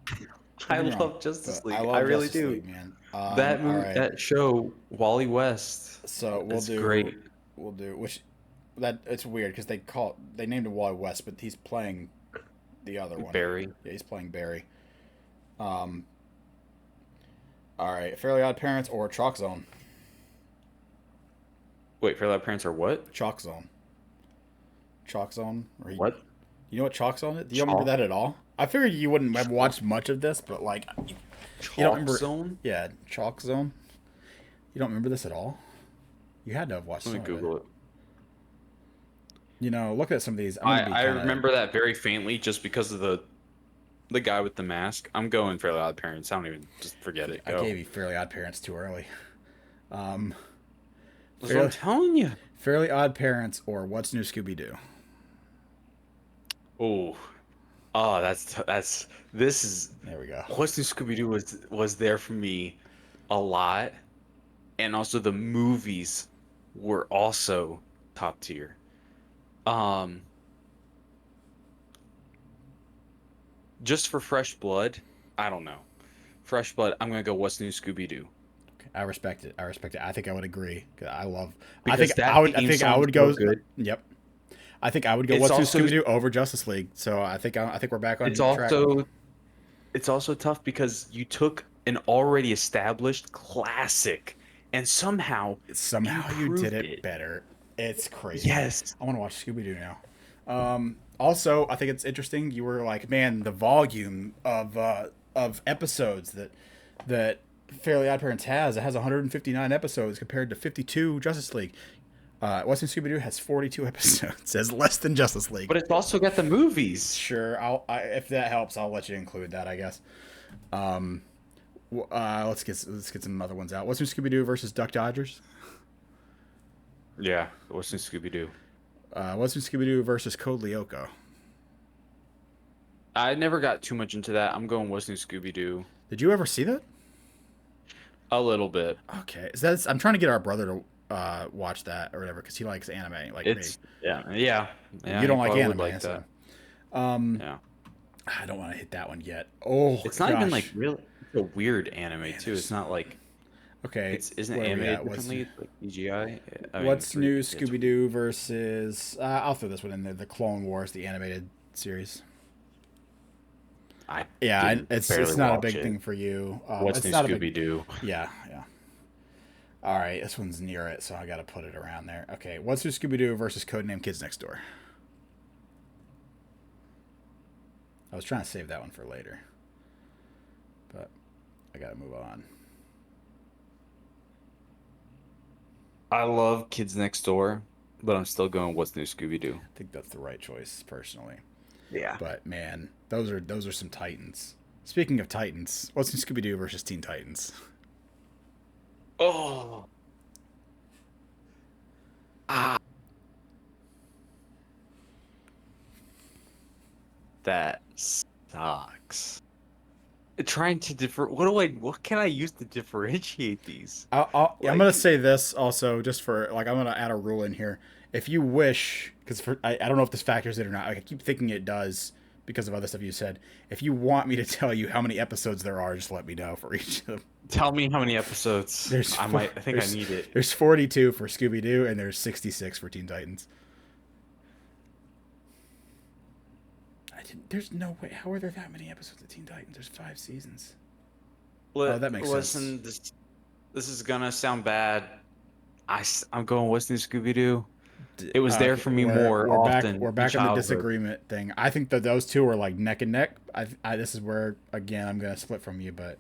Don't I get me wrong, love Justice but I League. I love really Justice do. League, man. That All movie, right. that show, Wally West, So we'll it's do great. we'll do which that it's weird because they named him Wally West, but he's playing the other one. Barry. Yeah, he's playing Barry. Um. All right, Fairly Odd Parents or Chalk Zone. Wait, Fairly Odd Parents are what? Chalk Zone. Chalk Zone. What? You know what Chalk Zone is? Do you remember Chalk that at all? I figured you wouldn't have Chalk watched much of this, but like, you don't Chalk remember? Zone? Yeah, Chalk Zone. You don't remember this at all? You had to have watched Let me some of it. Google it. Look at some of these. I'm I gonna be I kind of remember that very faintly just because of the guy with the mask. I'm going Fairly Odd Parents. I don't even just forget it. I Go. gave you Fairly Odd Parents too early. Um, That's what I'm Fairly, telling you. Fairly Odd Parents or What's New Scooby Doo? Oh, oh, this is There we go. What's New Scooby Doo was there for me a lot, and also the movies were also top tier. Um, just for fresh blood, I don't know. Fresh blood, I'm gonna go What's New Scooby Doo I respect it. I respect it. I think I would agree. 'Cause I love. I think because that I would. I theme think I song is would so go. good. Yep. I think I would go. It's What's New also Scooby Doo over Justice League. So I think we're back it's on track. also it's also tough because you took an already established classic and somehow Somehow you did improved it it. better. It's crazy. Yes. I want to watch Scooby Doo now. Also, I think it's interesting. You were like, man, the volume of episodes that Fairly Odd Parents has. It has 159 episodes compared to 52 Justice League. Western Scooby Doo has 42 episodes. Has less than Justice League. But it's also got the movies. Sure, if that helps, I'll let you include that. I guess. Let's get some other ones out. Western Scooby Doo versus Duck Dodgers. Yeah, what's in Scooby Doo? Western Scooby Doo versus Code Lyoko. I never got too much into that. I'm going what's in Scooby Doo Did you ever see that? a little bit. Okay, I'm trying to get our brother to watch that or whatever because he likes anime like me. It's yeah. You don't like probably would anime, like so that. Yeah, I don't want to hit that one yet. Oh, it's not even like really. It's a weird anime too. there's- It's not like okay. isn't where are we animated at? differently? It's like CGI. What's new Scooby Doo versus? I'll throw this one in there. The Clone Wars, the animated series. It's not a big thing for you. What's it's new not Scooby Doo? Yeah. All right, this one's near it, so I got to put it around there. Okay, what's new Scooby Doo versus Codename Kids Next Door? I was trying to save that one for later, but I got to move on. I love Kids Next Door, but I'm still going what's new Scooby Doo. I think that's the right choice, personally. Yeah. But man, those are some titans. Speaking of titans, what's new Scooby Doo versus Teen Titans? Oh. Ah. That sucks. Trying to differ. What can I use to differentiate these? I'm gonna say this also, just for like, I'm gonna add a rule in here. If you wish, because I don't know if this factors it or not. Like, I keep thinking it does because of other stuff you said. If you want me to tell you how many episodes there are, just let me know for each of them. Tell me how many episodes. I think I need it. There's 42 for Scooby Doo, and there's 66 for Teen Titans. There's no way. How are there that many episodes of Teen Titans? There's 5 seasons. That makes Listen, sense. this is gonna sound bad. I'm going what's new Scooby Doo. It was there for me more often. We're back on the disagreement thing. I think that those two are like neck and neck. This is where, again, I'm gonna split from you, but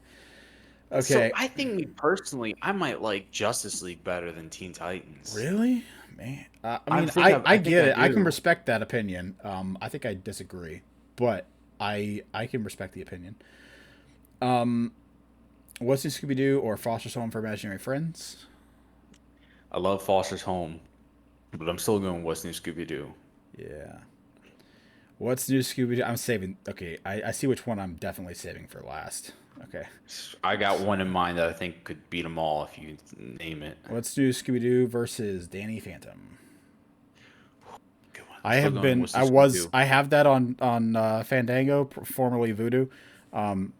okay. So I think me personally, I might like Justice League better than Teen Titans. Really, man? I get it. I can respect that opinion. I think I disagree, but I can respect the opinion. What's in Scooby Doo or Foster's Home for Imaginary Friends? I love Foster's Home, but I'm still going what's new Scooby Doo. Yeah. What's new Scooby Doo? I'm saving. Okay, I see which one I'm definitely saving for last. Okay. I got one in mind that I think could beat them all if you name it. What's new Scooby Doo versus Danny Phantom? Good one. I have that on Fandango, formerly Voodoo, and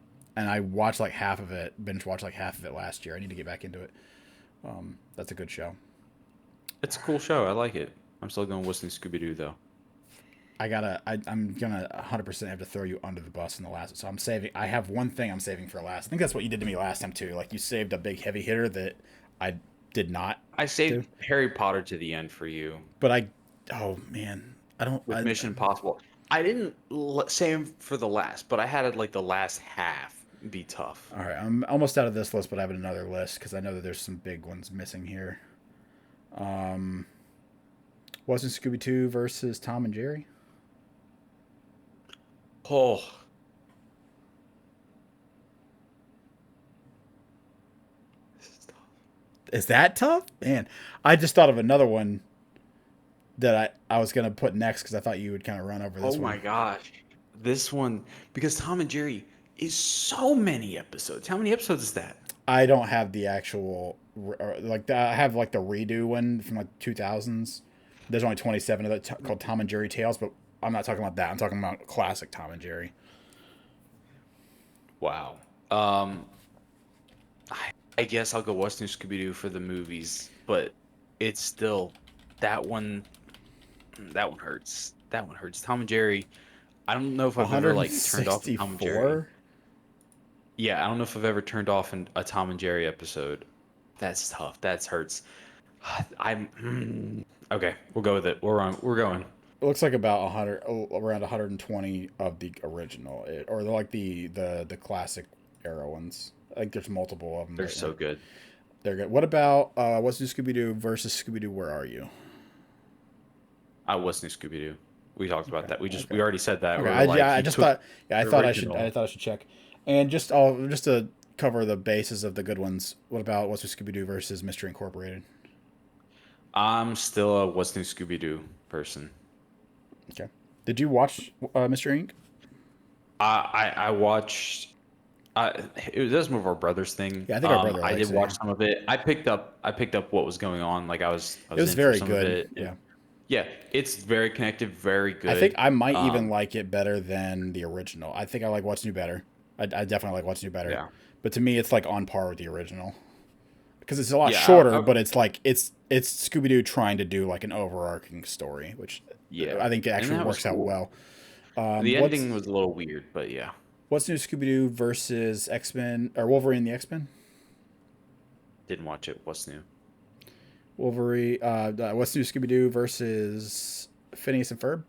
I watched like half of it. Binge watched like half of it last year. I need to get back into it. That's a good show. It's a cool show. I like it. I'm still going what's new Scooby Doo though. I'm gonna 100% have to throw you under the bus in the last. So I'm saving. I have one thing I'm saving for last. I think that's what you did to me last time too. Like, you saved a big heavy hitter that I did not. I saved Harry Potter to the end for you. But oh man, with Mission Impossible. I didn't save him for the last, but I had it like the last half be tough. All right, I'm almost out of this list, but I have another list because I know that there's some big ones missing here. Wasn't Scooby Doo versus Tom and Jerry? Oh, this is tough. Is that tough? Man, I just thought of another one that I was gonna put next because I thought you would kind of run over this Oh one. my gosh. This one, because Tom and Jerry is so many episodes. How many episodes is that? I don't have the actual like I have like the redo one from like 2000s. There's only 27 of that called Tom and Jerry Tales, but I'm not talking about that. I'm talking about classic Tom and Jerry. Wow. Um, I guess I'll go What's New Scooby Doo for the movies, but it's still that one. That one hurts. That one hurts. Tom and Jerry. I don't know if I've ever like turned off a Tom and Jerry. 164. Yeah, I don't know if I've ever turned off a Tom and Jerry episode. That's tough. That hurts. Okay. We'll go with it. We're on. We're going. It looks like about 100, around 120 of the original, or like the classic era ones. I think there's multiple of them. They're so good. They're good. What about What's New Scooby Doo versus Scooby Doo? Where are you? I was New Scooby Doo. We talked about that. Okay. We already said that. Okay. We were like, I he just took thought. Yeah, the original. I thought I should check. And just to cover the bases of the good ones. What about What's New Scooby Doo versus Mystery Incorporated? I'm still a What's New Scooby Doo person. Okay. Did you watch Mystery Inc? I watched. It was more of our brother's thing. Yeah, I think our brother I likes did it. watch some of it. I picked up what was going on. Like I It was was in for very some of good. it. Yeah. Yeah, it's very connected, very good. I think I might even Um, like it better than the original. I think I like What's New better. I definitely like What's New better. yeah, But to me, it's like on par with the original because it's a lot yeah, shorter. But it's like it's Scooby Doo trying to do like an overarching story, which yeah. I think it And actually that was works out cool. well. The What's ending was a little weird, but yeah, What's New Scooby Doo versus X Men or Wolverine and the X Men? didn't watch it. What's new? Wolverine. What's New Scooby Doo versus Phineas and Ferb?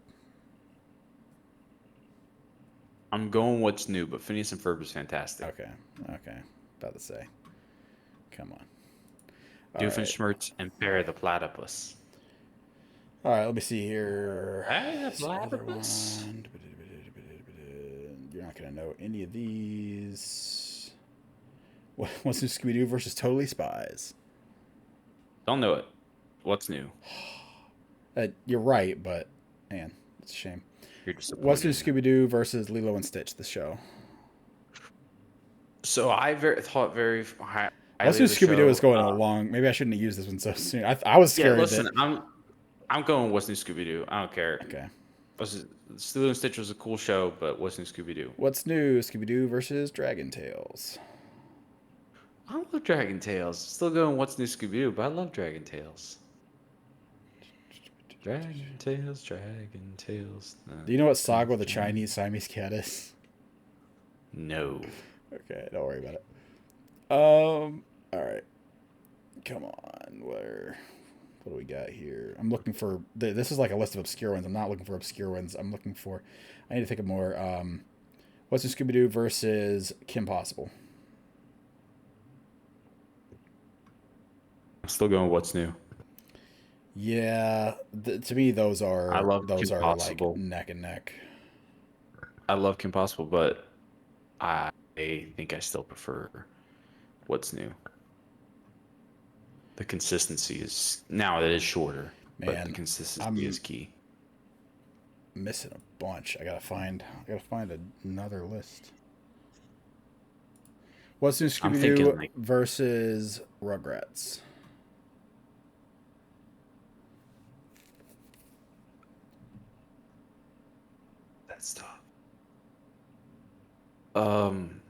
I'm going What's New, but Phineas and Ferb is fantastic. Okay. About to say. Come on. All right. Doofenshmirtz and Bear the Platypus. All right, let me see here. Bear the What's the other Platypus. one? You're not going to know any of these. What's New Scooby Doo versus Totally Spies? Don't know it. What's new? You're right, but man, it's a shame. You're What's New disappointed. Scooby Doo versus Lilo and Stitch, the show? So I thought very highly What's of New the Scooby Doo is show. going along. Maybe I shouldn't have used this one so soon. I was Yeah, scared listen, that. I'm going What's New Scooby Doo. I don't care. Okay. Lilo and Stitch was a cool show, but What's New Scooby Doo? What's New Scooby Doo versus Dragon Tales? I love Dragon Tales. Still going What's New Scooby Doo, but I love Dragon Tales. Dragon Tales, Dragon Tales. Do you know what Saga the Chinese Siamese cat is? No. Okay, don't worry about it. All right. Come on, what do we got here? I'm looking for. This is like a list of obscure ones. I'm not looking for obscure ones. I need to think of more. What's New Scooby Doo versus Kim Possible? I'm still going What's New. Yeah, to me those are I love those Kim are Possible. like neck and neck. I love Kim Possible, but I think I still prefer What's New. The consistency is now it is shorter, but the Man, consistency I'm is key. missing a bunch. I gotta find another list. What's New I'm Scooby thinking Doo like versus Rugrats? that's tough. Um,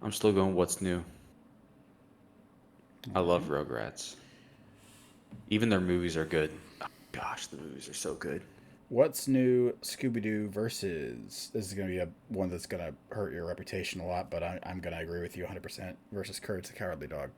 I'm still going What's New. I love Rugrats. Even their movies are good. Oh, gosh, the movies are so good. What's New Scooby Doo versus? This is gonna be one that's gonna hurt your reputation a lot, but I'm gonna agree with you 100%. Versus Courage the Cowardly Dog.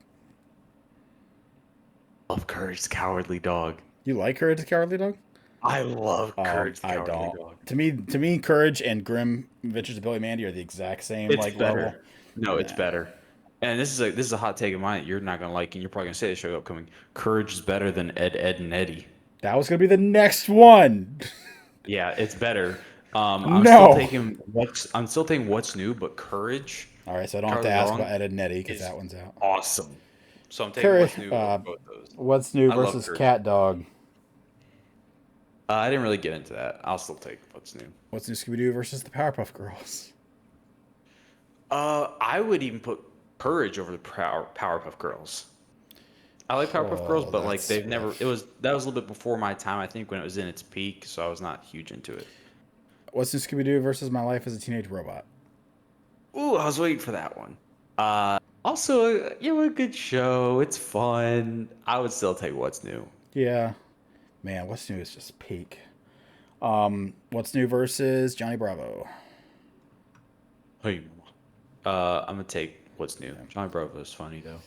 Love Courage the Cowardly Dog. You like Courage the Cowardly Dog? I love Courage the I Cowardly don't. Dog. To me, Courage and Grim Adventures of Billy Mandy are the exact same It's like better. level. No, it's Nah. better. And this is a hot take of mine. You're not gonna like, and you're probably gonna say the show upcoming. Courage is better than Ed, Ed, and Eddie. That was gonna be the next one. Yeah, it's better. No. I'm still taking what's new, but Courage, All right, so I don't have to Charlie ask about Wrong Ed and Nettie because is that one's out. awesome. So I'm taking Courage. what's new over both those. What's new I love versus Courage. Cat Dog? I didn't really get into that. I'll still take what's new. What's new Scooby Doo versus the Powerpuff Girls? I would even put Courage over the Powerpuff Girls. I like Powerpuff Girls, Oh, but like that's they've never. rough. That was a little bit before my time. I think when it was in its peak, so I was not huge into it. What's new Scooby Doo versus My Life as a Teenage Robot? Ooh, I was waiting for that one. Also, a good show. It's fun. I would still take what's new. Yeah, man, what's new is just peak. What's new versus Johnny Bravo? Hey, I'm gonna take what's new. Johnny Bravo is funny though.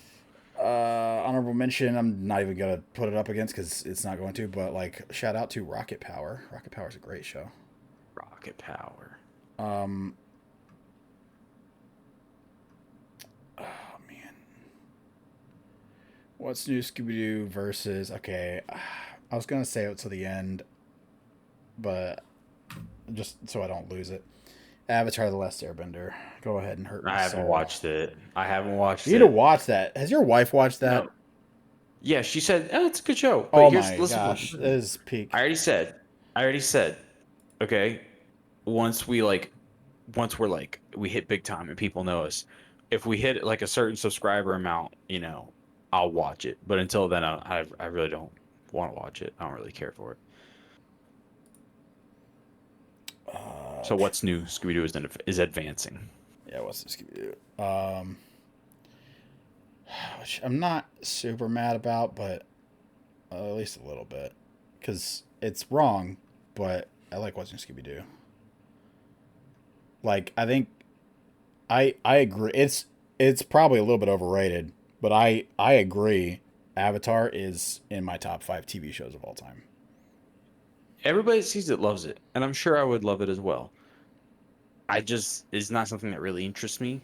Honorable mention. I'm not even gonna put it up against because it's not going to. But like, shout out to Rocket Power. Rocket Power is a great show. Rocket Power. Um, oh man, what's new Scooby Doo versus? Okay, I was gonna say it to the end, but just so I don't lose it. Avatar: The Last Airbender. Go ahead and hurt my I haven't soul. watched it. I haven't watched You need to it. watch that. Has your wife watched that? No. Yeah, she said, "Oh, it's a good show." But Oh here's my listen. gosh, that is peak. I already said. I already said. Okay, once we're like we hit big time and people know us, if we hit like a certain subscriber amount, I'll watch it. But until then, I really don't want to watch it. I don't really care for it. So what's new? Scooby Doo is advancing. Yeah, what's this Scooby Doo? Which I'm not super mad about, but at least a little bit, because it's wrong. But I like watching Scooby Doo. Like I think I agree. It's probably a little bit overrated, but I agree. Avatar is in my top 5 TV shows of all time. Everybody that sees it loves it, and I'm sure I would love it as well. It's not something that really interests me,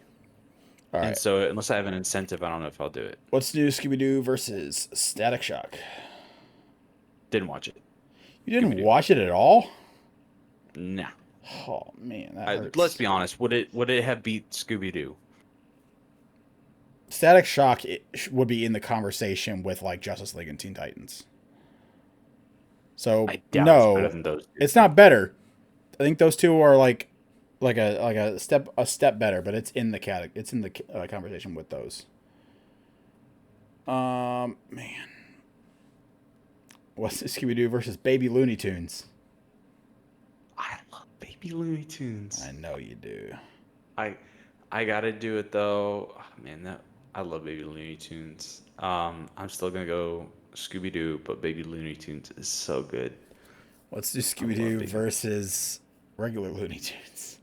All and right, so unless I have an incentive, I don't know if I'll do it. what's new Scooby Doo versus Static Shock? Didn't watch it. You didn't Scooby Doo. watch it at all? Nah. Oh man, that hurts. Let's be honest. Would it have beat Scooby Doo? Static Shock would be in the conversation with like Justice League and Teen Titans. So I doubt it's better no, than those two. it's not better. I think those two are like a step better, but it's in the it's in the conversation with those. Man, what's Scooby Doo versus Baby Looney Tunes? I love Baby Looney Tunes. I know you do. I I gotta do it though. Oh, man, that I love Baby Looney Tunes. I'm still gonna go Scooby Doo, but Baby Looney Tunes is so good. What's I Scooby love Doo Baby. versus regular Looney Tunes?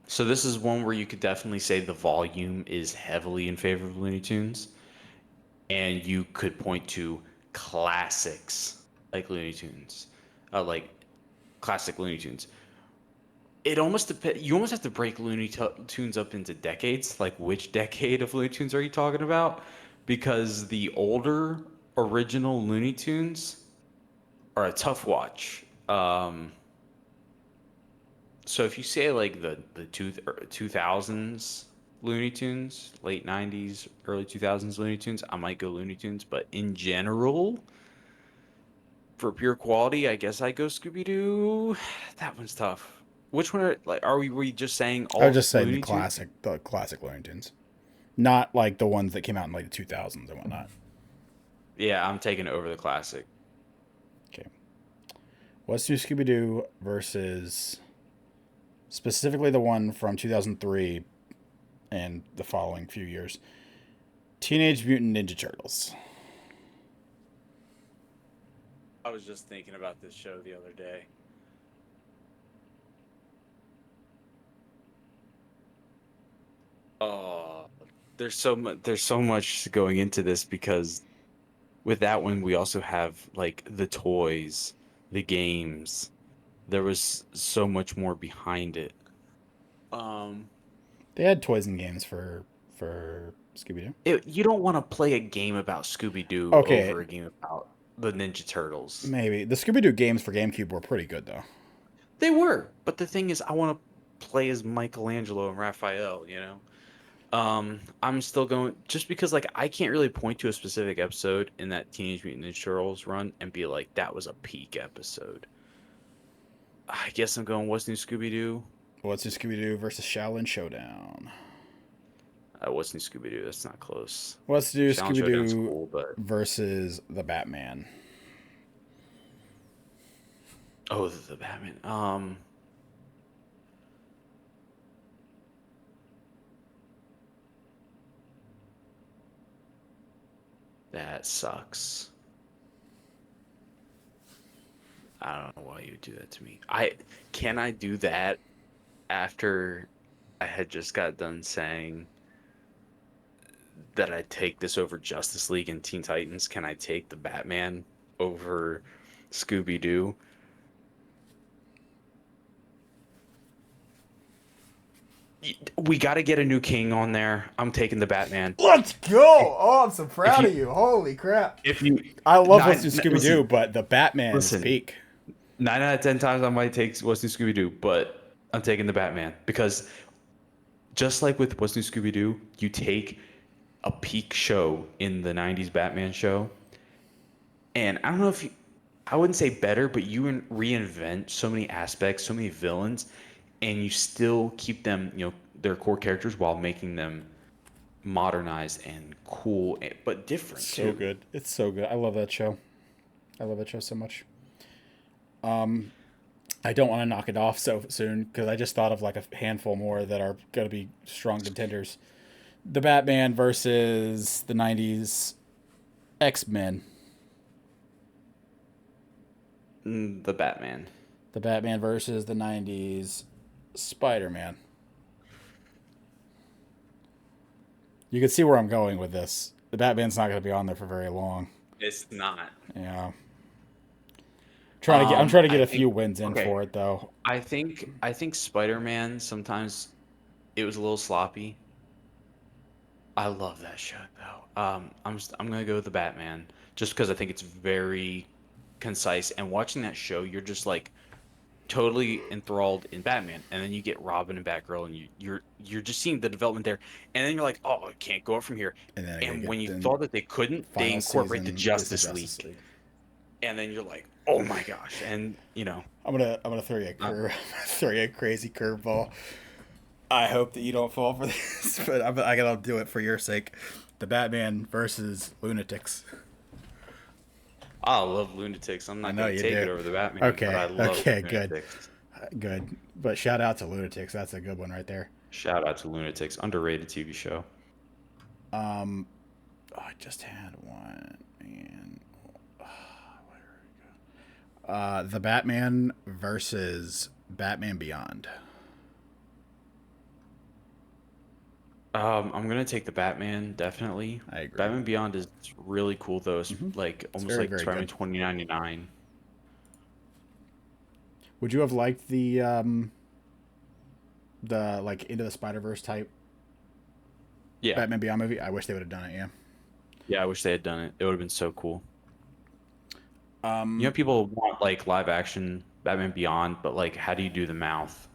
So this is one where you could definitely say the volume is heavily in favor of Looney Tunes, and you could point to classics like Looney Tunes, like classic Looney Tunes. It almost depends. You almost have to break Tunes up into decades. Like, which decade of Looney Tunes are you talking about? Because the older original Looney Tunes are a tough watch. So if you say like the 2000s Looney Tunes, late 90s, early 2000s Looney Tunes, I might go Looney Tunes. But in general, for pure quality, I guess I go Scooby Doo. That one's tough. Which one are we just saying I would all just say Looney Tunes? the classic Looney Tunes, not like the ones that came out in like the 2000s and whatnot. Yeah, I'm taking it over the classic. Okay, what's new Scooby Doo versus specifically the one from 2003 and the following few years? Teenage Mutant Ninja Turtles. I was just thinking about this show the other day. Oh, there's so much going into this because with that one we also have like the toys, the games. There was so much more behind it. Um, They had toys and games for Scooby Doo. You don't want to play a game about Scooby-Doo Okay, over a game about the Ninja Turtles. maybe the Scooby Doo games for GameCube were pretty good though. They were, but the thing is, I want to play as Michelangelo and Raphael. I'm still going just because like I can't really point to a specific episode in that Teenage Mutant Ninja Turtles run and be like that was a peak episode. I guess I'm going What's New Scooby Doo. What's New Scooby Doo versus Shaolin Showdown? What's New Scooby Doo? That's not close. What's New Challenge Scooby Showdown's Doo cool, but versus the Batman? oh, the Batman. That sucks. I don't know why you would do that to me. Can I do that after I had just got done saying that I take this over Justice League and Teen Titans? Can I take the Batman over Scooby Doo? We got to get a new king on there. I'm taking the Batman. Let's go! Oh, I'm so proud of you. Holy crap. If you, I love What's New Scooby Doo, but the Batman is listen, peak. 9 out of 10 times I might take What's New Scooby Doo, but I'm taking the Batman because just like with What's New Scooby Doo, you take a peak show in the 90s Batman show, and I don't know if you, I wouldn't say better, but you reinvent so many aspects, so many villains, and you still keep them, their core characters while making them modernized and cool, but different So too. good. It's so good. I love that show. I love that show so much. I don't want to knock it off so soon because I just thought of like a handful more that are going to be strong contenders. The Batman versus the 90s X-Men. The Batman. The Batman versus the 90s Spider-Man. You can see where I'm going with this. The Batman's not going to be on there for very long. It's not. Yeah. I'm trying to get a few wins in for it though. I think Spider-Man sometimes it was a little sloppy. I love that show though. I'm gonna go with the Batman just because I think it's very concise. And watching that show, you're just like totally enthralled in Batman, and then you get Robin and Batgirl, and you're just seeing the development there, and then you're like, oh, I can't go up from here. And when you thought that they couldn't, they incorporate the Justice League. And then you're like, oh my gosh, and I'm gonna throw you a crazy curveball. I hope that you don't fall for this, but I gotta do it for your sake. The Batman versus Lunatics. I love Lunatics. I'm not gonna take it over the Batman. Okay, but I love Lunatics. Good. But shout out to Lunatics. That's a good one right there. Shout out to Lunatics, underrated TV show. I just had one, man. The Batman versus Batman Beyond. I'm gonna take the Batman, definitely. I agree. Batman Beyond is really cool though. It's like almost very, like very Spider-Man good. 2099. Would you have liked the like Into the Spider-Verse type Yeah. Batman Beyond movie? I wish they would have done it, yeah. Yeah, I wish they had done it. It would have been so cool. People want like live action Batman Beyond, but like how do you do the mouth?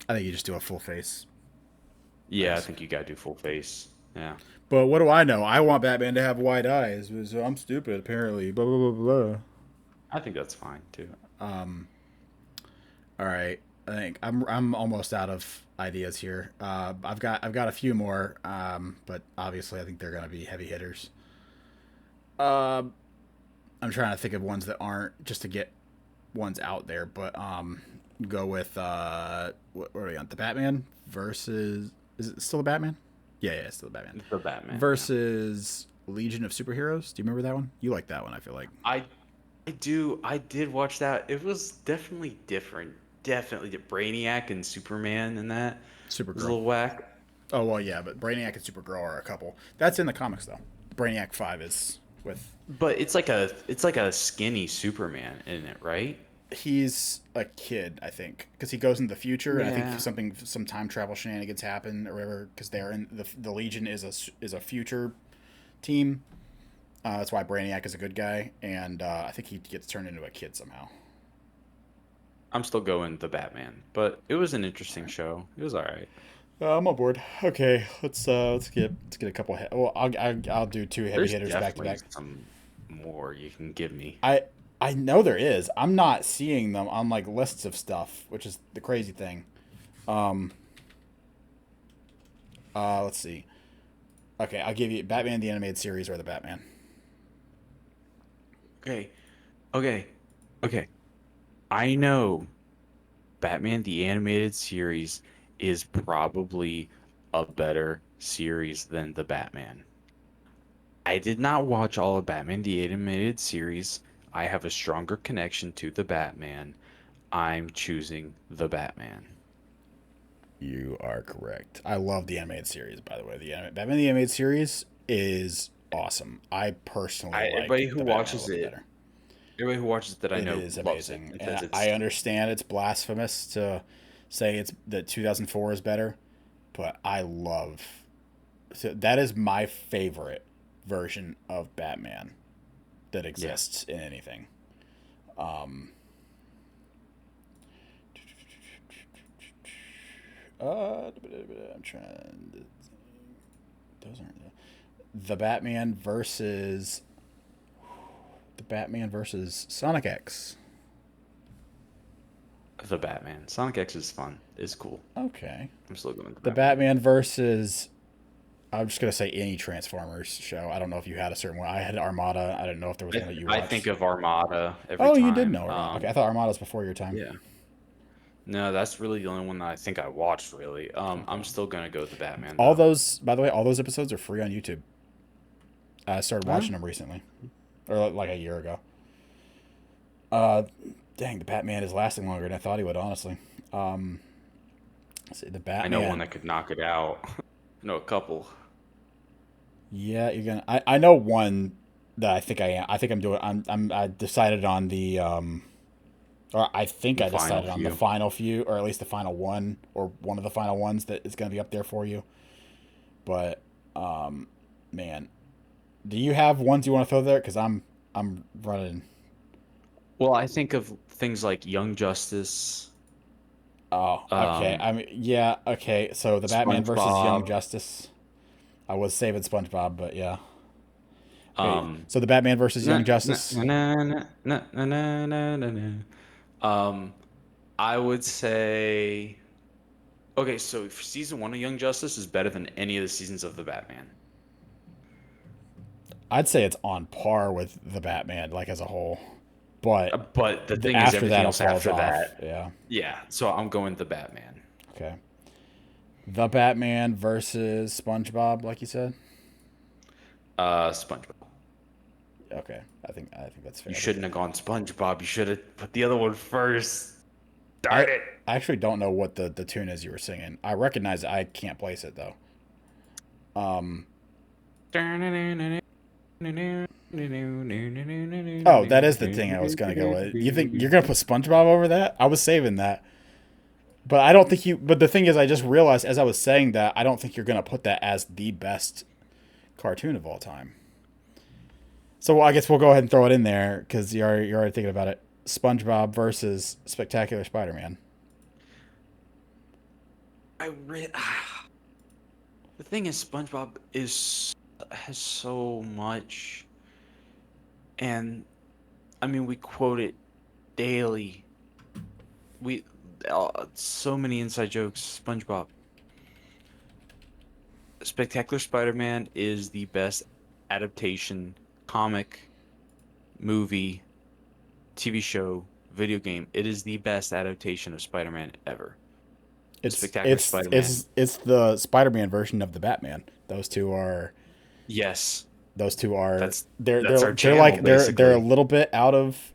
I think you just do a full face. Yeah, I think you gotta do full face. Yeah. But what do I know? I want Batman to have wide eyes. So I'm stupid, apparently. Blah blah blah blah. I think that's fine too. All right. I think I'm almost out of ideas here. I've got a few more, but obviously I think they're gonna be heavy hitters. I'm trying to think of ones that aren't, just to get ones out there, but go with what are we on? The Batman versus, is it still the Batman? Yeah, it's still the Batman. It's the Batman versus Legion of Superheroes. Do you remember that one? You like that one, I feel like. I do. I did watch that. It was definitely different. Definitely Brainiac and Superman and that. Supergirl. Was a little whack. Oh well, yeah, but Brainiac and Supergirl are a couple. That's in the comics though. Brainiac 5 is with. But it's like a skinny Superman, isn't it? Right? he's a kid, I think, because he goes into the future, and I think Yeah. some time travel shenanigans happen or whatever. Because they're in the Legion is a future team. That's why Brainiac is a good guy, and I think he gets turned into a kid somehow. I'm still going the Batman, but it was an interesting show. It was all right. I'm on board. Okay, let's get a couple. Well, I'll do two heavy There's hitters back to definitely back. some more you can give me. I I know there is. I'm not seeing them on like lists of stuff, which is the crazy thing. Um. Let's see. Okay, I'll give you Batman the animated series or the Batman. Okay, okay, okay. I know Batman the Animated Series is probably a better series than the Batman. I did not watch all of Batman the Animated Series. I have a stronger connection to the Batman. I'm choosing the Batman. You are correct. I love the animated series, by the way. Batman the animated series is awesome. I personally like Everybody who the Batman a watches little bit it, better. everybody who watches it that I It know is loves it amazing, and and says I it's understand it's blasphemous to say it's that 2004 is better, but I love that is my favorite version of Batman that yeah. exists in anything. Um, I'm trying. Those aren't the Batman versus Sonic X. The Batman. Sonic X is fun. It's cool. Okay. I'm still going with the The Batman. Batman versus I'm just gonna say any Transformers show. I don't know if you had a certain one. I had Armada. I didn't know if there was one that you I think watched. of Armada every Oh, you did time. know Armada. Okay, I thought Armada was before your time. Yeah. No, that's really the only one that I think I watched really. I'm Okay. still gonna go with the Batman All though. those, by the way, all those episodes are free on YouTube. I started Huh? watching them recently, or like a year ago. Uh, Dang, the Batman is lasting longer than I thought he would. Honestly, um, let's see the I know one Batman. that could knock it out. I know a couple. Yeah, you're gonna. I know one that I think I am. I think I'm doing. I decided on the or I think The I final decided on the few. final few, or at least the final one, or one of the final ones that is going to be up there for you. But, man, do you have ones you want to throw there? Because I'm running. Well, I think of things like Young Justice, Oh, okay. um, I mean, yeah, okay. So the Batman versus Young SpongeBob, Justice. I was saving SpongeBob, but yeah. Okay, um, so the Batman versus na, Young na, Justice. na, na, na, na, na, na, na, na. Um, I would say, okay, so season one of Young Justice is better than any of the seasons of the Batman. I'd say it's on par with the Batman, like as a whole. But But the thing is, after everything that, it else falls after off. that, Yeah. yeah. So I'm going the Batman. Okay. The Batman versus SpongeBob, like you said. SpongeBob. Okay, I think that's fair. You I think shouldn't have gone SpongeBob. You should have put the other one first. I Darn it. I actually don't know what the tune is you were singing. I recognize it. I can't place it though. Um. Oh, that is the thing I was gonna go with. You think you're gonna put SpongeBob over that? I was saving that, but I don't think you. But the thing is, I just realized as I was saying that I don't think you're gonna put that as the best cartoon of all time. So I guess we'll go ahead and throw it in there because you're already thinking about it. SpongeBob versus Spectacular Spider-Man. I read. The thing is, SpongeBob is has so much, and I mean, we quote it daily. We so many inside jokes. SpongeBob. Spectacular Spider-Man is the best adaptation, comic, movie, TV show, video game. It is the best adaptation of Spider-Man ever. It's Spectacular it's Spider-Man. it's it's the Spider-Man version of the Batman. Yes, Those two are that's they're that's they're our they're channel like they're a basically. little bit out of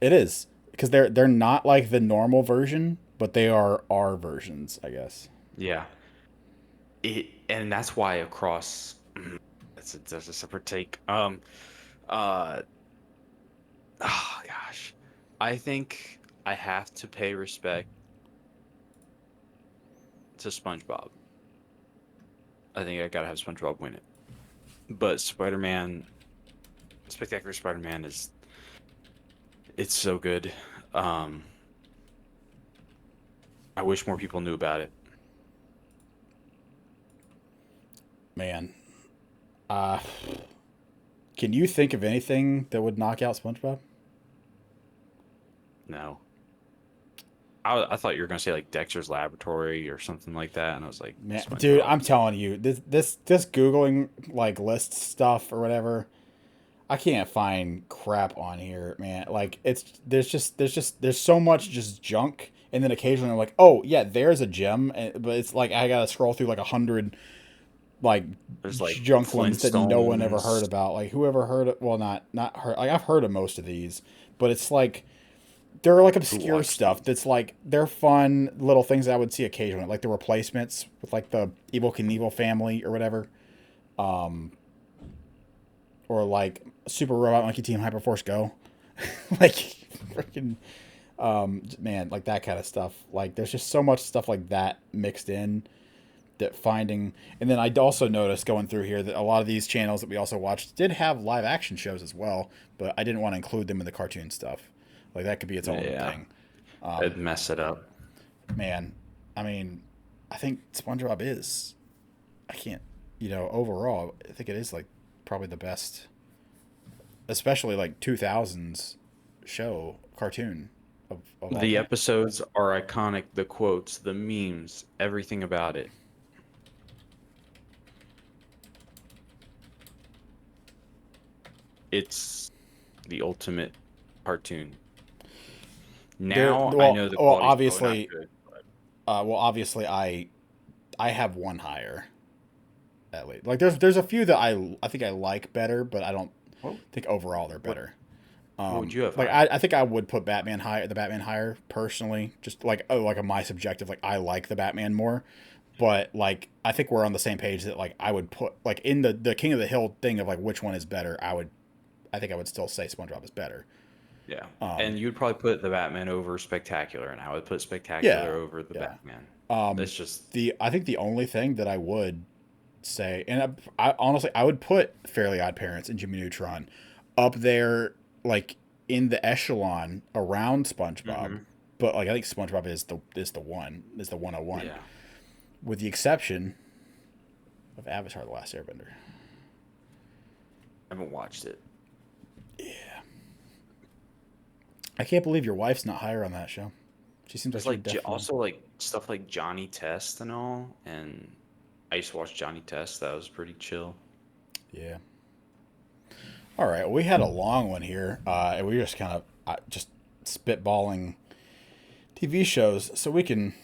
it is because they're not like the normal version, but they are our versions, I guess. Yeah. And that's why across that's a separate take. Uh oh gosh. I think I have to pay respect to SpongeBob. I think I gotta have SpongeBob win it. But Spider-Man, Spectacular Spider-Man it's so good. Um, I wish more people knew about it. Man, uh, can you think of anything that would knock out SpongeBob? No. I thought you were gonna say like Dexter's Laboratory or something like that, and I was like, Man, dude, SpongeBob. I'm telling you, this googling like list stuff or whatever, I can't find crap on here, man. Like it's there's so much just junk, and then occasionally I'm like, oh yeah, there's a gem, but it's like I gotta scroll through like 100 like There's like junk ones that no one ever heard Flintstones. about. Like whoever heard it, well, not heard. Like I've heard of most of these, but it's like they're like Who obscure watched stuff these? that's like they're fun little things that I would see occasionally, like the replacements with like the Evil Knievel family or whatever, um, or like Super Robot Monkey Team Hyperforce Go, like freaking man, like that kind of stuff. Like there's just so much stuff like that mixed in that finding. And then I also noticed going through here that a lot of these channels that we also watched did have live action shows as well, but I didn't want to include them in the cartoon stuff. Like that could be its own Yeah, thing. it'd mess it up. Man, I mean, I think SpongeBob is. I can't, overall, I think it is like probably the best, especially like 2000's show cartoon of all The time. episodes are iconic. The quotes, the memes, everything about it. It's the ultimate cartoon. Now I know the quality's probably not Obviously, good. obviously, I have one higher at least. Like there's a few that I think I like better, but I don't What, think overall they're what, better. what would you have Like higher? I think I would put the Batman higher personally. Just like like a my subjective, like I like the Batman more. But like I think we're on the same page that like I would put like in the King of the Hill thing of like which one is better. I think I would still say SpongeBob is better. Yeah. Um, And you'd probably put the Batman over Spectacular, and I would put yeah, Spectacular over the yeah. Batman. Um, That's just the I think the only thing that I would say, and I honestly I would put Fairly Odd Parents and Jimmy Neutron up there, like in the echelon around SpongeBob. hmm But like I think SpongeBob is the 101, Yeah. with the exception of Avatar: The Last Airbender. I haven't watched it. I can't believe your wife's not higher on that show. She seems like There's she would like definitely. also like stuff like Johnny Test and all, and I used to watch Johnny Test. That was pretty chill. Yeah. All right. Well, we had a long one here, and we were just kind of just spitballing TV shows, so we can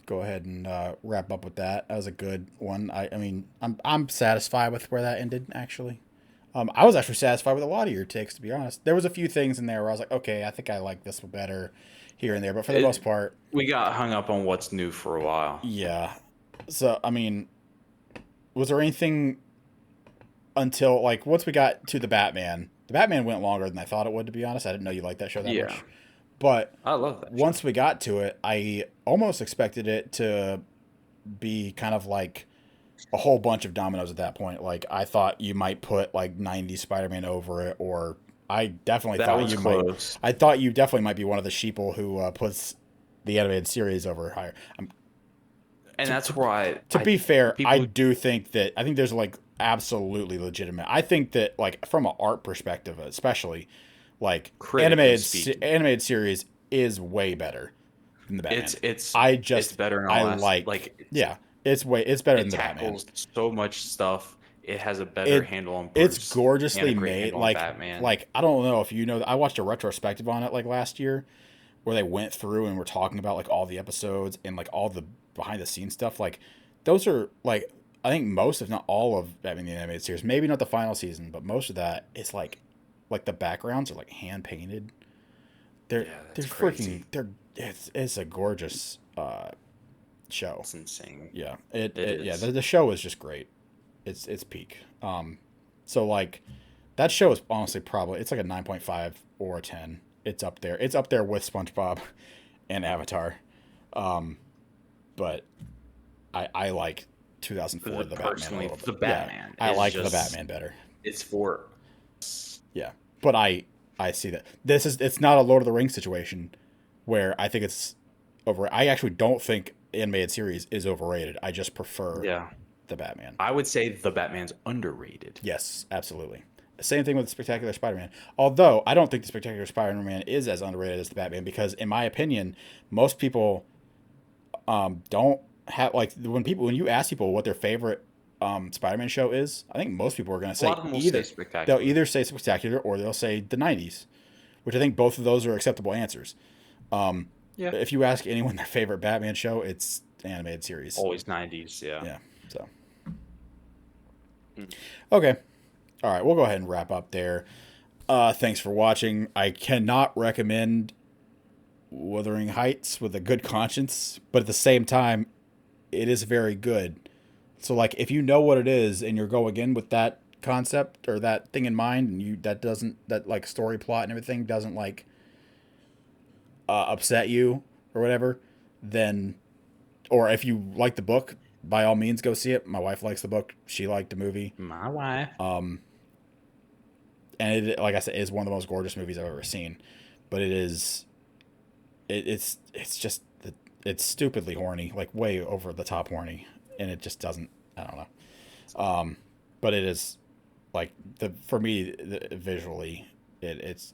go ahead and wrap up with that. That was a good one. I mean, I'm satisfied with where that ended. Actually, I was actually satisfied with a lot of your takes. To be honest, there was a few things in there where I was like, okay, I think I like this one better here and there, but for the most It, part, we got hung up on what's new for a while. yeah. So I mean, was there anything until like once we got to the Batman? The Batman went longer than I thought it would. To be honest, I didn't know you liked that show that Yeah, much. But I love that show. once we got to it, I almost expected it to be kind of like a whole bunch of dominoes at that point. Like I thought you might put like 90 Spider-Man over it, or I definitely That thought was you might. close, I thought you definitely might be one of the sheeple who puts the animated series over higher. and To, that's to why to be fair, I people do think that I think there's like absolutely legitimate. I think that like from an art perspective, especially like critically speaking, animated series is way better than the it's Batman. it's I it's just better in I all aspects. like yeah, it's better It than the Batman. tackles so much stuff. It has a better It handle on it's Bruce and a gorgeously great made. handle on Batman. Like I don't know if you know. I watched a retrospective on it like last year, where they went through and were talking about like all the episodes and like all the behind the scenes stuff. Like those are like I think most, if not all, of Batman the Animated Series. Maybe not the final season, but most of that is like the backgrounds are like hand painted. Yeah, They're that's freaking crazy. it's a gorgeous show. It's insane. Yeah, It yeah, is. the show is just great. It's peak. So like that show is honestly probably it's like a 9.5 or a 10. it's up there. It's up there with SpongeBob and Avatar. But I like 2004 the Batman a Personally, little bit. the Batman. I is like just, the Batman better. It's for. Yeah, but I see that it's not a Lord of the Rings situation where I think it's over. I actually don't think animated series is overrated. I just prefer Yeah. the Batman. I would say the Batman's underrated. Yes, absolutely. Same thing with Spectacular Spider-Man. Although I don't think the Spectacular Spider-Man is as underrated as the Batman because, in my opinion, most people don't have like when you ask people what their favorite Spider-Man show is. I think most people are going to A say lot of them will either say Spectacular. they'll either say Spectacular or they'll say the '90s, which I think both of those are acceptable answers. Yeah. If you ask anyone their favorite Batman show, it's animated series. Always 90s, yeah. Yeah. So. Okay. All right. We'll go ahead and wrap up there. Thanks for watching. I cannot recommend Wuthering Heights with a good conscience, but at the same time, it is very good. So, like, if you know what it is and you're going in with that concept or that thing in mind, and that like story plot and everything doesn't like upset you or whatever, then, or if you like the book, by all means go see it. My wife likes the book. She liked the movie. My wife. And it, like I said, is one of the most gorgeous movies I've ever seen. But it's just it's stupidly horny, like way over the top horny, and it just doesn't. I don't know. But it is like for me visually, it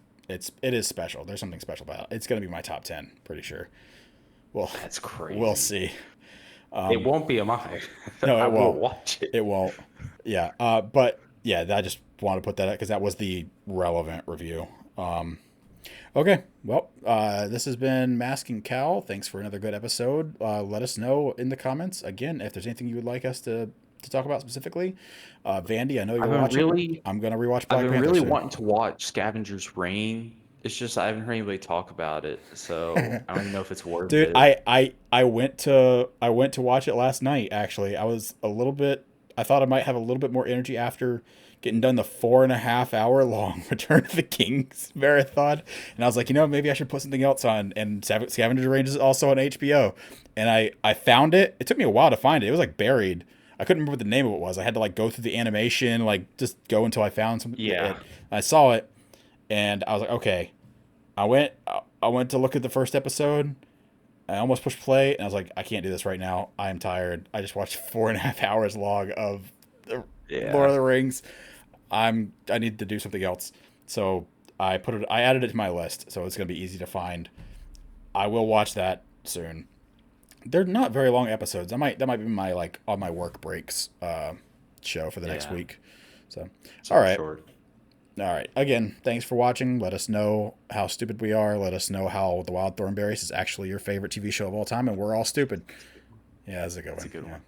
is special. There's something special about it. It's gonna be my top 10, pretty sure. Well, That's crazy. We'll see. It won't be a mine. No, it I won't. will watch it. It won't. Yeah. But yeah, I just want to put that out because that was the relevant review. Okay. Well, this has been Mask and Cowl. Thanks for another good episode. Let us know in the comments again if there's anything you would like us to talk about specifically. Vandy, I know you're watching. I'm gonna rewatch Black I've been Panther really soon. wanting to watch Scavenger's Reign. It's just I haven't heard anybody talk about it, so I don't even know if it's worth Dude, it. I went to watch it last night. Actually, I was a little bit. I thought I might have a little bit more energy after getting done the 4.5 hour long Return of the Kings marathon, and I was like, maybe I should put something else on. And Scavenger's Reign is also on HBO, and I found it. It took me a while to find it. It was like buried. I couldn't remember what the name of it was. I had to like go through the animation, like just go until I found something. Yeah. I saw it, and I was like, okay. I went to look at the first episode. I almost pushed play, and I was like, I can't do this right now. I am tired. I just watched 4.5 hours long of Lord of the Rings. I need to do something else. So I added it to my list, so it's gonna be easy to find. I will watch that soon. They're not very long episodes. That might be my like on my work breaks show for the next week. So all right. Short. All right. Again, thanks for watching. Let us know how stupid we are. Let us know how The Wild Thornberrys is actually your favorite TV show of all time, and we're all stupid. Yeah, that's a good one. That's a good one.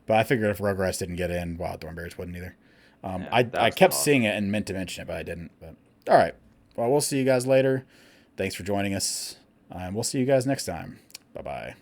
But I figured if Rugrats didn't get in, Wild Thornberrys wouldn't either. Yeah, I kept seeing it and meant to mention it, but I didn't. But all right. Well, we'll see you guys later. Thanks for joining us. And we'll see you guys next time. Bye-bye.